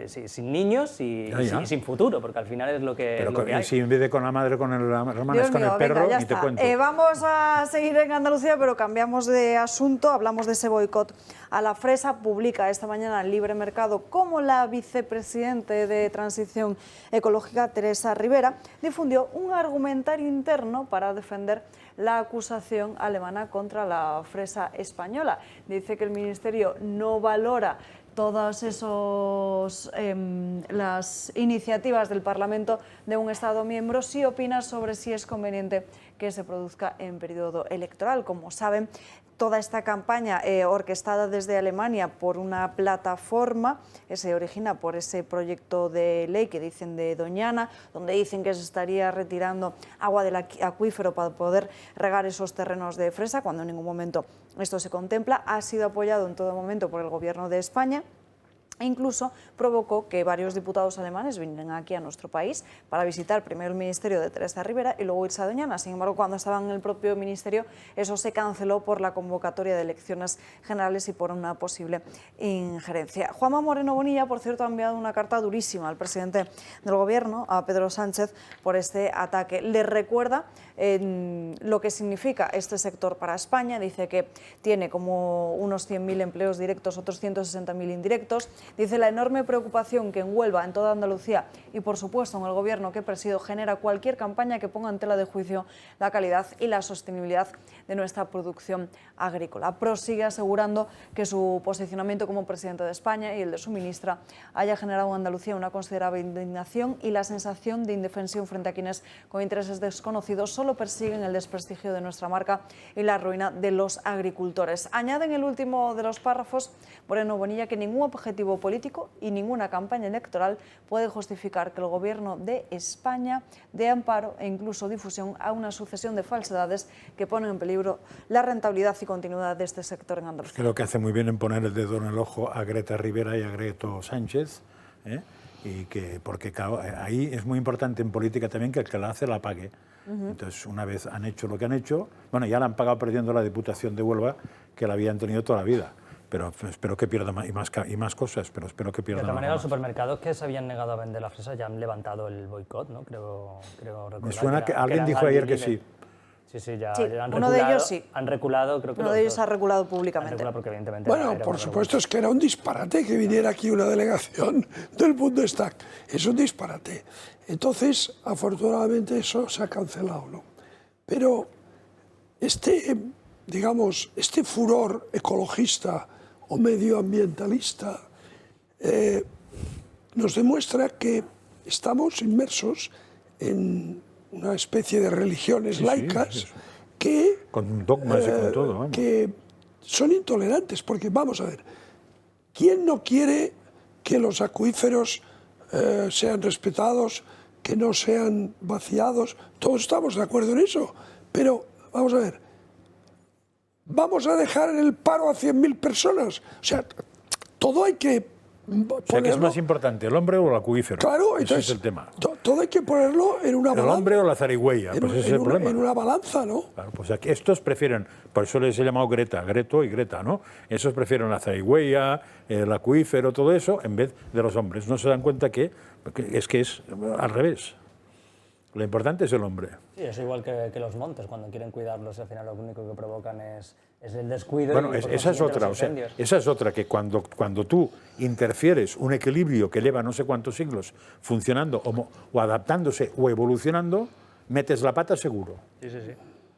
sin niños y sin futuro, porque al final es lo que, pero hay. Si en vez de con la madre, con la hermana, es con el perro, venga, y te cuento. Vamos a seguir en Andalucía, pero cambiamos de asunto. hablamos de ese boicot a la fresa. Publica esta mañana en Libre Mercado cómo la vicepresidente de Transición Ecológica, Teresa Ribera, difundió un argumentario interno para defender la acusación alemana contra la fresa española. Dice que el Ministerio no valora todas las iniciativas del Parlamento de un Estado miembro, sí opina sobre si es conveniente que se produzca en periodo electoral. Como saben, toda esta campaña orquestada desde Alemania por una plataforma se origina por ese proyecto de ley que dicen de Doñana, donde dicen que se estaría retirando agua del acuífero para poder regar esos terrenos de fresa, cuando en ningún momento esto se contempla. Ha sido apoyado en todo momento por el Gobierno de España. E incluso provocó que varios diputados alemanes vinieran aquí a nuestro país para visitar primero el ministerio de Teresa Ribera y luego irse a Doñana. Sin embargo, cuando estaban en el propio ministerio, eso se canceló por la convocatoria de elecciones generales y por una posible injerencia. Juanma Moreno Bonilla, por cierto, ha enviado una carta durísima al presidente del Gobierno, a Pedro Sánchez, por este ataque. Le recuerda lo que significa este sector para España. Dice que tiene como unos 100.000 empleos directos, otros 160.000 indirectos. Dice la enorme preocupación que en Huelva, en toda Andalucía y por supuesto en el Gobierno que presido genera cualquier campaña que ponga en tela de juicio la calidad y la sostenibilidad de nuestra producción agrícola. Prosigue asegurando que su posicionamiento como presidente de España y el de su ministra haya generado en Andalucía una considerable indignación y la sensación de indefensión frente a quienes con intereses desconocidos solo persiguen el desprestigio de nuestra marca y la ruina de los agricultores. Añade en el último de los párrafos Moreno Bonilla que ningún objetivo político y ninguna campaña electoral puede justificar que el Gobierno de España dé amparo e incluso difusión a una sucesión de falsedades que ponen en peligro la rentabilidad y continuidad de este sector en Andalucía. Creo que hace muy bien en poner el dedo en el ojo a Greta Ribera y a Greto Sánchez, porque claro, ahí es muy importante en política también que el que la hace la pague. Entonces, una vez han hecho lo que han hecho, bueno, ya la han pagado perdiendo la Diputación de Huelva, que la habían tenido toda la vida. Pero espero que pierda más, y más cosas, pero espero que pierda más. De otra manera, los supermercados que se habían negado a vender la fresa ya han levantado el boicot, ¿no? Creo recordar. Me suena que alguien dijo ayer que sí. Sí, ya han reculado. Uno de ellos sí. Han reculado, creo que uno de ellos ha reculado públicamente. Porque evidentemente bueno, por supuesto, es que era un disparate que viniera aquí una delegación del Bundestag. Es un disparate. Entonces, afortunadamente, eso se ha cancelado, ¿no? Pero este furor ecologista o medioambientalista nos demuestra que estamos inmersos en una especie de religiones laicas que, con dogmas y con todo, que son intolerantes, porque vamos a ver, ¿quién no quiere que los acuíferos sean respetados, que no sean vaciados? Todos estamos de acuerdo en eso, pero vamos a ver, vamos a dejar en el paro a 100.000 personas. O sea, todo hay que ponerlo... O sea, ¿qué es más importante, el hombre o el acuífero? Claro, entonces, ese es el tema. Todo hay que ponerlo en una balanza. ¿El hombre o la zarigüeya? Pues ese es el problema. En una balanza, ¿no? Claro, pues aquí estos prefieren, por eso les he llamado Greto y Greta, ¿no? Esos prefieren la zarigüeya, el acuífero, todo eso, en vez de los hombres. No se dan cuenta que es al revés. Lo importante es el hombre. Sí, es igual que los montes, cuando quieren cuidarlos, al final lo único que provocan es el descuido. Bueno, esa es otra, esa es otra, que cuando tú interfieres un equilibrio que lleva no sé cuántos siglos funcionando o adaptándose o evolucionando, metes la pata seguro. Sí.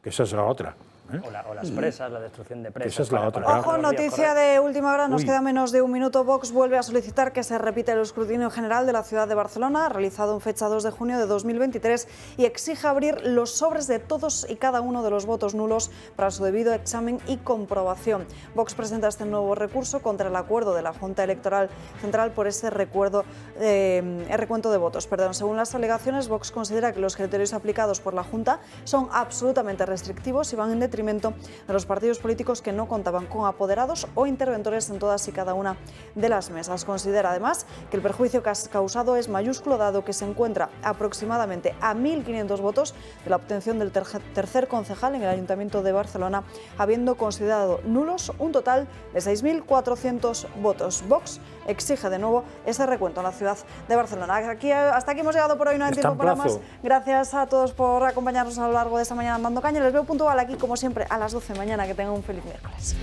Que esa es la otra. O las presas, la destrucción de presas. Esa es la otra. Ojo, noticia de última hora, nos queda menos de un minuto. Vox vuelve a solicitar que se repita el escrutinio general de la ciudad de Barcelona, realizado en fecha 2 de junio de 2023, y exige abrir los sobres de todos y cada uno de los votos nulos para su debido examen y comprobación. Vox presenta este nuevo recurso contra el acuerdo de la Junta Electoral Central por ese recuento de votos. Según las alegaciones, Vox considera que los criterios aplicados por la Junta son absolutamente restrictivos y van en detrimento de los partidos políticos que no contaban con apoderados o interventores en todas y cada una de las mesas. Considera además que el perjuicio causado es mayúsculo, dado que se encuentra aproximadamente a 1.500 votos de la obtención del tercer concejal en el Ayuntamiento de Barcelona, habiendo considerado nulos un total de 6.400 votos. Vox exige de nuevo ese recuento en la ciudad de Barcelona. Hasta aquí hemos llegado por hoy, no hay tiempo para más. Gracias a todos por acompañarnos a lo largo de esta mañana dando caña. Les veo puntual aquí, como siempre, a las 12 mañana. Que tengan un feliz miércoles.